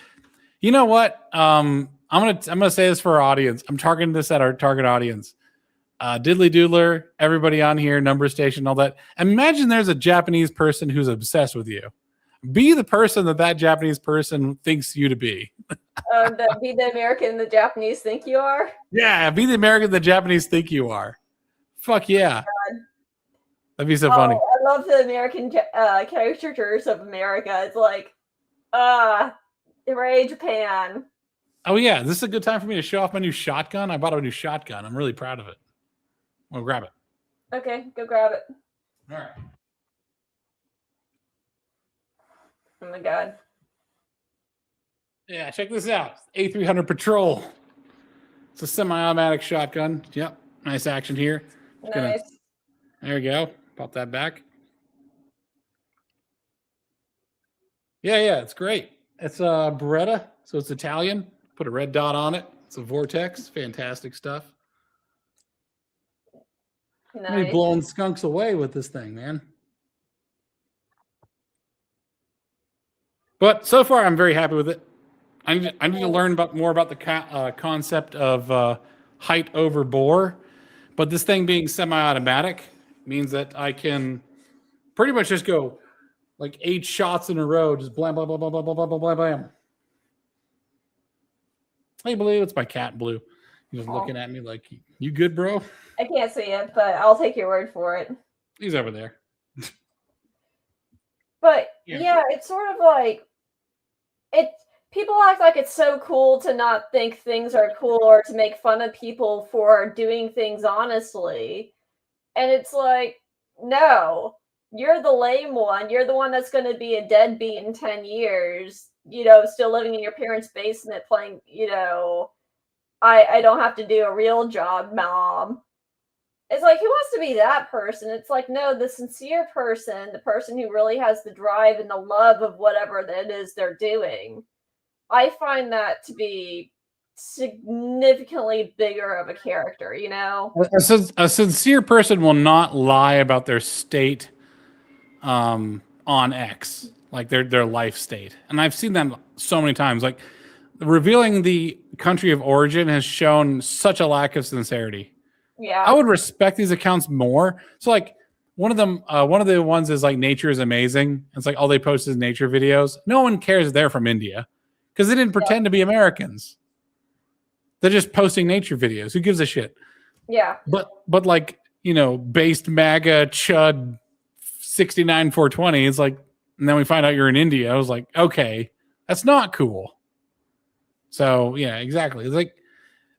You know what? I'm gonna say this for our audience. I'm targeting this at our target audience. Diddly Doodler, everybody on here, number station, all that. Imagine there's a Japanese person who's obsessed with you. Be the person that Japanese person thinks you to be. Be the American the Japanese think you are? Yeah, be the American the Japanese think you are. Fuck yeah. God. That'd be so funny. love the American caricatures of America. It's like, hooray, Japan. Oh yeah, this is a good time for me to show off my new shotgun. I bought a new shotgun. I'm really proud of it. We'll grab it. Okay, go grab it. All right. Oh my god. Yeah, check this out. A300 Patrol. It's a semi-automatic shotgun. Yep, nice action here. Nice. There we go. Pop that back. Yeah, it's great. It's a Beretta, so it's Italian. Put a red dot on it. It's a Vortex. Fantastic stuff. Nice. I'm gonna be blowing skunks away with this thing, man. But so far, I'm very happy with it. I need to learn more about the concept of height over bore. But this thing being semi-automatic means that I can pretty much just go like 8 shots in a row, just blam, blam, blam, blam, blam, blam, blam, blam, blam. Hey, Blue, it's my cat, Blue. He's just looking at me like, you good, bro? I can't see it, but I'll take your word for it. He's over there. But yeah, it's sort of like people act like it's so cool to not think things are cool or to make fun of people for doing things honestly. And it's like, no, you're the lame one. You're the one that's going to be a deadbeat in 10 years, still living in your parents' basement playing, I don't have to do a real job, mom. It's like, who wants to be that person? It's like, no, the sincere person, the person who really has the drive and the love of whatever it is they're doing. I find that to be significantly bigger of a character, A sincere person will not lie about their state on X, like their life state. And I've seen that so many times. Like, revealing the country of origin has shown such a lack of sincerity. Yeah. I would respect these accounts more. So like one of the ones is like nature is amazing. It's like all they post is nature videos. No one cares they're from India because they didn't pretend to be Americans. They're just posting nature videos. Who gives a shit? Yeah. But like, based MAGA chud 69 420, it's like, and then we find out you're in India. I was like, okay, that's not cool. So yeah, exactly. It's like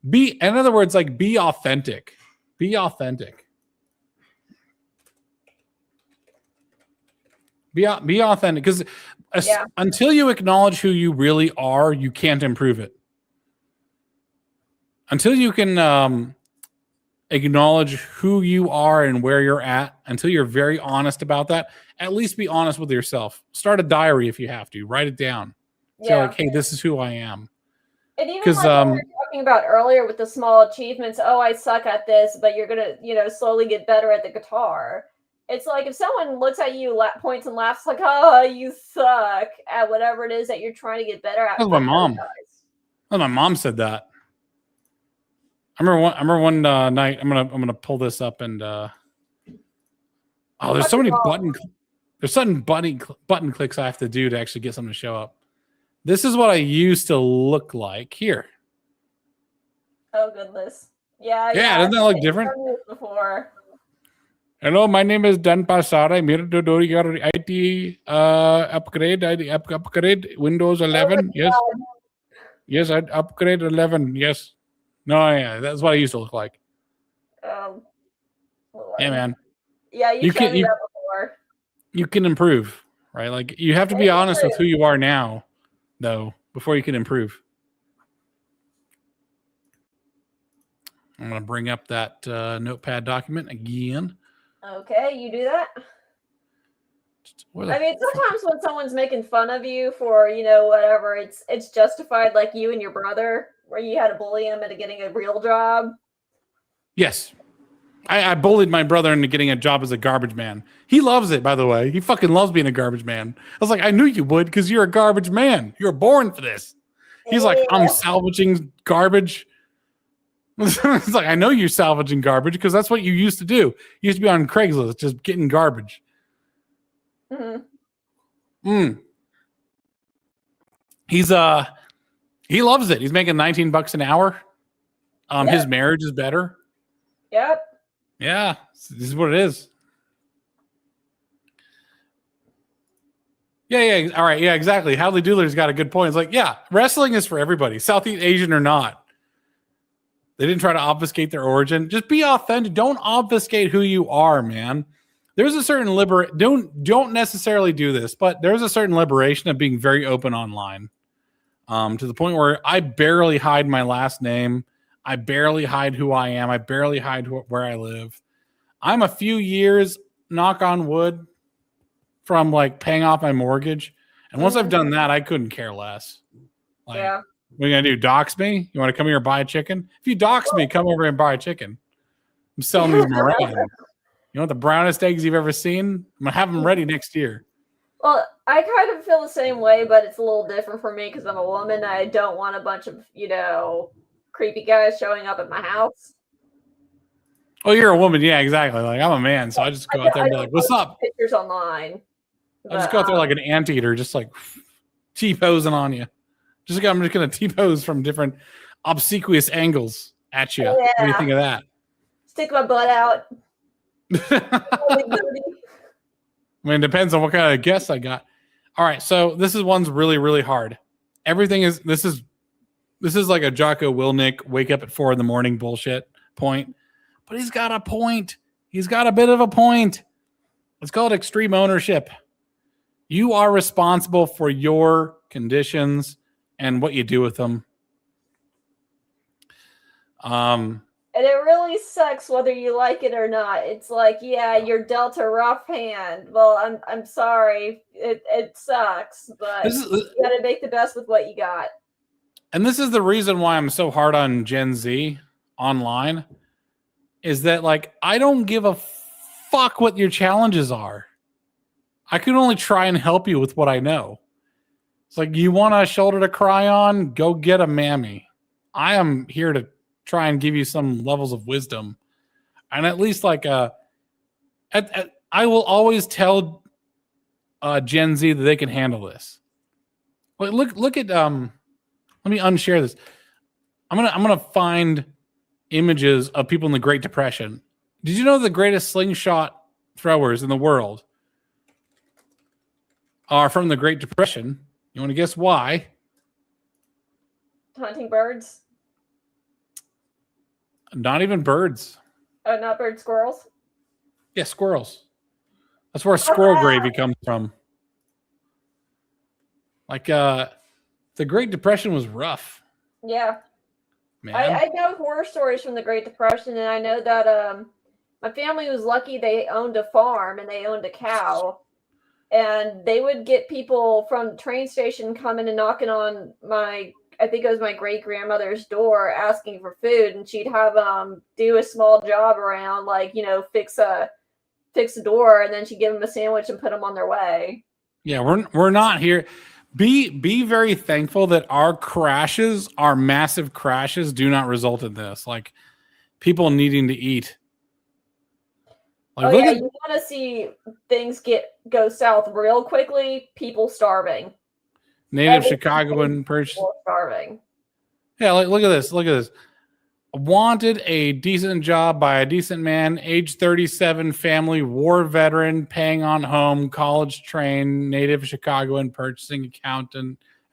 in other words, like be authentic. Be authentic. Be authentic, because until you acknowledge who you really are, you can't improve it. Until you can acknowledge who you are and where you're at, until you're very honest about that, at least be honest with yourself. Start a diary if you have to. Write it down. Say like, hey, this is who I am. And even like what we were talking about earlier with the small achievements, I suck at this, but you're going to, slowly get better at the guitar. It's like if someone looks at you, points and laughs like, oh, you suck at whatever it is that you're trying to get better at. That's my mom. My mom said that. I remember one night, I'm gonna pull this up and there's so many button clicks I have to do to actually get something to show up. This is what I used to look like here. Oh goodness. Yeah, doesn't that look different? Before. Hello, my name is Dan Pasara. I'm here to do your IT upgrade Windows 11. Yes. God. Yes, I'd upgrade 11. Yes. No, yeah, that's what I used to look like. Yeah, man. Yeah, you showed me that before. You can improve, right? Like you have to be honest with who you are now, though, before you can improve. I'm going to bring up that notepad document again. Okay, you do that. I mean, sometimes when someone's making fun of you for, whatever, it's justified, like you and your brother, where you had to bully him into getting a real job. Yes. I bullied my brother into getting a job as a garbage man. He loves it, by the way. He fucking loves being a garbage man. I was like, I knew you would because you're a garbage man. You're born for this. He's like, I'm salvaging garbage. It's like, I know you're salvaging garbage because that's what you used to do. You used to be on Craigslist just getting garbage. He's he loves it. He's making $19 an hour. His marriage is better. Yep. Yeah, this is what it is. Yeah. All right. Yeah, exactly. Hadley Doodler's got a good point. It's like, yeah, wrestling is for everybody, Southeast Asian or not. They didn't try to obfuscate their origin. Just be authentic. Don't obfuscate who you are, man. There's a certain don't necessarily do this, but there's a certain liberation of being very open online. To the point where I barely hide my last name. I barely hide who I am. I barely hide where I live. I'm a few years, knock on wood, from like paying off my mortgage. And once I've done that, I couldn't care less. Like, Yeah. what are you gonna do? Dox me? You want to come here and buy a chicken? If you dox me, come over and buy a chicken. I'm selling these Moran. You know what the brownest eggs you've ever seen? I'm gonna have them ready next year. Well, I kind of feel the same way, but it's a little different for me because I'm a woman. I don't want a bunch of, creepy guys showing up at my house. Oh, you're a woman, yeah, exactly. Like I'm a man, so I just go out there and be like, "What's up?" Pictures online. I just go out there like an anteater, just like T-posing on you. I'm just gonna T-pose from different obsequious angles at you. Yeah. What do you think of that? Stick my butt out. I mean, it depends on what kind of guests I got. All right, so one's really, really hard. This is like a Jocko Willink wake up at 4 a.m. bullshit point, but he's got a point. He's got a bit of a point. It's called extreme ownership. You are responsible for your conditions and what you do with them. And it really sucks whether you like it or not. It's like, yeah, you're dealt a rough hand. Well, I'm sorry. It sucks, but you gotta make the best with what you got. And this is the reason why I'm so hard on Gen Z online, is that like I don't give a fuck what your challenges are. I can only try and help you with what I know. It's like, you want a shoulder to cry on? Go get a mammy. I am here to try and give you some levels of wisdom. And at least like I will always tell Gen Z that they can handle this. Look at let me unshare this. I'm gonna find images of people in the Great Depression. Did you know the greatest slingshot throwers in the world are from the Great Depression? You want to guess why? Hunting birds? Not even birds. Oh, not birds, squirrels? Yeah, squirrels. That's where squirrel gravy comes from. Like, the Great Depression was rough. Yeah. Man. I know horror stories from the Great Depression, and I know that my family was lucky they owned a farm and they owned a cow. And they would get people from the train station coming and knocking on I think it was my great grandmother's door asking for food, and she'd have do a small job around, like, fix a door, and then she'd give them a sandwich and put them on their way. Yeah, we're not here. Be very thankful that our massive crashes, do not result in this. Like people needing to eat. Like, you want to see things go south real quickly? People starving. Native Chicagoan person starving. Yeah, look at this. Look at this. Wanted a decent job by a decent man, age 37, family, war veteran, paying on home, college trained, native Chicagoan, purchasing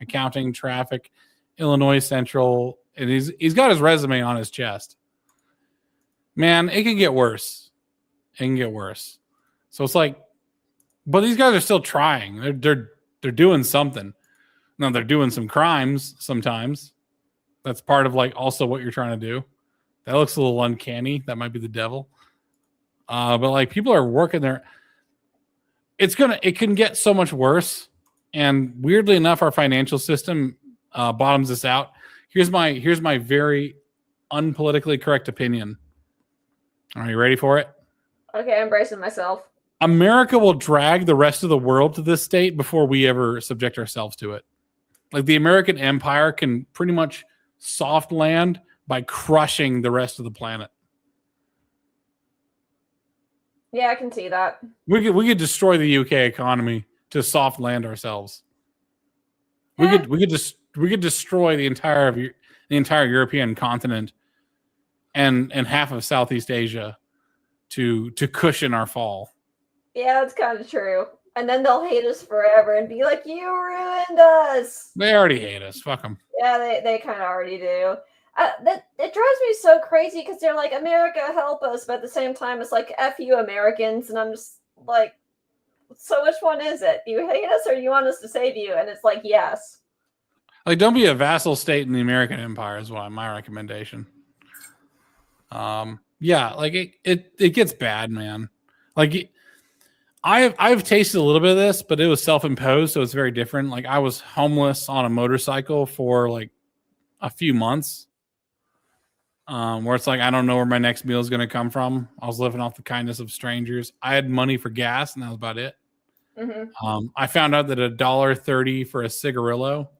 accounting, traffic, Illinois Central. And he's got his resume on his chest. Man, it can get worse. It can get worse. So it's like, but these guys are still trying. They're doing something. Now they're doing some crimes sometimes. That's part of like also what you're trying to do. That looks a little uncanny. That might be the devil. But like people are working there. It can get so much worse. And weirdly enough, our financial system bottoms this out. Here's my very unpolitically correct opinion. Are you ready for it? Okay, I'm bracing myself. America will drag the rest of the world to this state before we ever subject ourselves to it. Like the American empire can pretty much soft land by crushing the rest of the planet. Yeah, I can see that. We could destroy the UK economy to soft land ourselves. We could destroy the entire European continent and half of Southeast Asia to cushion our fall. Yeah, that's kind of true. and then they'll hate us forever and be like, "You ruined us." They already hate us. Fuck them. Yeah, they kind of already do. That it drives me so crazy because they're like, "America, help us," but at the same time, it's like, "F you, Americans," and I'm just like, "So which one is it? Do you hate us or you want us to save you?" And it's like, "Yes." Like, don't be a vassal state in the American Empire is my recommendation. Yeah, like it gets bad, man. Like I've tasted a little bit of this, but it was self-imposed, so it's very different. Like I was homeless on a motorcycle for like a few months. Where it's like I don't know where my next meal is going to come from. I was living off the kindness of strangers. I had money for gas, and that was about it. Mm-hmm. I found out that $1.30 for a cigarillo,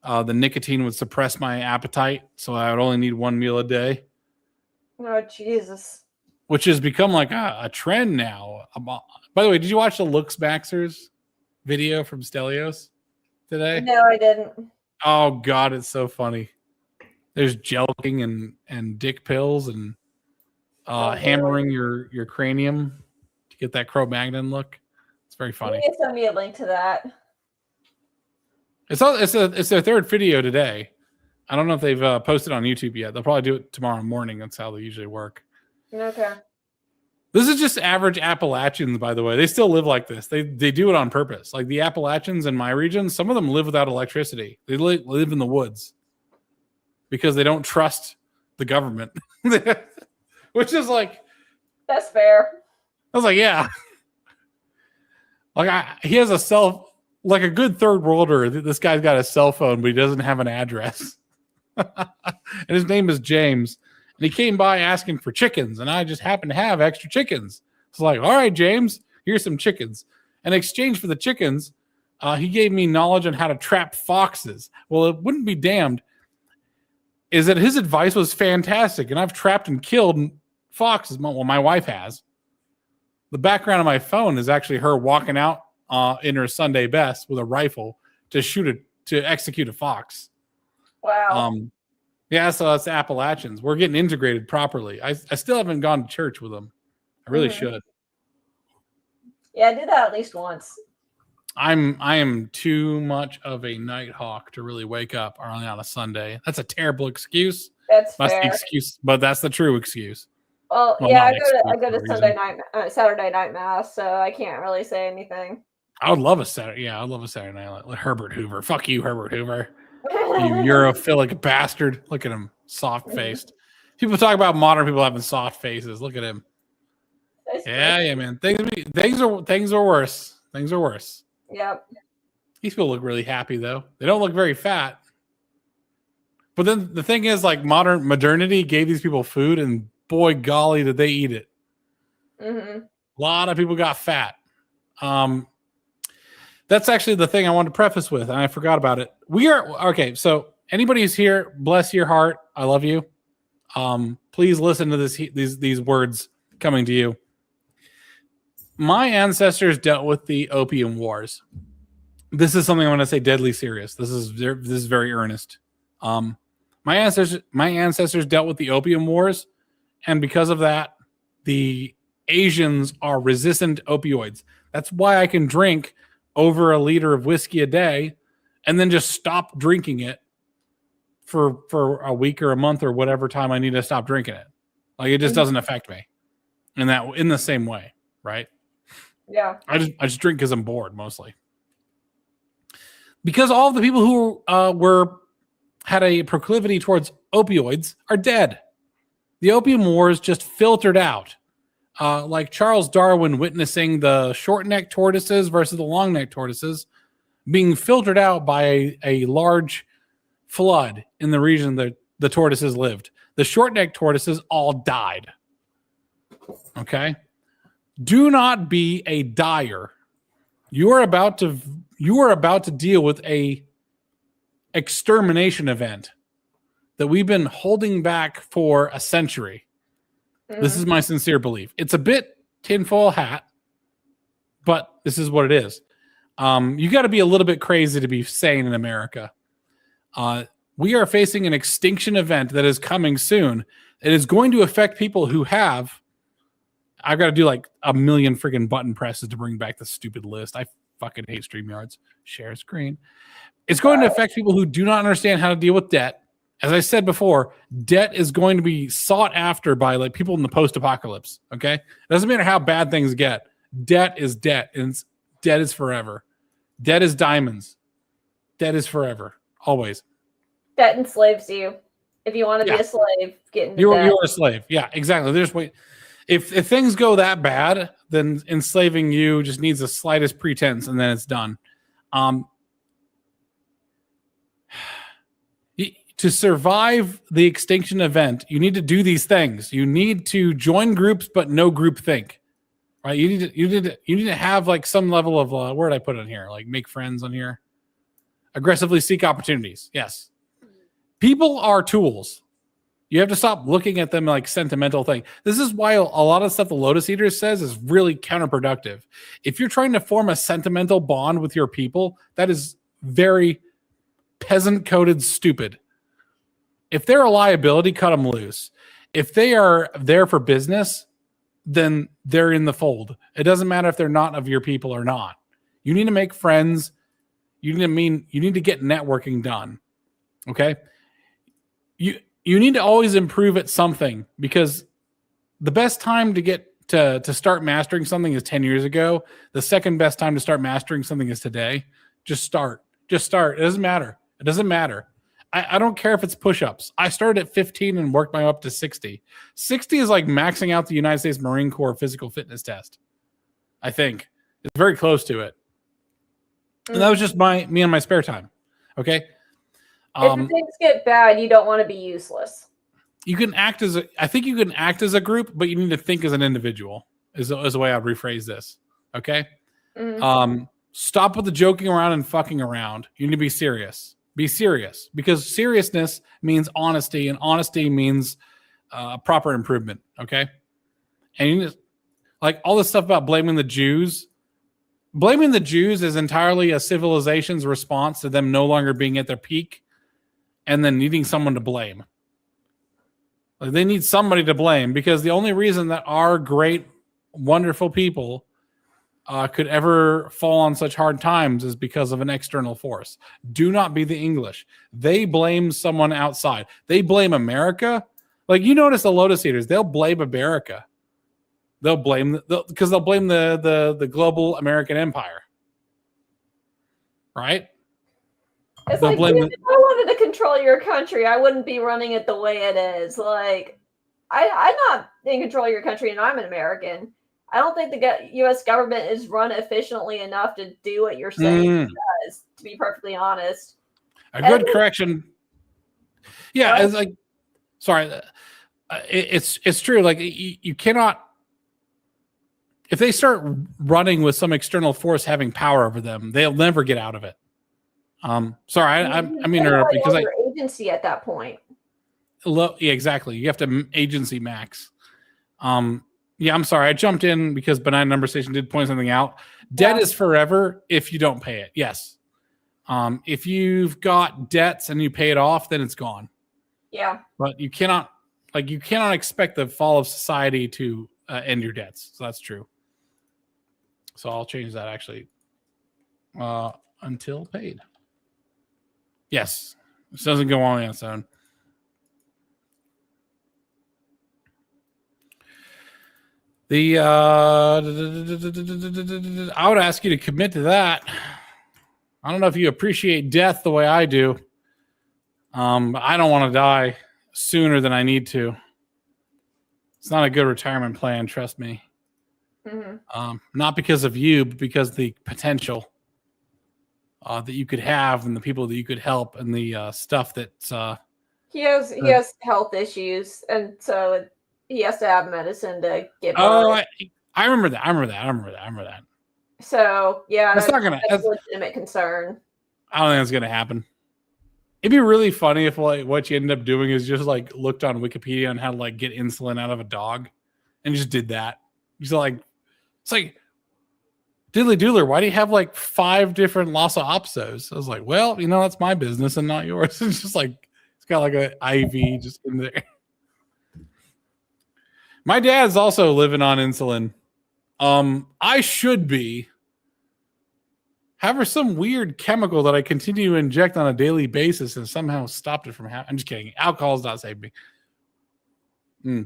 the nicotine would suppress my appetite, so I would only need one meal a day. Oh, Jesus. Which has become like a trend now. By the way, did you watch the Looks Maxers video from Stelios today? No, I didn't. Oh God, it's so funny. There's jelqing and dick pills and hammering your cranium to get that Cro-Magnon look. It's very funny. You need to send me a link to that. It's their third video today. I don't know if they've posted on YouTube yet. They'll probably do it tomorrow morning. That's how they usually work. Okay. This is just average Appalachians, by the way. They still live like this. They do it on purpose. Like the Appalachians in my region, some of them live without electricity. They live in the woods because they don't trust the government. Which is like... That's fair. I was like, yeah. Like he has like a good third worlder. This guy's got a cell phone, but he doesn't have an address. And his name is James. And he came by asking for chickens, and I just happened to have extra chickens. It's like, all right, James, here's some chickens. In exchange for the chickens, he gave me knowledge on how to trap foxes. Well, it wouldn't be damned is that his advice was fantastic, and I've trapped and killed foxes. Well, my wife has. The background of my phone is actually her walking out in her Sunday best with a rifle to execute a fox. Wow. Yeah, so that's the Appalachians. We're getting integrated properly. I still haven't gone to church with them. I really should. Yeah, I did that at least once. I am too much of a night hawk to really wake up early on a Sunday. That's a terrible excuse. That's the fair. excuse, but that's the true excuse. Well, yeah, I go to Saturday night mass, so I can't really say anything. I would love a Saturday. Yeah, I'd love a Saturday night like Herbert Hoover. Fuck you, Herbert Hoover. You Europhilic bastard. Look at him, soft faced. People talk about modern people having soft faces. Look at him. Yeah, man. Things are worse. Things are worse. Yep. These people look really happy though. They don't look very fat. But then the thing is, like modernity gave these people food, and boy golly, did they eat it. Mm-hmm. A lot of people got fat. That's actually the thing I wanted to preface with, and I forgot about it. We are okay. So anybody who's here, bless your heart. I love you. Please listen to these words coming to you. My ancestors dealt with the Opium Wars. This is something I want to say deadly serious. This is very earnest. My ancestors dealt with the Opium Wars, and because of that, the Asians are resistant to opioids. That's why I can drink over a liter of whiskey a day and then just stop drinking it for a week or a month or whatever time I need to stop drinking it. Like it just doesn't affect me in the same way, right? Yeah. I just drink because I'm bored mostly. Because all of the people who had a proclivity towards opioids are dead. The Opium Wars just filtered out. Like Charles Darwin witnessing the short-necked tortoises versus the long-necked tortoises being filtered out by a large flood in the region that the tortoises lived. The short-necked tortoises all died. Okay? Do not be a dyer. You are about to deal with a extermination event that we've been holding back for a century. This is my sincere belief. It's a bit tinfoil hat, but this is what it is. You got to be a little bit crazy to be sane in America. We are facing an extinction event that is coming soon. It is going to affect people who have I've got to do like a million freaking button presses to bring back the stupid list. I fucking hate StreamYards. Share screen. It's going to affect people who do not understand how to deal with debt. As I said before, debt is going to be sought after by like people in the post-apocalypse. Okay, it doesn't matter how bad things get. Debt is debt, and debt is forever. Debt is diamonds. Debt is forever, always. Debt enslaves you. If you want to be a slave, get into debt. You're a slave. Yeah, exactly. There's wait. If things go that bad, then enslaving you just needs the slightest pretense, and then it's done. To survive the extinction event, you need to do these things. You need to join groups, but no group think. Right? You need to have like some level of where did I put it in here? Like make friends on here. Aggressively seek opportunities. Yes. People are tools. You have to stop looking at them like sentimental thing. This is why a lot of stuff the Lotus Eater says is really counterproductive. If you're trying to form a sentimental bond with your people, that is very peasant-coded stupid. If they're a liability, cut them loose. If they are there for business, then they're in the fold. It doesn't matter if they're not of your people or not. You need to make friends. You need to get networking done. Okay? You need to always improve at something, because the best time to get to start mastering something is 10 years ago. The second best time to start mastering something is today. Just start. Just start. It doesn't matter. It doesn't matter. I don't care if it's push-ups. I started at 15 and worked my way up to 60. 60 is like maxing out the United States Marine Corps physical fitness test. I think it's very close to it. And that was just me on my spare time. Okay. If things get bad, you don't want to be useless. You can act as I think you can act as a group, but you need to think as an individual. Is the way I'd rephrase this. Okay. Mm-hmm. Stop with the joking around and fucking around. You need to be serious. Be serious, because seriousness means honesty, and honesty means proper improvement. Okay. And you need to, like all this stuff about blaming the Jews. Blaming the Jews is entirely a civilization's response to them no longer being at their peak and then needing someone to blame. Like they need somebody to blame, because the only reason that our great, wonderful people could ever fall on such hard times is because of an external force. Do not be the English. They blame someone outside. They blame America. Like you notice the Lotus Eaters, they'll blame America. They'll blame because they'll blame the global American empire, right? It's they'll like, if I wanted to control your country, I wouldn't be running it the way it is. Like, I'm not in control of your country, and I'm an American. I don't think the U.S. government is run efficiently enough to do what you're saying it does, to be perfectly honest. A good correction. Yeah, it's like, sorry, it's true. Like you cannot. If they start running with some external force having power over them, they'll never get out of it. Sorry, I mean, because agency at that point. Yeah, exactly. You have to agency max. Yeah, I'm sorry. I jumped in because Benign Number Station did point something out. Debt is forever if you don't pay it. Yes. If you've got debts and you pay it off, then it's gone. Yeah. But you cannot expect the fall of society to end your debts. So that's true. So I'll change that actually. Until paid. Yes. This doesn't go on its own. I would ask you to commit to that. I don't know if you appreciate death the way I do. But I don't want to die sooner than I need to. It's not a good retirement plan, trust me. Mm-hmm. Not because of you, but because of the potential that you could have and the people that you could help and the stuff that he has health issues, and so he has to have medicine to get by. Oh, I remember that. So yeah, that's a legitimate concern. I don't think that's gonna happen. It'd be really funny if like what you ended up doing is just like looked on Wikipedia on how to like get insulin out of a dog, and just did that. Just like it's like diddly doodler. Why do you have like 5 different Lhasa Apsos? I was like, well, that's my business and not yours. It's just like it's got like an IV just in there. My dad's also living on insulin. I should be. Have some weird chemical that I continue to inject on a daily basis and somehow stopped it from happening. I'm just kidding. Alcohol's not saving me.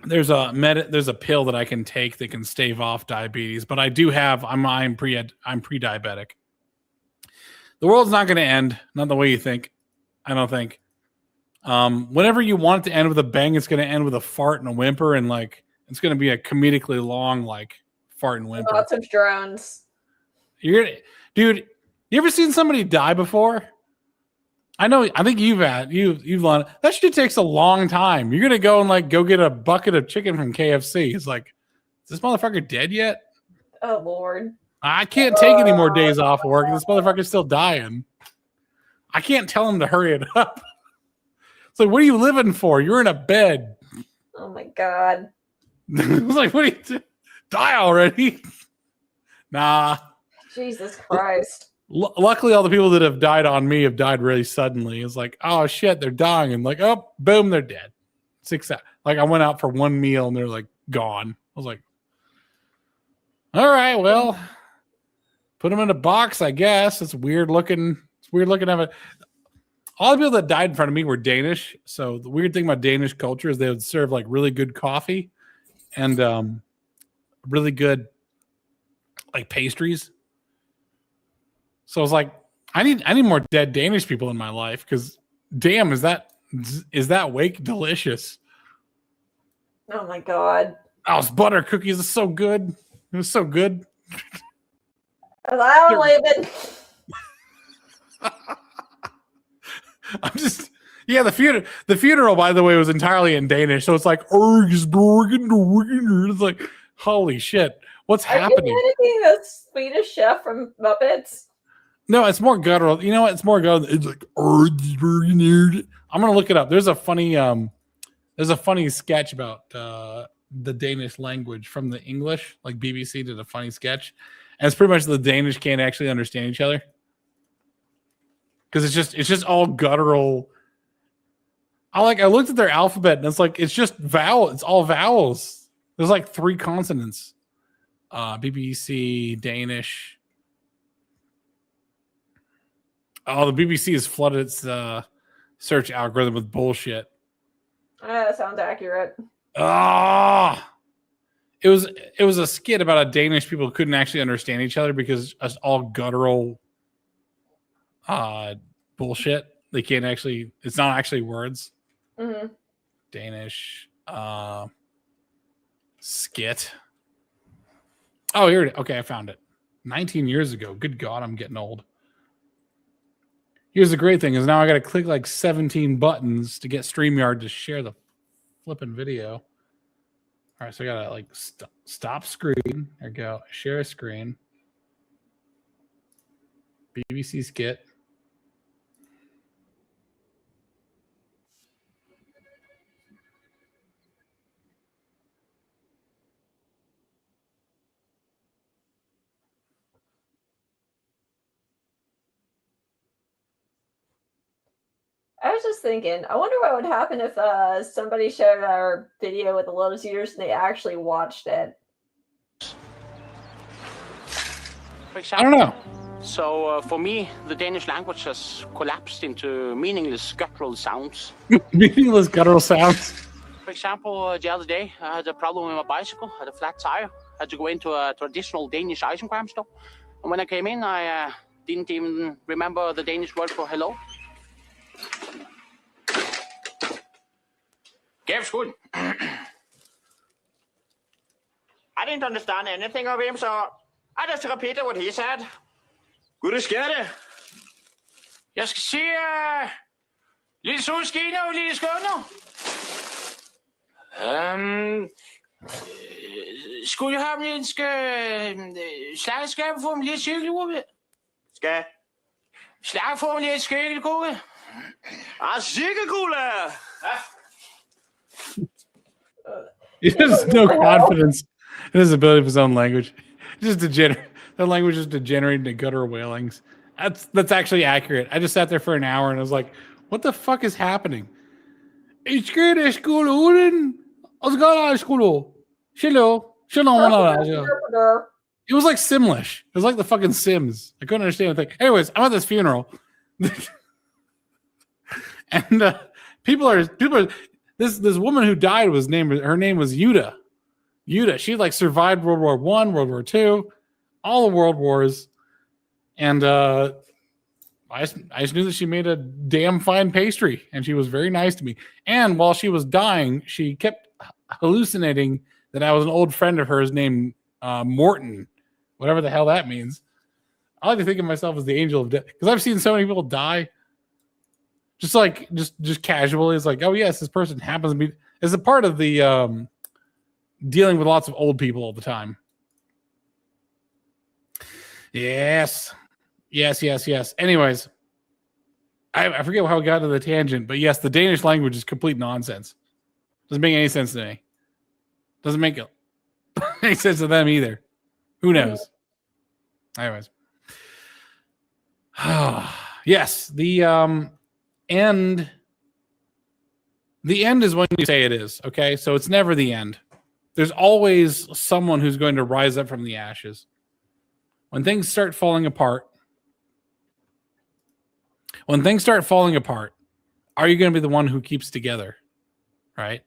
There's a pill that I can take that can stave off diabetes, but I do have I'm pre-diabetic. The world's not going to end, not the way you think. I don't think. Whenever you want it to end with a bang, it's going to end with a fart and a whimper, and like it's going to be a comedically long like fart and whimper. Lots of drones. Dude, you ever seen somebody die before? I think you've learned that shit takes a long time. You're gonna go and like go get a bucket of chicken from KFC. It's like, is this motherfucker dead yet? Oh Lord. I can't take any more days off work. This motherfucker's still dying. I can't tell him to hurry it up. It's like, what are you living for? You're in a bed. Oh my God. It's like, what are you die already? Nah. Jesus Christ. Luckily, all the people that have died on me have died really suddenly. It's like, oh shit, they're dying, and like, oh, boom, they're dead. 6 hours. Like I went out for one meal and they're like gone. I was like, all right, well, put them in a box, I guess. It's weird looking. It's weird looking of it. All the people that died in front of me were Danish. So the weird thing about Danish culture is they would serve like really good coffee and really good like pastries. So I was like, I need more dead Danish people in my life because damn, is that wake delicious? Oh my God. Those butter cookies are so good. It was so good. Hello, Laban. I'm just the funeral, by the way, was entirely in Danish. So it's like it's like, holy shit. What's happening? Are you mimicking the Swedish chef from Muppets? No, it's more guttural. You know what? It's more guttural. It's like, I'm gonna look it up. There's a funny sketch about the Danish language from the English. Like BBC did a funny sketch, and it's pretty much the Danish can't actually understand each other because it's just all guttural. I looked at their alphabet and it's like it's just vowel. It's all vowels. There's like 3 consonants. BBC Danish. Oh, the BBC has flooded its search algorithm with bullshit. That sounds accurate. Ah, it was a skit about a Danish people who couldn't actually understand each other because it's all guttural bullshit. They can't actually. It's not actually words. Mm-hmm. Danish skit. Oh, here it is. Okay, I found it. 19 years ago. Good God, I'm getting old. Here's the great thing is now I got to click like 17 buttons to get StreamYard to share the flipping video. All right, so I got to like stop screen. There we go. Share a screen. BBC skit. I was just thinking, I wonder what would happen if somebody shared our video with the Lotus Eaters and they actually watched it. I don't know. So for me, the Danish language has collapsed into meaningless guttural sounds. Meaningless guttural sounds. For example, the other day, I had a problem with my bicycle, had a flat tire, had to go into a traditional Danish ice cream store. And when I came in, I didn't even remember the Danish word for hello. Give school. I didn't understand anything of him, so I just repeated what he said. Gud, sker det? Jeg skal se lille solskin og lille skønner. Skulle jeg have en slagskab for en lille cykelgruppe? Skal? Slag for en lille cykelgruppe. Cykelkugle! He has no confidence in his ability of his own language. Just degenerate. The language is degenerating into guttural wailings. That's actually accurate. I just sat there for an hour and I was like, what the fuck is happening? I was going to school. Hello. It was like Simlish. It was like the fucking Sims. I couldn't understand the thing. Anyways, I'm at this funeral. And people are this woman who died her name was Yuta. She like survived World War I, World War II, all the world wars. And I just knew that she made a damn fine pastry, and she was very nice to me. And while she was dying, she kept hallucinating that I was an old friend of hers named Morton, whatever the hell that means. I like to think of myself as the angel of death because I've seen so many people die. Just casually, it's like, oh yes, this person happens to be as a part of the dealing with lots of old people all the time. Yes. Anyways, I forget how we got to the tangent, but yes, the Danish language is complete nonsense. Doesn't make any sense to me. Doesn't make any sense to them either. Who knows? Anyways. Yes, the end is when you say it is, okay? So it's never the end. There's always someone who's going to rise up from the ashes. When things start falling apart, are you going to be the one who keeps together? Right?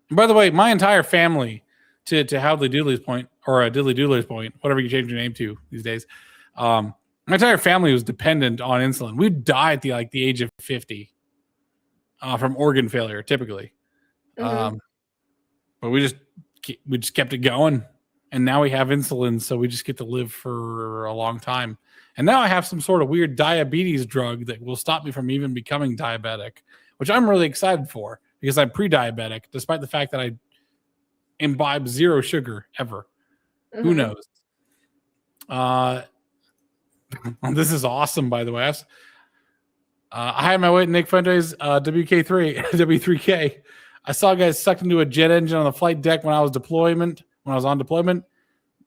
And by the way, my entire family, to Howdly Doodley's point, or Diddly Doodler's point, whatever you change your name to these days, my entire family was dependent on insulin. We'd die at the age of 50 from organ failure, typically. Mm-hmm. But we just kept it going. And now we have insulin, so we just get to live for a long time. And now I have some sort of weird diabetes drug that will stop me from even becoming diabetic, which I'm really excited for because I'm pre-diabetic, despite the fact that I imbibe zero sugar ever. Mm-hmm. Who knows? This is awesome, by the way. I had my weight in Nick Fuente's W3K. I saw guys sucked into a jet engine on the flight deck when I was on deployment.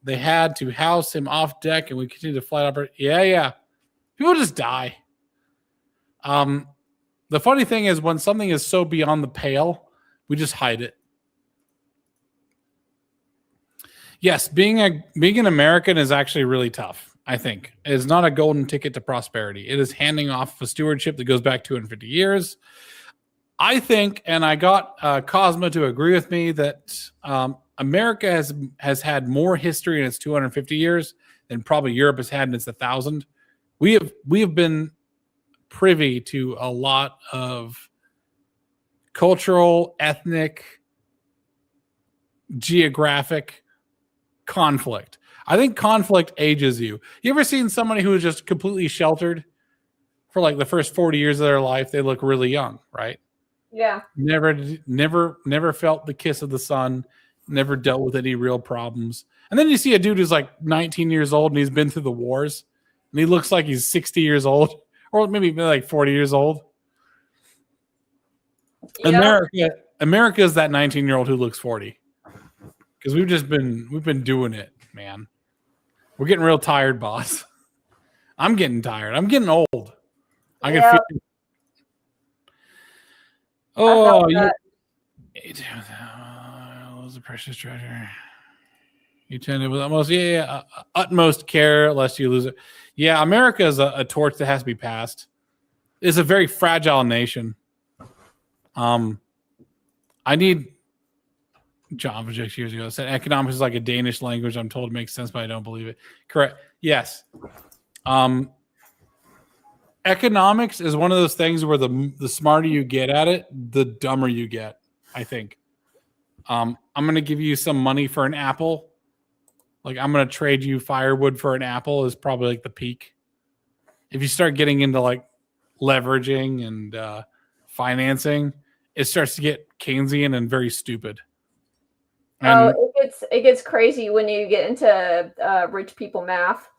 They had to house him off deck, and we continued to flight operate. Yeah. People just die. The funny thing is when something is so beyond the pale, we just hide it. Yes, being an American is actually really tough, I think. It is not a golden ticket to prosperity. It is handing off a stewardship that goes back 250 years. I think, and I got Cosma to agree with me, that America has had more history in its 250 years than probably Europe has had in its 1,000. We have been privy to a lot of cultural, ethnic, geographic conflict. I think conflict ages you. You ever seen somebody who is just completely sheltered for like the first 40 years of their life? They look really young, right? Yeah. Never felt the kiss of the sun, never dealt with any real problems. And then you see a dude who's like 19 years old and he's been through the wars and he looks like he's 60 years old or maybe like 40 years old. Yeah. America is that 19-year-old who looks 40. Because we've been doing it, man. We're getting real tired, boss. I'm getting tired. I'm getting old. I can feel it. Oh, it was a precious treasure. You tend to with utmost care lest you lose it. Yeah, America is a torch that has to be passed. It's a very fragile nation. I need John Vajek years ago said economics is like a Danish language. I'm told it makes sense, but I don't believe it. Correct. Yes. Economics is one of those things where the smarter you get at it, the dumber you get, I think. I'm going to give you some money for an apple. Like I'm going to trade you firewood for an apple is probably like the peak. If you start getting into like leveraging and financing, it starts to get Keynesian and very stupid. And it gets crazy when you get into rich people math.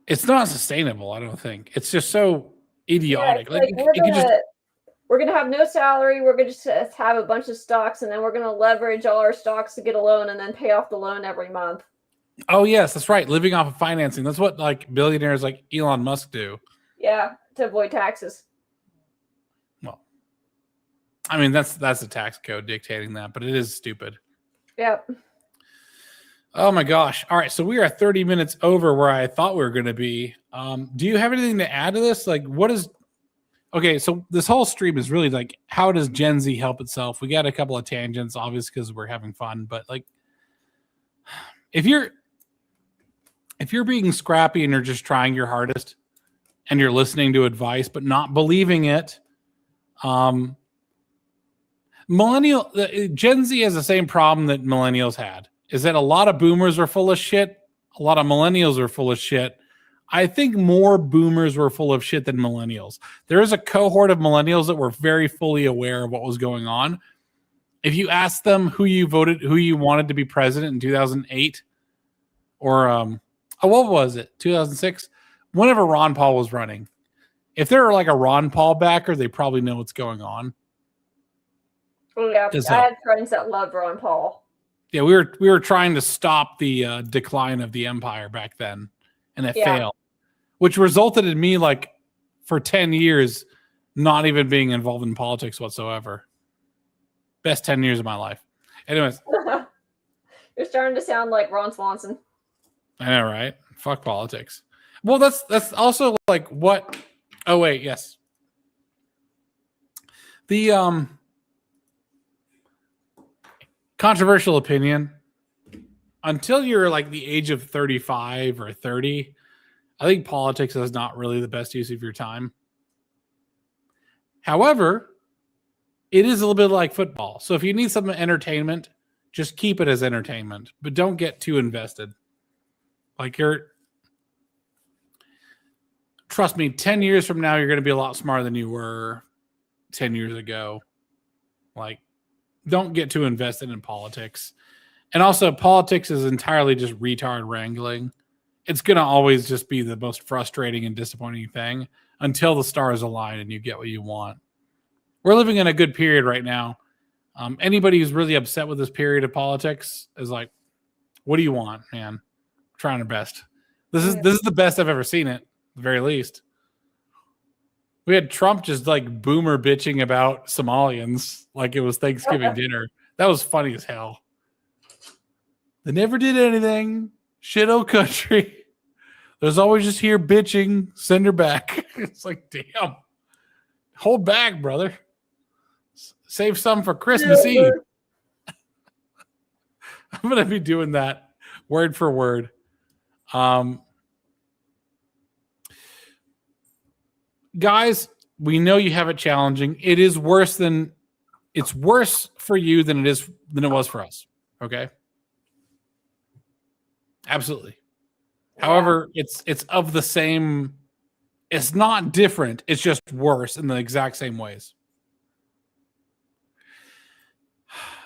It's not sustainable, I don't think. It's just so idiotic. Yeah, we're gonna have no salary. We're gonna just have a bunch of stocks, and then we're gonna leverage all our stocks to get a loan, and then pay off the loan every month. Oh yes, that's right. Living off of financing. That's what like billionaires like Elon Musk do. Yeah, to avoid taxes. Well, I mean, that's the tax code dictating that, but it is stupid. Yep. Oh my gosh. All right. So we are 30 minutes over where I thought we were going to be. Do you have anything to add to this? Like, okay, so this whole stream is really like, how does Gen Z help itself? We got a couple of tangents, obviously, because we're having fun, but like, if you're being scrappy and you're just trying your hardest and you're listening to advice but not believing it, Gen Z has the same problem that millennials had, is that a lot of boomers are full of shit, a lot of millennials are full of shit. I think more boomers were full of shit than millennials. There is a cohort of millennials that were very fully aware of what was going on. If you ask them who you wanted to be president in 2008, or what was it, 2006? Whenever Ron Paul was running, if they're like a Ron Paul backer, they probably know what's going on. Yeah, I had friends that loved Ron Paul. Yeah, we were trying to stop the decline of the empire back then, and it failed, which resulted in me, like, for 10 years not even being involved in politics whatsoever. Best 10 years of my life. Anyways. You're starting to sound like Ron Swanson. I know, right? Fuck politics. Well, that's also like what. Oh wait, yes. The controversial opinion. Until you're like the age of 35 or 30, I think politics is not really the best use of your time. However, it is a little bit like football. So if you need some entertainment, just keep it as entertainment, but don't get too invested. Like, trust me, 10 years from now, you're going to be a lot smarter than you were 10 years ago. Like, don't get too invested in politics. And also, politics is entirely just retard wrangling. It's going to always just be the most frustrating and disappointing thing until the stars align and you get what you want. We're living in a good period right now. Anybody who's really upset with this period of politics is like, what do you want, man? Trying our best. This is the best I've ever seen it, at the very least. We had Trump just like boomer bitching about Somalians like it was Thanksgiving dinner. That was funny as hell. They never did anything. Shit old country. There's always just here bitching. Send her back. It's like, damn. Hold back, brother. Save some for Christmas Eve. I'm going to be doing that word for word. Guys, we know you have it challenging. It's worse for you than it was for us. Okay. Absolutely. Yeah. However, it's of the same. It's not different. It's just worse in the exact same ways.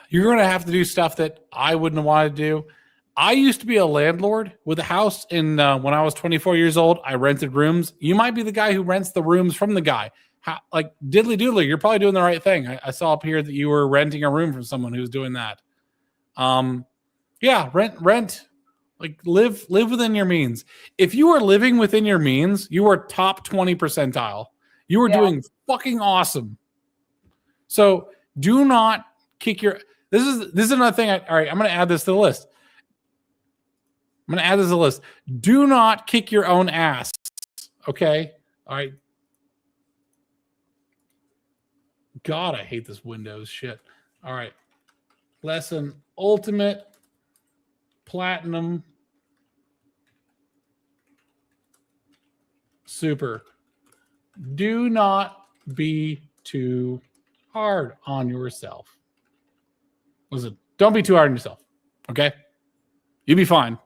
You're going to have to do stuff that I wouldn't want to do. I used to be a landlord with a house when I was 24 years old. I rented rooms. You might be the guy who rents the rooms from the guy. Like diddly doodly, you're probably doing the right thing. I saw up here that you were renting a room from someone who's doing that. Yeah, rent. Like live within your means. If you are living within your means, you are top 20 percentile. You are doing fucking awesome. So do not kick your. This is another thing. All right, I'm going to add this to the list. Do not kick your own ass. Okay? All right. God, I hate this Windows shit. All right. Lesson Ultimate Platinum Super. Do not be too hard on yourself. Listen, don't be too hard on yourself. Okay? You'll be fine.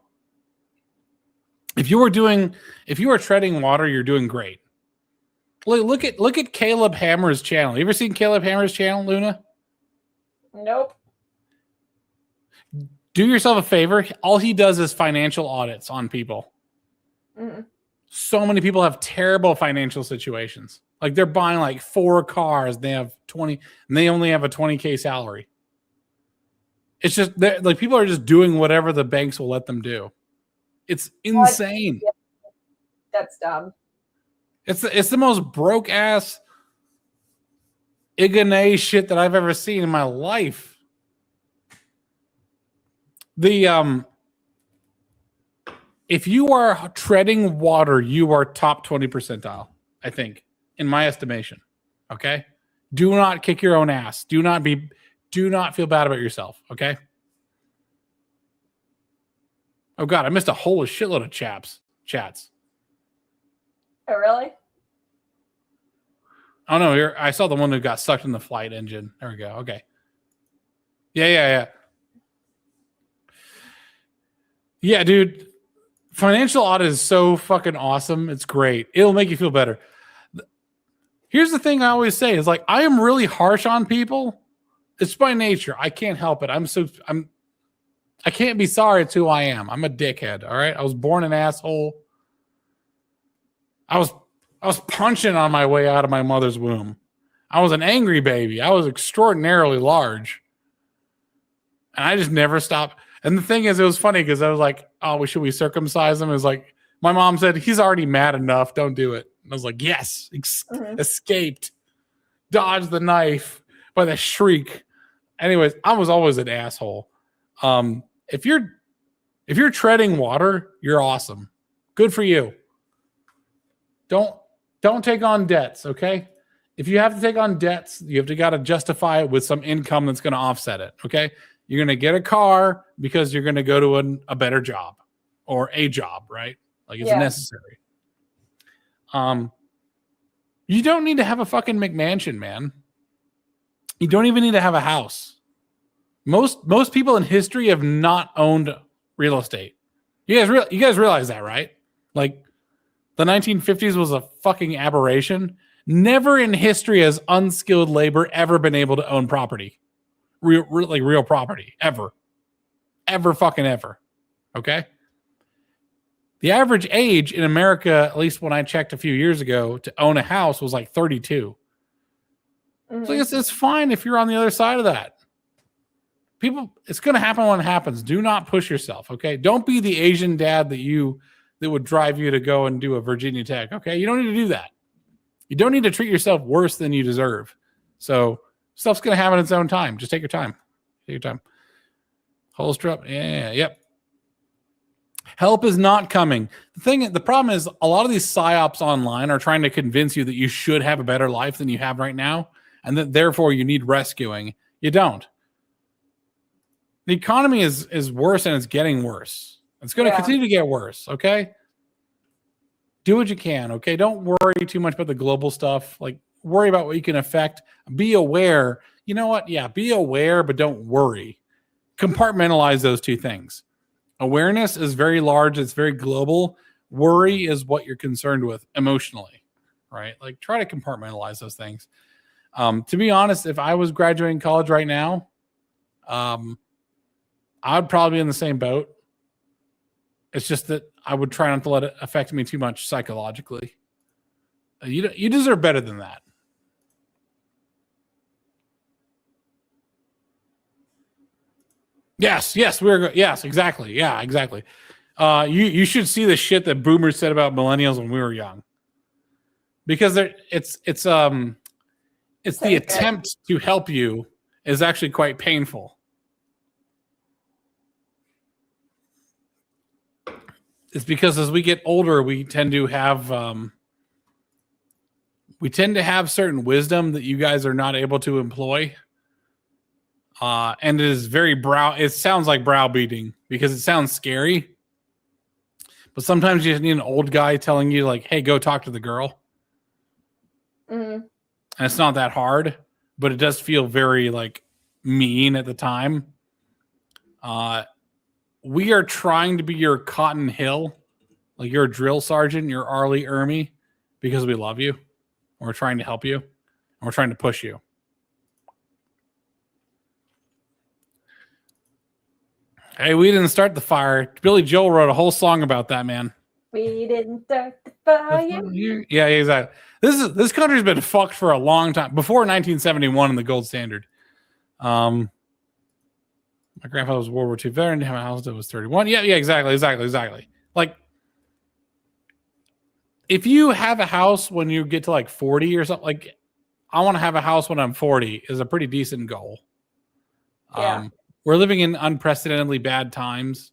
If you are treading water, you're doing great. Look at Caleb Hammer's channel. You ever seen Caleb Hammer's channel, Luna? Nope. Do yourself a favor. All he does is financial audits on people. Mm-hmm. So many people have terrible financial situations. Like they're buying like 4 cars. They have 20, and they only have a 20K salary. It's just like people are just doing whatever the banks will let them do. It's insane. That's dumb. It's the most broke ass. Iganay shit that I've ever seen in my life. The if you are treading water, you are top 20 percentile, I think, in my estimation. Okay? Do not kick your own ass. Do not feel bad about yourself, okay? Oh god, I missed a whole shitload of chats. Oh, really? Oh no, here I saw the one who got sucked in the flight engine. There we go. Okay. Yeah. Yeah, dude. Financial audit is so fucking awesome. It's great. It'll make you feel better. Here's the thing I always say is like I am really harsh on people. It's by nature. I can't help it. I can't be sorry. It's who I am. I'm a dickhead. All right. I was born an asshole. I was punching on my way out of my mother's womb. I was an angry baby. I was extraordinarily large. And I just never stopped. And the thing is, it was funny because I was like, oh, should we circumcise him? It was like, my mom said, he's already mad enough. Don't do it. And I was like, yes, escaped. Dodged the knife by the shriek. Anyways, I was always an asshole. If you're treading water, you're awesome. Good for you. Don't take on debts, okay? If you have to take on debts, you have to gotta justify it with some income that's going to offset it, okay? You're going to get a car because you're going to go to a better job or a job, right? Like it's necessary. You don't need to have a fucking McMansion, man. You don't even need to have a house. Most people in history have not owned real estate. You guys realize that, right? Like the 1950s was a fucking aberration. Never in history has unskilled labor ever been able to own property. Real property. Ever fucking ever. Okay? The average age in America, at least when I checked a few years ago, to own a house was like 32. So it's fine if you're on the other side of that. People, it's going to happen when it happens. Do not push yourself, okay? Don't be the Asian dad that would drive you to go and do a Virginia Tech, okay? You don't need to do that. You don't need to treat yourself worse than you deserve. So stuff's going to happen in its own time. Just take your time. Take your time. Holstrup, yep. Help is not coming. The problem is a lot of these psyops online are trying to convince you that you should have a better life than you have right now, and that therefore you need rescuing. You don't. The economy is worse and it's getting worse. It's going to continue to get worse, okay? Do what you can, okay? Don't worry too much about the global stuff. Like, worry about what you can affect. Be aware. You know what? Yeah, be aware, but don't worry. Compartmentalize those two things. Awareness is very large. It's very global. Worry is what you're concerned with emotionally, right? Like, try to compartmentalize those things. To be honest, if I was graduating college right now, I would probably be in the same boat. It's just that I would try not to let it affect me too much psychologically. You deserve better than that. Yes, exactly. Yeah, exactly. You should see the shit that boomers said about millennials when we were young. Because it's the attempt to help you is actually quite painful. It's because as we get older, we tend to have certain wisdom that you guys are not able to employ. And it is it sounds like browbeating because it sounds scary. But sometimes you just need an old guy telling you, like, hey, go talk to the girl. And it's not that hard, but it does feel very like mean at the time. We are trying to be your Cotton Hill, like you're a drill sergeant, you're Arlie Ermy, because we love you. And we're trying to help you. And we're trying to push you. Hey, we didn't start the fire. Billy Joel wrote a whole song about that, man. We didn't start the fire. Yeah, exactly. This country's been fucked for a long time. Before 1971 and the gold standard. My grandfather was a World War II veteran. Didn't have a house that was 31. Yeah, exactly. Like, if you have a house when you get to like 40 or something, like, I want to have a house when I'm 40 is a pretty decent goal. Yeah. We're living in unprecedentedly bad times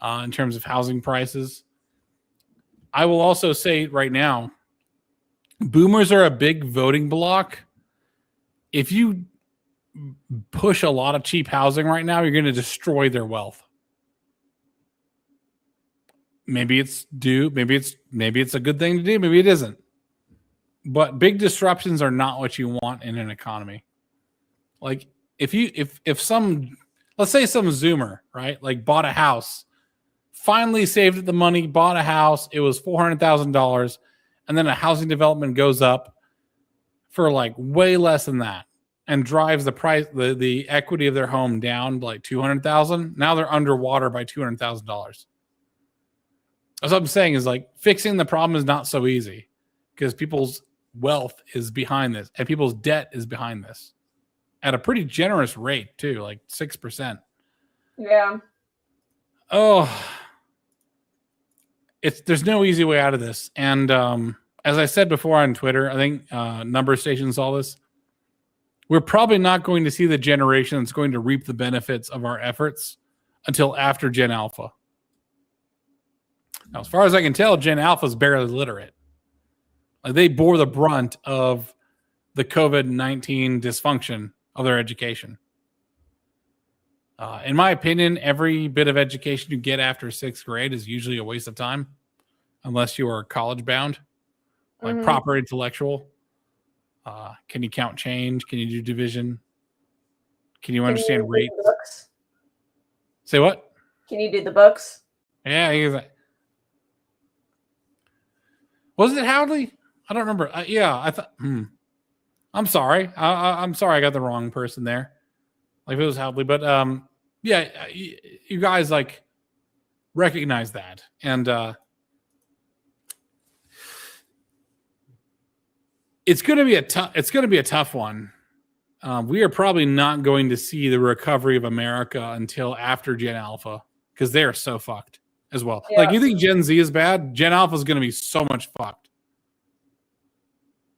in terms of housing prices. I will also say right now, boomers are a big voting bloc. If you push a lot of cheap housing right now, you're going to destroy their wealth. Maybe it's due, maybe it's a good thing to do, maybe it isn't. But big disruptions are not what you want in an economy. Like if some, let's say some Zoomer, right? Like bought a house, finally saved the money, bought a house, it was $400,000, and then a housing development goes up for like way less than that and drives the price, the equity of their home down to like $200,000. Now they're underwater by $200,000. That's what I'm saying is like fixing the problem is not so easy because people's wealth is behind this and people's debt is behind this at a pretty generous rate too, like 6%. Yeah. Oh, there's no easy way out of this. And as I said before on Twitter, I think Number Station saw this. We're probably not going to see the generation that's going to reap the benefits of our efforts until after Gen Alpha. Now, as far as I can tell, Gen Alpha is barely literate. Like they bore the brunt of the COVID-19 dysfunction of their education. In my opinion, every bit of education you get after 6th grade is usually a waste of time, unless you are college bound, like proper intellectual. Can you count change? Can you do division? Can you understand rates? Say what? Can you do the books? Yeah, was it Howley? I don't remember. Yeah, I thought. I'm sorry. I'm sorry. I got the wrong person there. Like it was Howley, but yeah, you guys like recognize that, and it's going to be a tough. It's going to be a tough one. We are probably not going to see the recovery of America until after Gen Alpha because they are so fucked as well. Yeah. Like you think Gen Z is bad? Gen Alpha is going to be so much fucked,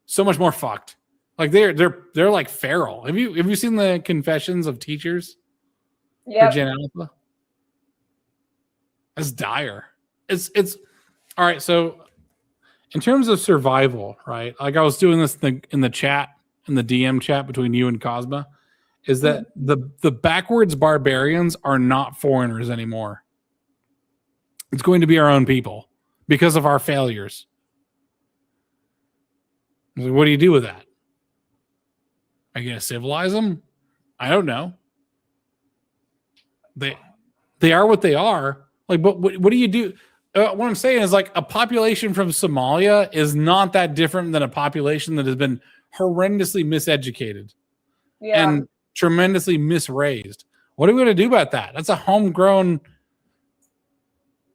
so much more fucked. Like they're like feral. Have you seen the confessions of teachers for Gen Alpha? That's dire. It's all right. So in terms of survival, right? Like I was doing this in the chat, in the DM chat between you and Cosma, is that the backwards barbarians are not foreigners anymore. It's going to be our own people because of our failures. What do you do with that? Are you going to civilize them? I don't know. They are what they are. Like, but what do you do? What I'm saying is like a population from Somalia is not that different than a population that has been horrendously miseducated and tremendously misraised. What are we going to do about that? That's a homegrown,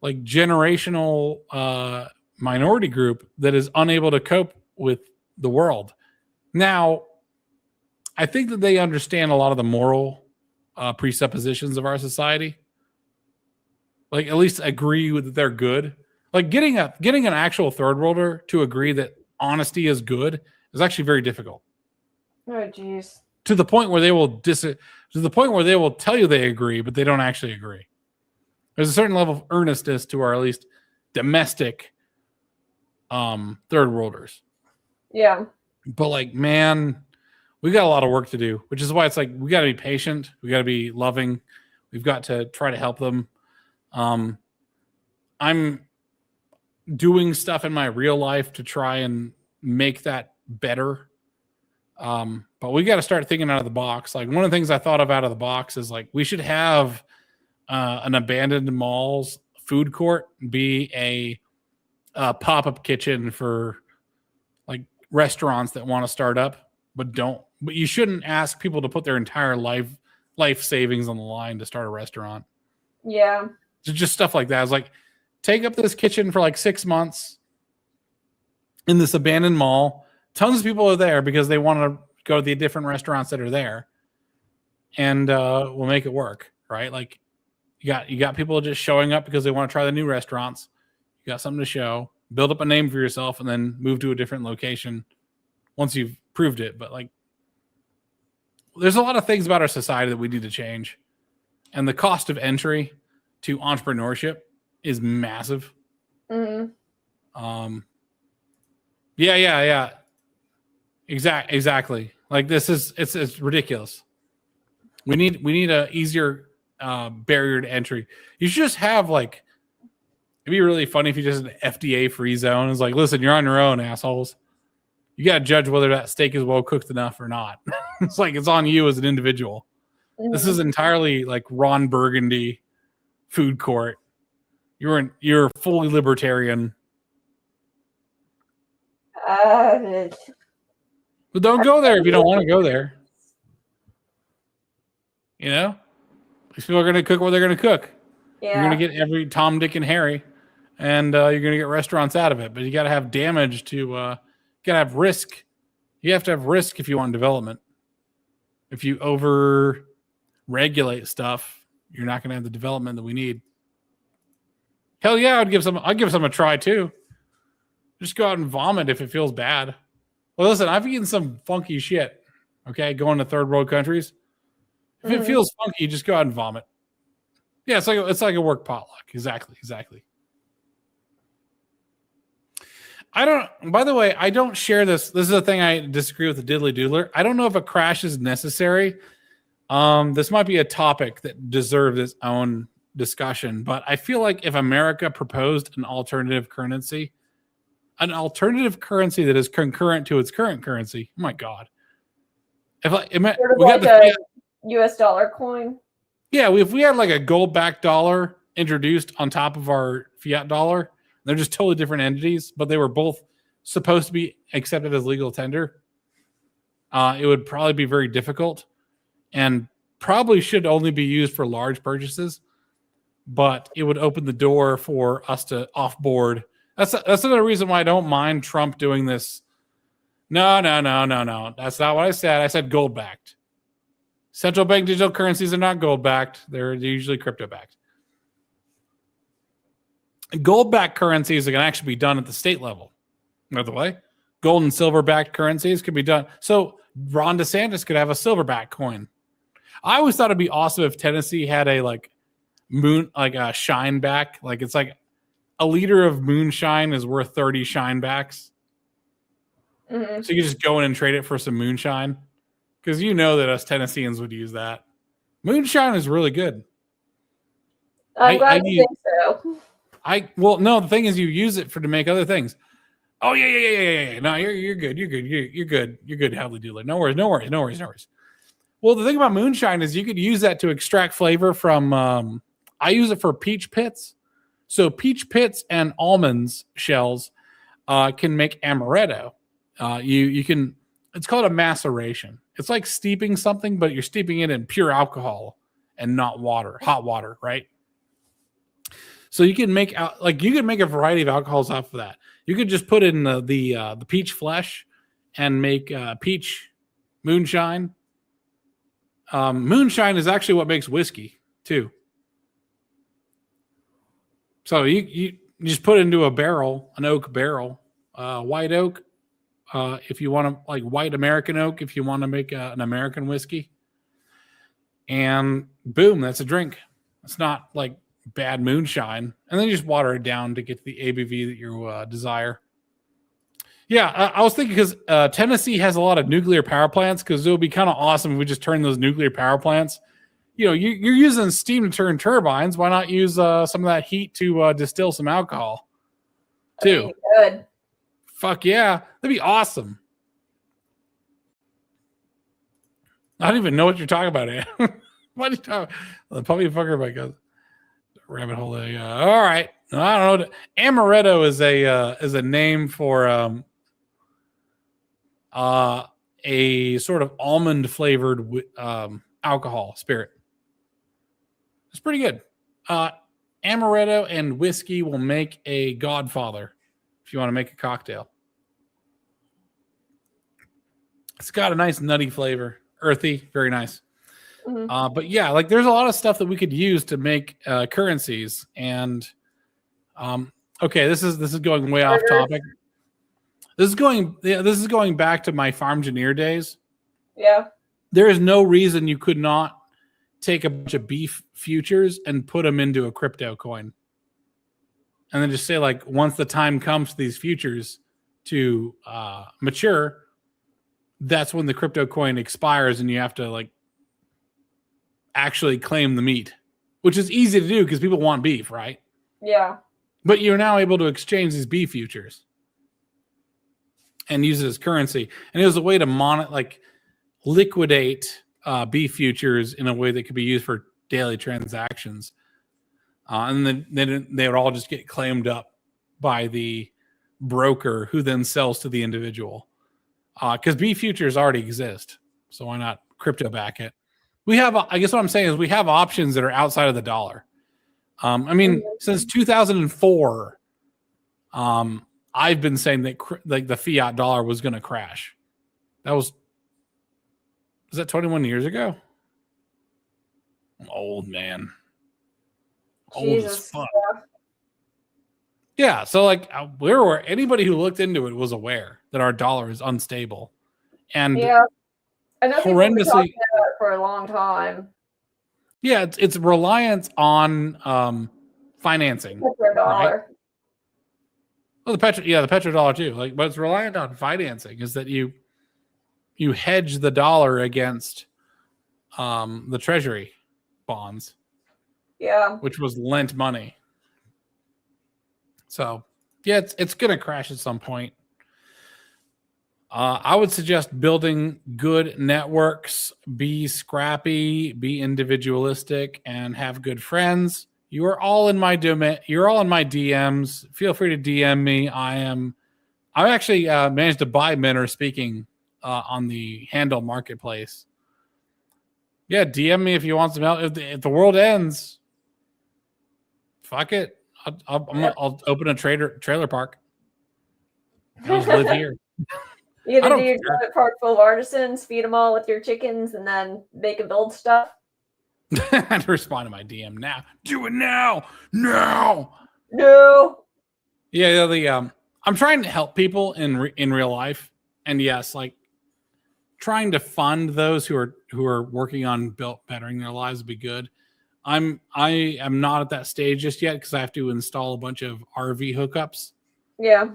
like generational minority group that is unable to cope with the world. Now, I think that they understand a lot of the moral presuppositions of our society. Like at least agree with that they're good. Like getting an actual third worlder to agree that honesty is good is actually very difficult. Oh jeez. To the point where they will tell you they agree, but they don't actually agree. There's a certain level of earnestness to our at least domestic third worlders. Yeah. But like, man, we got a lot of work to do, which is why it's like we got to be patient, we got to be loving, we've got to try to help them. I'm doing stuff in my real life to try and make that better. But we got to start thinking out of the box. Like one of the things I thought of out of the box is like we should have an abandoned mall's food court be a pop-up kitchen for like restaurants that want to start up but don't. But you shouldn't ask people to put their entire life savings on the line to start a restaurant. Yeah. Just stuff like that. It's like, take up this kitchen for like 6 months in this abandoned mall. Tons of people are there because they want to go to the different restaurants that are there, and we'll make it work, right? Like you got people just showing up because they want to try the new restaurants. You got something to show. Build up a name for yourself, and then move to a different location once you've proved it, but like, there's a lot of things about our society that we need to change, and the cost of entry to entrepreneurship is massive. Mm-hmm. Yeah. Exactly. Like it's ridiculous. We need a easier barrier to entry. You should just have like, it'd be really funny if you just an FDA free zone. It's like, listen, you're on your own, assholes. You got to judge whether that steak is well cooked enough or not. It's like, it's on you as an individual. Mm-hmm. This is entirely like Ron Burgundy food court. You're fully libertarian. Uh, But don't go there if you don't want to go there. You know? These people are going to cook what they're going to cook. yeah. You're going to get every Tom, Dick, and Harry, and you're going to get restaurants out of it. But you got to have damage to, you got to have risk. You have to have risk if you want development. If you over regulate stuff, you're not going to have the development that we need. Hell yeah, I'd give some a try too. Just go out and vomit if it feels bad. Well, listen, I've eaten some funky shit. Okay, going to third world countries. If it feels funky, just go out and vomit. Yeah, it's like a work potluck. Exactly. By the way, I don't share this. This is the thing I disagree with the Diddly Doodler. I don't know if a crash is necessary. This might be a topic that deserves its own discussion, but I feel like if America proposed an alternative currency that is concurrent to its current currency, oh my God. If sort of we like got a US dollar coin. Yeah, if we had like a gold-backed dollar introduced on top of our fiat dollar, they're just totally different entities, but they were both supposed to be accepted as legal tender. It would probably be very difficult and probably should only be used for large purchases, but it would open the door for us to offboard. That's another reason why I don't mind Trump doing this. No. That's not what I said. I said gold-backed. Central bank digital currencies are not gold-backed. They're usually crypto-backed. Gold-backed currencies can actually be done at the state level. By the way, gold and silver-backed currencies can be done. So Ron DeSantis could have a silver-backed coin. I always thought it'd be awesome if Tennessee had a a shine back. Like it's like a liter of moonshine is worth 30 shine backs. Mm-hmm. So you can just go in and trade it for some moonshine. Because you know that us Tennesseans would use that. Moonshine is really good. I'm glad you think so. No, the thing is you use it to make other things. Oh yeah. No, you're good. You're good, Hadley Doodler. No worries. Well, the thing about moonshine is you could use that to extract flavor from I use it for peach pits. So peach pits and almonds shells can make amaretto. You can, it's called a maceration. It's like steeping something, but you're steeping it in pure alcohol and not water, hot water, right? So you can make a variety of alcohols off of that. You could just put in the peach flesh and make peach moonshine. Moonshine is actually what makes whiskey too. So you just put it into a barrel, an oak barrel, white oak. If you want to, like white American oak, if you want to make an American whiskey, and boom, that's a drink. It's not like bad moonshine, and then you just water it down to get to the ABV that you desire. Yeah, I was thinking because Tennessee has a lot of nuclear power plants, because it would be kind of awesome if we just turn those nuclear power plants. You know, you're using steam to turn turbines. Why not use some of that heat to distill some alcohol too? Good. Fuck yeah. That'd be awesome. I don't even know what you're talking about, Ann. What are you talking about? The puppy fucker by goes rabbit hole. All right. I don't know. Amaretto is a name for a sort of almond flavored alcohol spirit. It's pretty good. Amaretto and whiskey will make a godfather if you want to make a cocktail. It's got a nice nutty flavor, earthy, very nice. Mm-hmm. But yeah, like there's a lot of stuff that we could use to make currencies. And okay, this is going way off topic. This is going back to my farm engineer days. Yeah. There is no reason you could not take a bunch of beef futures and put them into a crypto coin. And then just say, like, once the time comes for these futures to mature, that's when the crypto coin expires and you have to, like, actually claim the meat, which is easy to do because people want beef, right? Yeah. But you're now able to exchange these beef futures and use it as currency. And it was a way to liquidate beef futures in a way that could be used for daily transactions. And then they would all just get claimed up by the broker who then sells to the individual. Because beef futures already exist. So why not crypto back it? I guess what I'm saying is we have options that are outside of the dollar. Since 2004, I've been saying that the fiat dollar was going to crash. Was that 21 years ago? I'm old, man. Old as fuck. Yeah, so anybody who looked into it was aware that our dollar is unstable, and yeah, I know people have been horrendously talking about it for a long time. Yeah, it's reliance on financing. Petrodollar. Right? Well, the petrodollar too. But it's reliant on financing. Is that you hedge the dollar against the treasury bonds. Yeah. Which was lent money. So yeah, it's gonna crash at some point. I would suggest building good networks, be scrappy, be individualistic, and have good friends. You are all in my domain. You're all in my DMs. Feel free to DM me. I actually managed to buy Men Are Speaking on the Handle Marketplace. Yeah, DM me if you want some help. If the world ends, fuck it. I'll open a trailer park. I'll just live here. You gonna do your private park full of artisans, feed them all with your chickens, and then make them build stuff? I'd respond to my DM now. Do it now. No. Yeah, I'm trying to help people in real life, and yes, trying to fund those who are working on bettering their lives would be good. I am not at that stage just yet because I have to install a bunch of RV hookups. Yeah.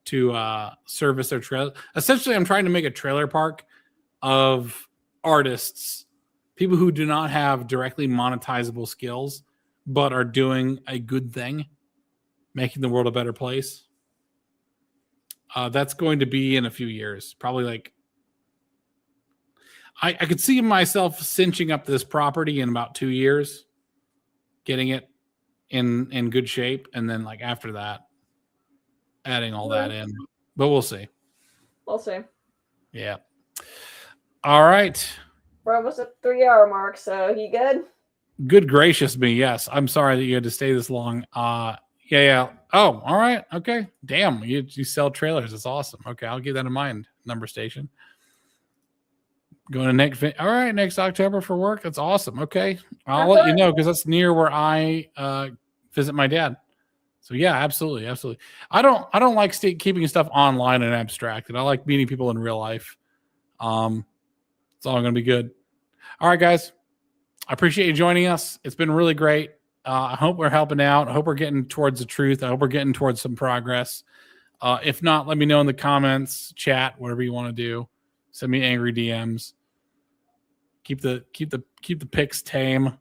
To service their trailer. Essentially, I'm trying to make a trailer park of artists, people who do not have directly monetizable skills, but are doing a good thing, making the world a better place. That's going to be in a few years. Probably I could see myself cinching up this property in about 2 years, getting it in good shape, and then after that, adding all that in, but we'll see. Yeah. All right. We're almost at 3-hour mark, so you good? Good gracious me, yes. I'm sorry that you had to stay this long. Yeah. Oh, all right. Okay. Damn, you sell trailers. It's awesome. Okay, I'll keep that in mind. Number station. Going to next October for work. That's awesome. Okay, I'll let you know because that's near where I visit my dad. So yeah, absolutely. I don't like keeping stuff online and abstracted. I like meeting people in real life. It's all going to be good. All right, guys. I appreciate you joining us. It's been really great. I hope we're helping out. I hope we're getting towards the truth. I hope we're getting towards some progress. If not, let me know in the comments, chat, whatever you want to do. Send me angry DMs. Keep the pics tame.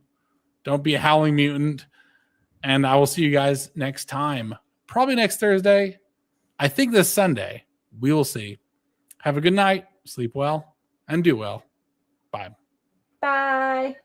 Don't be a howling mutant. And I will see you guys next time. Probably next Thursday. I think this Sunday. We will see. Have a good night. Sleep well and do well. Bye. Bye.